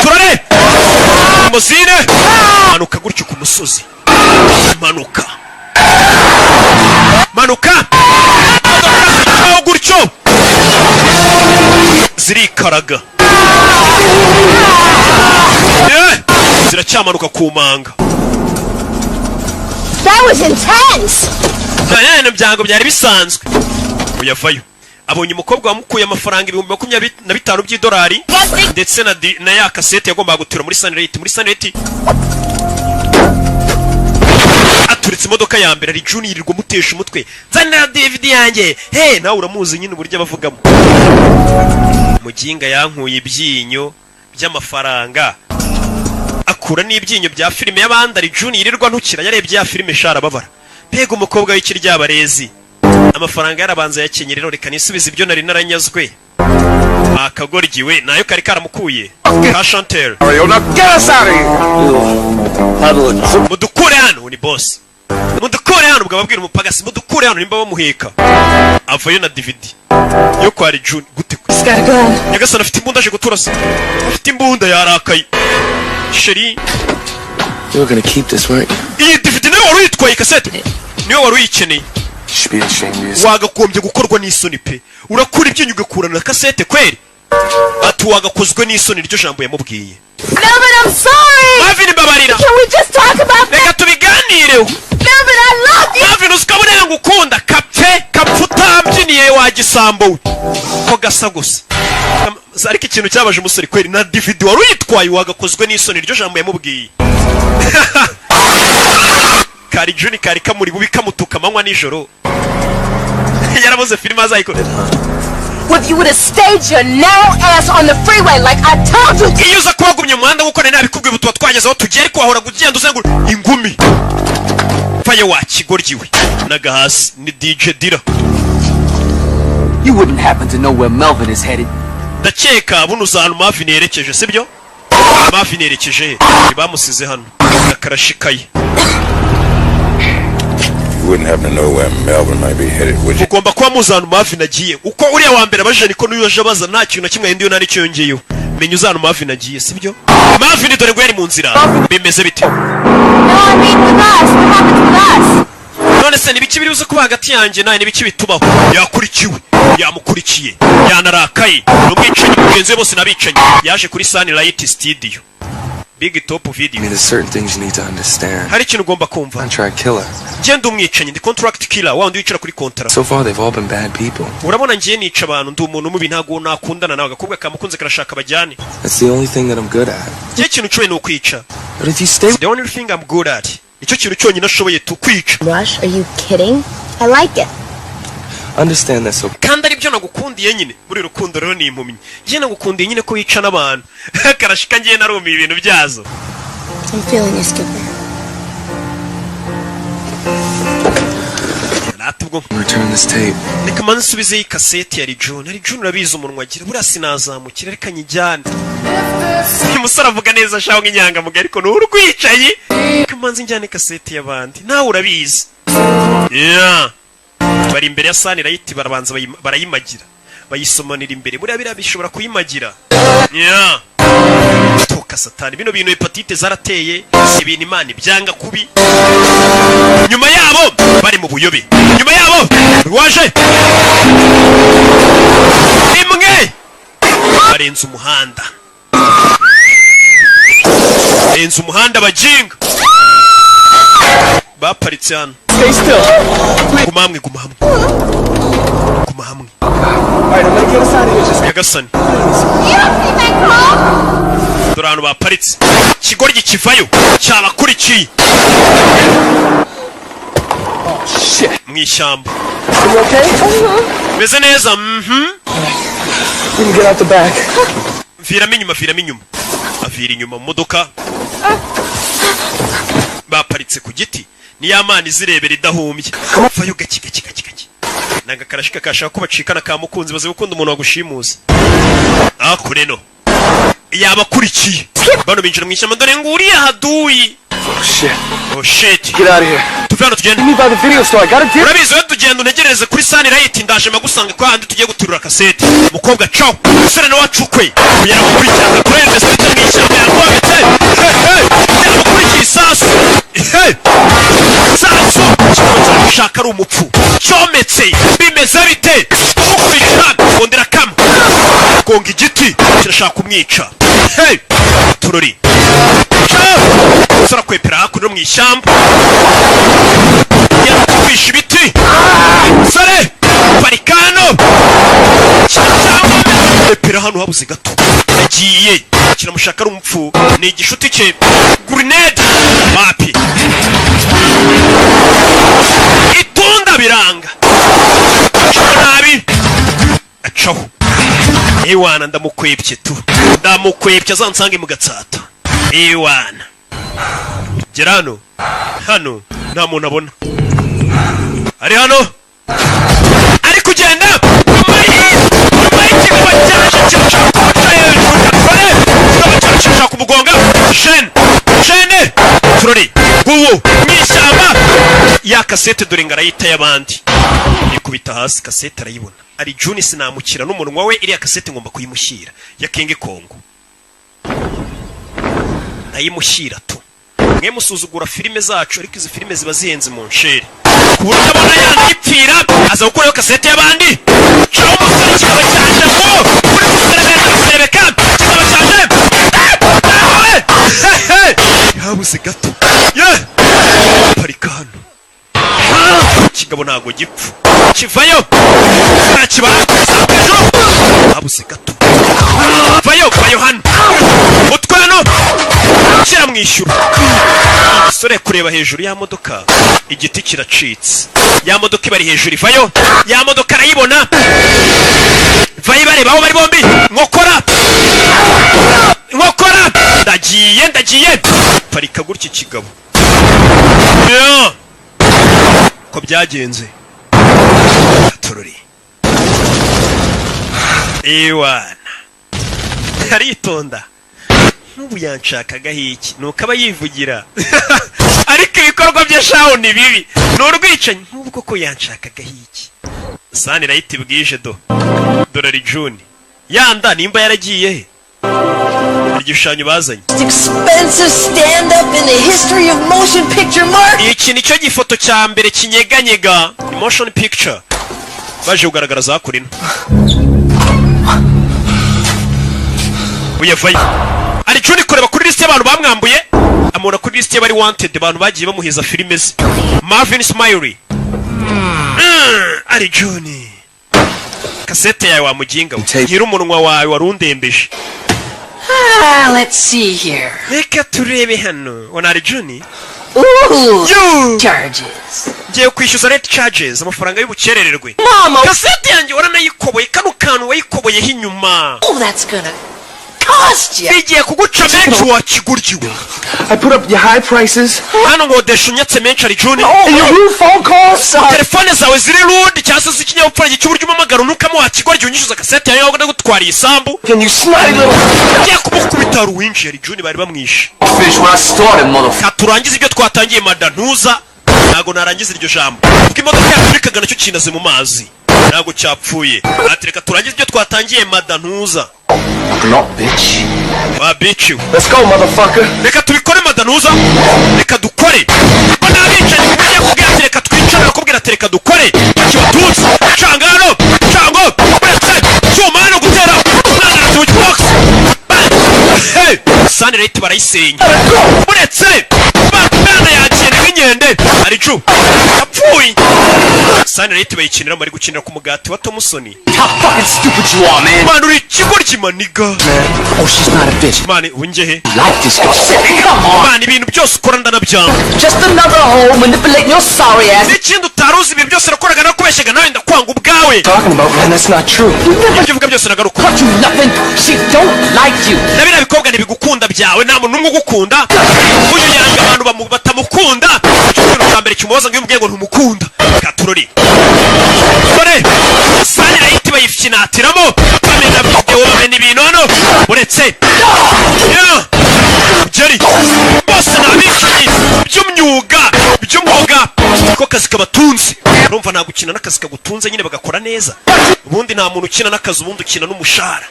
Speaker 1: turare muzine manuka gutyo ku musozi manuka aho gutyo zirikaraga ziracyamanuka ku manga.
Speaker 8: That was intense.
Speaker 1: Byango byari bisanzwe uyavayo abonye umukobwa wamukuye amafaranga 25,000 by'idolari ndetse na ya kasete yagombaga gutura muri Sunlight aturitse imodoka ya mbere ari Junior yirirwa mutesha umutwe nzanira DVD yanjye nawe uramuzi nyine uburyo abavugamo muginga yankuye ibyinyo by'amafaranga akura n'ibyinyo bya filime y'abandi ari Junior yirirwa ntukira yarebye ya filime shara babara pega umukobwa w'ikiryabarezi amafaranga yarabanza yakenye rero reka nisubiza ibyo nari naranyazwe akagorgiwe nayo kari karamukuye ka Chantel mudukure hano ni boss mudukure hano ubwo babwira umupagasi mudukure hano nimba bamuheka avayo na DVD yo kwa June gute yagasana afite imbunda aje guturasa afite imbunda yarakaye sheri
Speaker 2: You're gonna keep this, right?
Speaker 1: iyi DVD nayo wari uyitwaye kasete niyo wari uyikeneye wagakombye gukorwa n'isoni pe urakura ibyinyo ugakurana na kasete kweri ati wagakozwe n'isoni ryo jambo yamubwiye
Speaker 3: Melvin, I'm sorry.
Speaker 1: Marvin babarira.
Speaker 3: Can we just talk about that?
Speaker 1: Reka tubiganireho.
Speaker 3: Melvin, I love you.
Speaker 1: Marvin usikabone ngukunda kapfuta mbyiniye wa gisambo ko gasa gusa ariko ikintu cyabaje umusore kweri na DVD wari uyitwaye wagakozwe n'isoni ryo jambo yamubwiye Kari Juni kari kamuri bubi kamutuka manywa nijoro yarabuze filime azayikorera
Speaker 3: If you would have stayed your narrow ass on the freeway like I told you.
Speaker 1: Iyo uza kubagumye umuhanda gukora nabikubwiye butuba twagezeho tugere ariko wahora kugenda uzengura ingumi faye wakigorgiwe naga hasi ni DJ Dira.
Speaker 5: You wouldn't happen to know where Melvin is headed.
Speaker 1: Ndakeka buno uzanu Marvin yerekeje sibyo? Marvin yerekeje bamusize hano akarashikaye.
Speaker 7: You wouldn't happen to know where Melvin might be headed, would you?
Speaker 1: Ugomba kuba muzanu Marvin agiye uko uriya wa mbere abaje niko n'uyo aje baza nta kintu na kimwe indiyo nari cyongeyeyo menye uzanu Marvin agiye sibyo? Marvin dore ngo yari mu nzira bimeze bite?
Speaker 8: No, I mean with us. What happened with us?
Speaker 1: None se nibiki biri uze kuba hagati yanjye naye nibiki bitubaho yakurikiwe yamukurikiye yanarakaye n'umwicanyi mugenzi we bose nabicanye yaje kuri Sunlight studio Big Top Video.
Speaker 2: I mean, there's certain things you need to understand.
Speaker 1: Hari ikintu ugomba kumva.
Speaker 2: Contract killer.
Speaker 1: Genda umwicanyi ndi contract killer wa ndi wicara kuri contract.
Speaker 2: So far they've all been bad people.
Speaker 1: Urabona ngiye nica abantu ndi umuntu mubi ntago nakundana nawe gakobwa kamukunze karashaka bajyane.
Speaker 2: That's the only thing that I'm good at.
Speaker 1: Giye kintu cyo no kwica.
Speaker 2: But if you stay
Speaker 1: the only thing I'm good at. Icyo kintu cyonyine ashoboye tukwica.
Speaker 8: Rush, are you kidding? I like it.
Speaker 2: Understand that so.
Speaker 1: Kandi ari byo nagukundiye nyine muri rukundo rero ni impumyi. Giye nagukundiye nyine ko wica n'abantu. Karashika ngiye narumi ibintu byazo.
Speaker 8: I'm feeling you, Skipper.
Speaker 2: Return this tape.
Speaker 1: Reka mansubize iyi kasete ya John. Ari John urabizi umunwa agira buriya sinazamukira reka nyijyane. Umusore avuga neza shaho nk'inyanga muga ariko n'urwicaye. Kamanzi njyane kasete y'abandi. Nawe urabizi. Yeah. Bari imbere ya Sunlight barabanza barayimagira. Bayisomanira imbere buriya bira bishobora kuyimagira. Yeah. Toka satani bino bintu hepatite zarateye ibintu Imana byanga kubi. Nyuma yabo bari mu buyobe. Nyuma yabo waje. Imwe barenze umuhanda bajinga baparitse hano. Guma hamwe Nyagasani dore ahantu baparitse ikigoryi kivayo cyabakurikiye mu ishyamba. Meze neza. Viramo inyuma avira inyuma mu modoka baparitse ku giti ni yamana izirebera idahumbye. Vayo gaki nanga karashika kashaka ko bacikana ka mukunzi baze gukunda umuntu wagushimuza akureno yabakurikiye bano binjira mu ishyamba dore nguriya haduyi. Oh shit.
Speaker 4: Get out of here.
Speaker 1: Tuvana tugenda.
Speaker 4: Meet me by the video store. I gotta get.
Speaker 1: Urabizo tugenda unegereze kuri Sunlight ndaje magusanga kwa handi tugiye guturura kasete. Mukobwa ciao. Sore no wacukwe. Kugera gukurikirana kurende site mu ishyamba yarwabitse. Yabakurikiye sasu. Sasu. Shaka ari umupfu. Cyometse. Bimeze bite? Ukurikirana kondera kam. Konga igiti kirashaka kumwica. Turori. Sora kwepera hakuno mu ishyamba yakwisha ibiti. Sore parikano kwepera hano habuze gato yagiye kiramushaka ari umupfu ni igishuti cye grenade mapi itunda biranga nabi acaho ewana ndamukwepye azansange mu gatsata ewana Gerano hano nta muntu abona ari hano ari kugenda kirashaka kumugonga jene turori guwo mwishyamba ya kasete dore ngarayita y'abandi ikubita hasi kasete arayibona ari Juni sinamukira n'umunwa we iriya kasete ngomba kuyimushyira ya King Kongo nayimushyira tu mwe musuzugura filime zacu ariko izi filime ziba zihenze mu nshere kuburyo abona yandipfira aza gukora kasete y'abandi cyo umusore kikaba cyanje ngo uri kuserebeka kikaba cyanje yabuze gato parika hano kigabo ntago gipfu kivayo nakibara yabuze gato vayo hano mutwe hano kiramwishyura sore kureba hejuru ya modoka igiti kiracitse ya modoka ibari hejuru ivayo ya modoka arayibona vayo bareba aho bari bombi nkokora ndagiye parika gutya kigabo ko byagenze tururi ewana aritonda n'ubu yanshakaga hiki nuko aba yivugira ariko ibikorwa bye shaho ni bibi n'urwicanyi n'ubwo ko yanshakaga hiki Sunlight bwije dolari June yanda nimba yaragiye he igishushanyo bazanye
Speaker 13: expensive stand up in the history of motion picture mark.
Speaker 1: Iki nicyo gifoto cya mbere kinyeganyega motion picture baje kugaragara zakurina uyevaye ari Juni kureba kuri list y'abantu bamwambuye amona kuri list y'abari wanted abantu bagiye bamuheza filime ze Marvin Smiley ari Juni kasete yawe wamuginga ngira umunwa wawe warundembeje.
Speaker 13: Let's see here.
Speaker 1: Reka turebe hano wana ari Juni.
Speaker 13: Charges.
Speaker 1: Ngiye kwishyuza rate charges amafaranga y'ubukerererwe.
Speaker 13: Mama,
Speaker 1: kasete yanjye waranayikoboye kano kantu wayikoboyeho inyuma.
Speaker 13: Oh, that's gonna cost you.
Speaker 1: Bigiye kuguca menshi wakiguryiwe.
Speaker 4: I put up your high prices.
Speaker 1: Hano ngo deshunyatse menshi ari Juni.
Speaker 4: And your rude phone calls.
Speaker 1: Telefone zawe ziri rude cyangwa se ikinyabupfura cy'uburyo umamagara nukamo wakigoryi unyishyuza kasete yawe ngo ndagutwara isambu.
Speaker 4: Can you smile little?
Speaker 1: Ngiye kumukubita ruwinshi ari Juni bari bamwishe.
Speaker 5: Finish what I started, motherfucker.
Speaker 1: Katurangiza ibyo twatangiye madantuza. Nago narangiza iryo jambo. Kuko imodoka yaturikaga nacyo kinaze mu mazi. Nago cyapfuye. Atereka turangiza ibyo twatangiye madantuza.
Speaker 4: Not bitch.
Speaker 1: Wa bitch.
Speaker 4: Let's go, motherfucker.
Speaker 1: Reka tubikore madantuza. Reka dukore. Ko nabicaye kugiye kubwira reka twicare bakubwira reka dukore. Kibatutsi. Cangano. Cango. Cyumano gutera. Nanga tubuye Sunlight barayisenya uretse bana yakene nk'inyende ari cu yapfuye Sunlight bayikinira bari gukinira ku mugati wa Thompson.
Speaker 5: How fucking stupid you are, man.
Speaker 1: Man, uri kigoryi maniga.
Speaker 5: Oh, she's not a bitch.
Speaker 1: Man, unjehe.
Speaker 5: Like this girl. Come on.
Speaker 1: Man, ibintu byose ukora ndanabyanga.
Speaker 13: Just another hoe manipulating your sorry ass.
Speaker 1: N'ikindi utaruzi ibintu byose nakoraga nakubeshyaga nawe ndakwanga ubwawe.
Speaker 2: Talking about, man, that's not true.
Speaker 1: Ibyo uvuga byose nagaruka.
Speaker 13: Cut you nothing. She don't like you.
Speaker 1: Nabina bikobwa ntibigukunda byawe nta muntu umwe ugukunda. Uyu yanga abantu batamukunda. Ikintu cya mbere kimubaza ngo yumubwiye ngo ntumukunda. Katurori. Kore. Sunlight bayifyinatiramo. Bamena video bamena ibintu hano. Uretse. Jerry. Bose nabikini. By'umwuga. By'umwuga. Ko kazi kabatunzi. Urumva nta gukina n'akazi kagutunze nyine bagakora neza. Ubundi nta muntu ukina n'akazi ubundi ukina n'umushahara.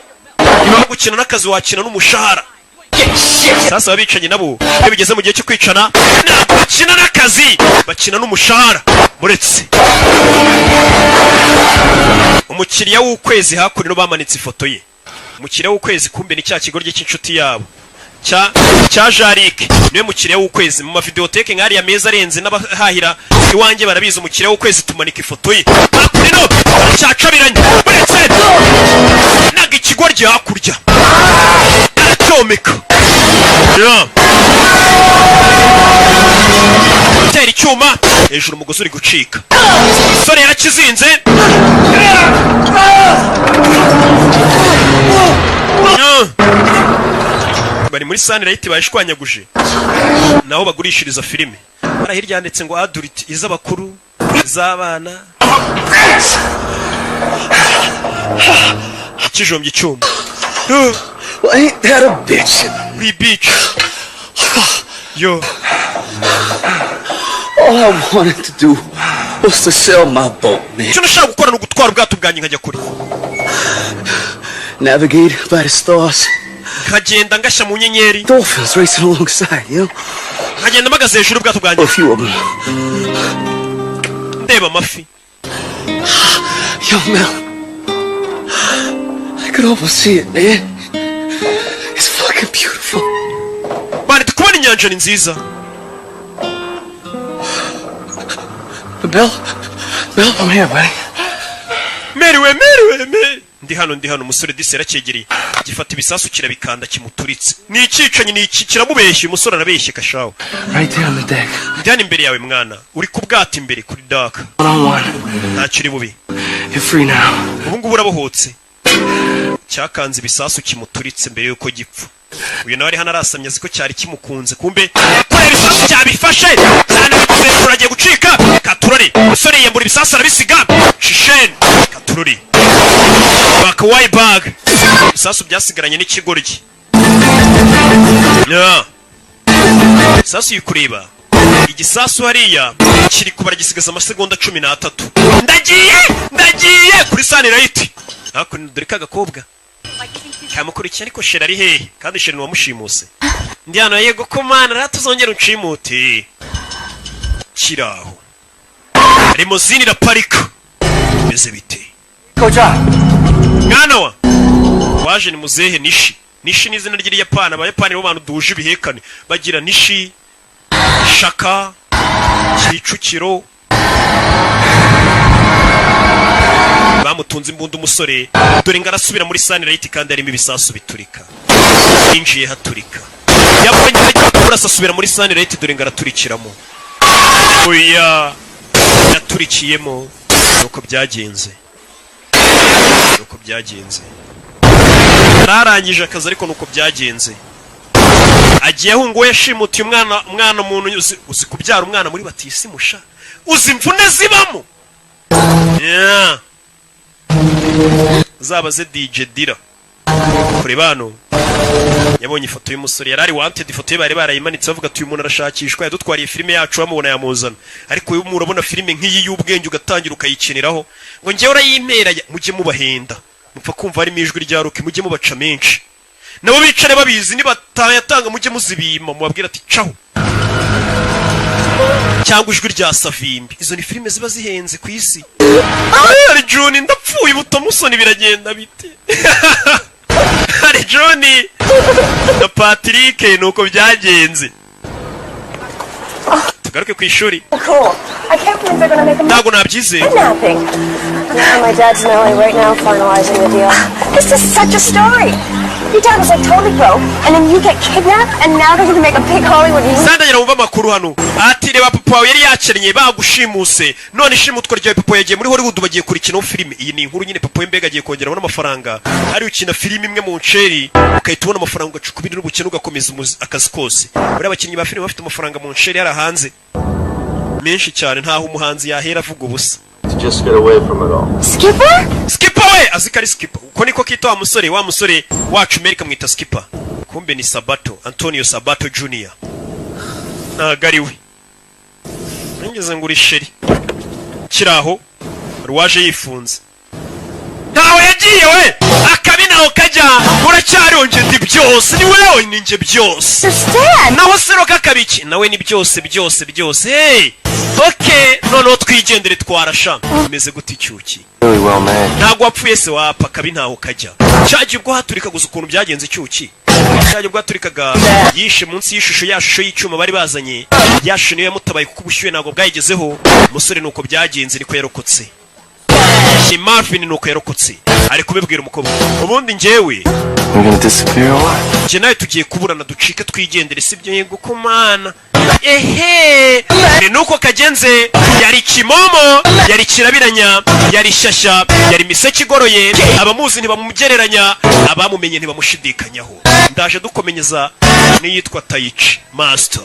Speaker 1: Niba gukina n'akazi wakina n'umushahara. Sasa babicanye nabo iyo bigeze mu gihe cyo kwicana ntabwo bakina n'akazi bakina n'umushahara muretse umukiriya w'ukwezi hakurino bamanitse ifoto ye umukiriya w'ukwezi kumbe ni cya kigoryi cy'inshuti yabo cya Jarike niwe mukiriya w'ukwezi mu mavideoteke nk'ari ya meza arenze n'abahahira iwanjye barabizi umukiriya w'ukwezi tumanika ifoto ye hakurino cyacabiranye muretse naga ikigoryi hakurya aracyomeka tera icyuma hejuru umugozi uri gucika sore yarakizinze bari muri Sunlight bayishwanyaguje naho bagurishiriza filime bara hirya yanditse ngo adult iz'abakuru iz'abana kijombye icyuma.
Speaker 2: Well, ain't that a bitch?
Speaker 1: We bitch. Yo.
Speaker 2: All I wanted to do was to sell my boat, man.
Speaker 1: Icyo nashaka gukora ni ugutwara ubwato bwanjye nkajya kure.
Speaker 2: Navigate by the stars.
Speaker 1: Nkagenda ngashya mu nyenyeri.
Speaker 2: Dolphins racing alongside, you know?
Speaker 1: Nkagenda mpagaze hejuru ubwato bwanjye.
Speaker 2: A few of them.
Speaker 1: Ndeba amafi.
Speaker 2: Yo, Mel. I could almost see it, man. It's fucking beautiful.
Speaker 1: Bari tukubona inyanja ni nziza.
Speaker 2: Mel, I'm here, buddy.
Speaker 1: Meriwe. Ndi hano umusore disi yarakegereye. Gifata ibisasu kirabikanda kimuturitse. Ni icicanye ni iki kiramubeshye umusore arabeshye kashaho.
Speaker 2: Right there on the deck.
Speaker 1: Ndi hano imbere yawe mwana. Uri kubwata imbere kuri dock. Nta kiri bubi.
Speaker 2: You're free now.
Speaker 1: Ubu ngubu urabohotse. Cyakanze ibisasu kimuturitse mbere yuko gipfa. Uyu nawe ari hano arasamye aziko cyari kimukunze kumbe kore ibisasu cyabifashe cyane kuragiye gucika Katurori umusore yembura ibisasu arabisiga Shishen Katurori baka way bag ibisasu byasigaranye n'ikigoryi ibisasu yikureba igisasu hariya kiri kubara gisigaza amasegonda 13 ndagiye kuri Sunlight hakuno dore kagakobwa kamukurikiye ariko Shera ari hehe kandi Shera wamushimuse ndi hano yego ko mana ratuzongera uncimute kiraho limozini la parika beze bite
Speaker 6: koja
Speaker 1: mwana wa waje ni muzehe Nishi ni izina ry'Iyapani abayapani bo bantu duje ibihekane bagira Nishi Shaka Kicukiro bamutunze imbunda umusore dore ngarasubira muri Sunlight kandi arimo ibisasu biturika injiye haturika yabonye kurasa asubira muri Sunlight dore ngaraturikiramo oya yaturikiyemo nuko byagenze narangije akazi ariko nuko byagenze agiye hungo yashimutiye umwana umuntu uzi kubyara umwana muri batisi musha uzi imvune zibamo zabaze DJ Dira kuri bano yabonye ifoto y'umusore yarari wanted ifoto ye bari barayimanitse bavuga ati uyu muntu arashakishwa yadutwariye filime yacu bamubona yamuzana ariko uyu muntu urabona filime nk'iyi y'ubwenge ugatangira ukayikiniraho ngo ngewe urayimera mujye mubahenda mupfa kumva harimo ijwi rya Ruki mujye mubaca menshi nabo bicare babizi nibatayatanga mujye muzibima mubabwira ati caho cyangwa ijwi rya Savimbi izo ni filime ziba zihenze ku isi ari John ndapfuye buto musoni biragenda bite ari John na Patrick nuko byagenze. Tugaruke ku ishuri.
Speaker 3: Cool. I can't believe they're gonna make a
Speaker 1: ntabwo nabyize.
Speaker 3: Kidnapping. My dad's in LA right now finalizing the deal. This is such a story. Your dad was like totally broke, and then you get kidnapped, and now they're gonna make a big Hollywood movie.
Speaker 1: Sandagira wumva amakuru hano. Ati reba papa wawe yari yakennye bagushimuse. None ishimutwa ryawe papa yagiye muri Hollywood bagiye kurikina filime. Iyi ni inkuru nyine papa wembega agiye kongeraho n'amafaranga. Ari ukina filime imwe mu nceri, ukahita ubona amafaranga ugacukubira n'ubukene ugakomeza akazi kose. Bari abakinnyi ba filime bafite amafaranga mu nceri yari hanze. Menshi cyane ntaho umuhanzi yahera avuga ubusa.
Speaker 14: Just get away from it all.
Speaker 3: Skipper?
Speaker 1: Skipper we azikari Skipper. Uko niko kita wa musore wacu America mwita Skipper. Kumbe ni Sabato, Antonio Sabato Jr. Nagariwe. Ngeze nguri sheri. Kiraho ruwaje yifunze. Ntawe yagiye we. Akabi naho kajya uracyaronje ndi byose ni wewe ninje byose. Naho sero kakabiki nawe ni byose. Hey. Okay, none twigendere twarasha. Umeze gute icyuki?
Speaker 14: Really well, man.
Speaker 1: Ntago wapfuye se wapa kabi ntaho kajya. Cyaje ubwo haturika guza ukuntu byagenze icyuki. Cyaje ubwo haturikaga yishe munsi y'ishusho yashusho y'icyuma bari bazanye. Yashusho niyo yamutabaye kuko ubushyuhe ntago bwayigezeho. Umusore nuko byagenze niko yarokotse. Ni Marvin nuko yarokotse. Ari kubibwira umukobwa. Ubundi njyewe
Speaker 14: We're gonna disappear or what?
Speaker 1: Je nawe tugiye kuburana ducike twigendere sibyo yego kumana. Ehe ni nuko kagenze yari kimomo yari kirabiranya yari shasha yari miseke igoroye abamuzi ntibamumugereranya abamumenye ntibamushidikanyaho. Ndaje dukomenyeza niyitwa Taichi Master.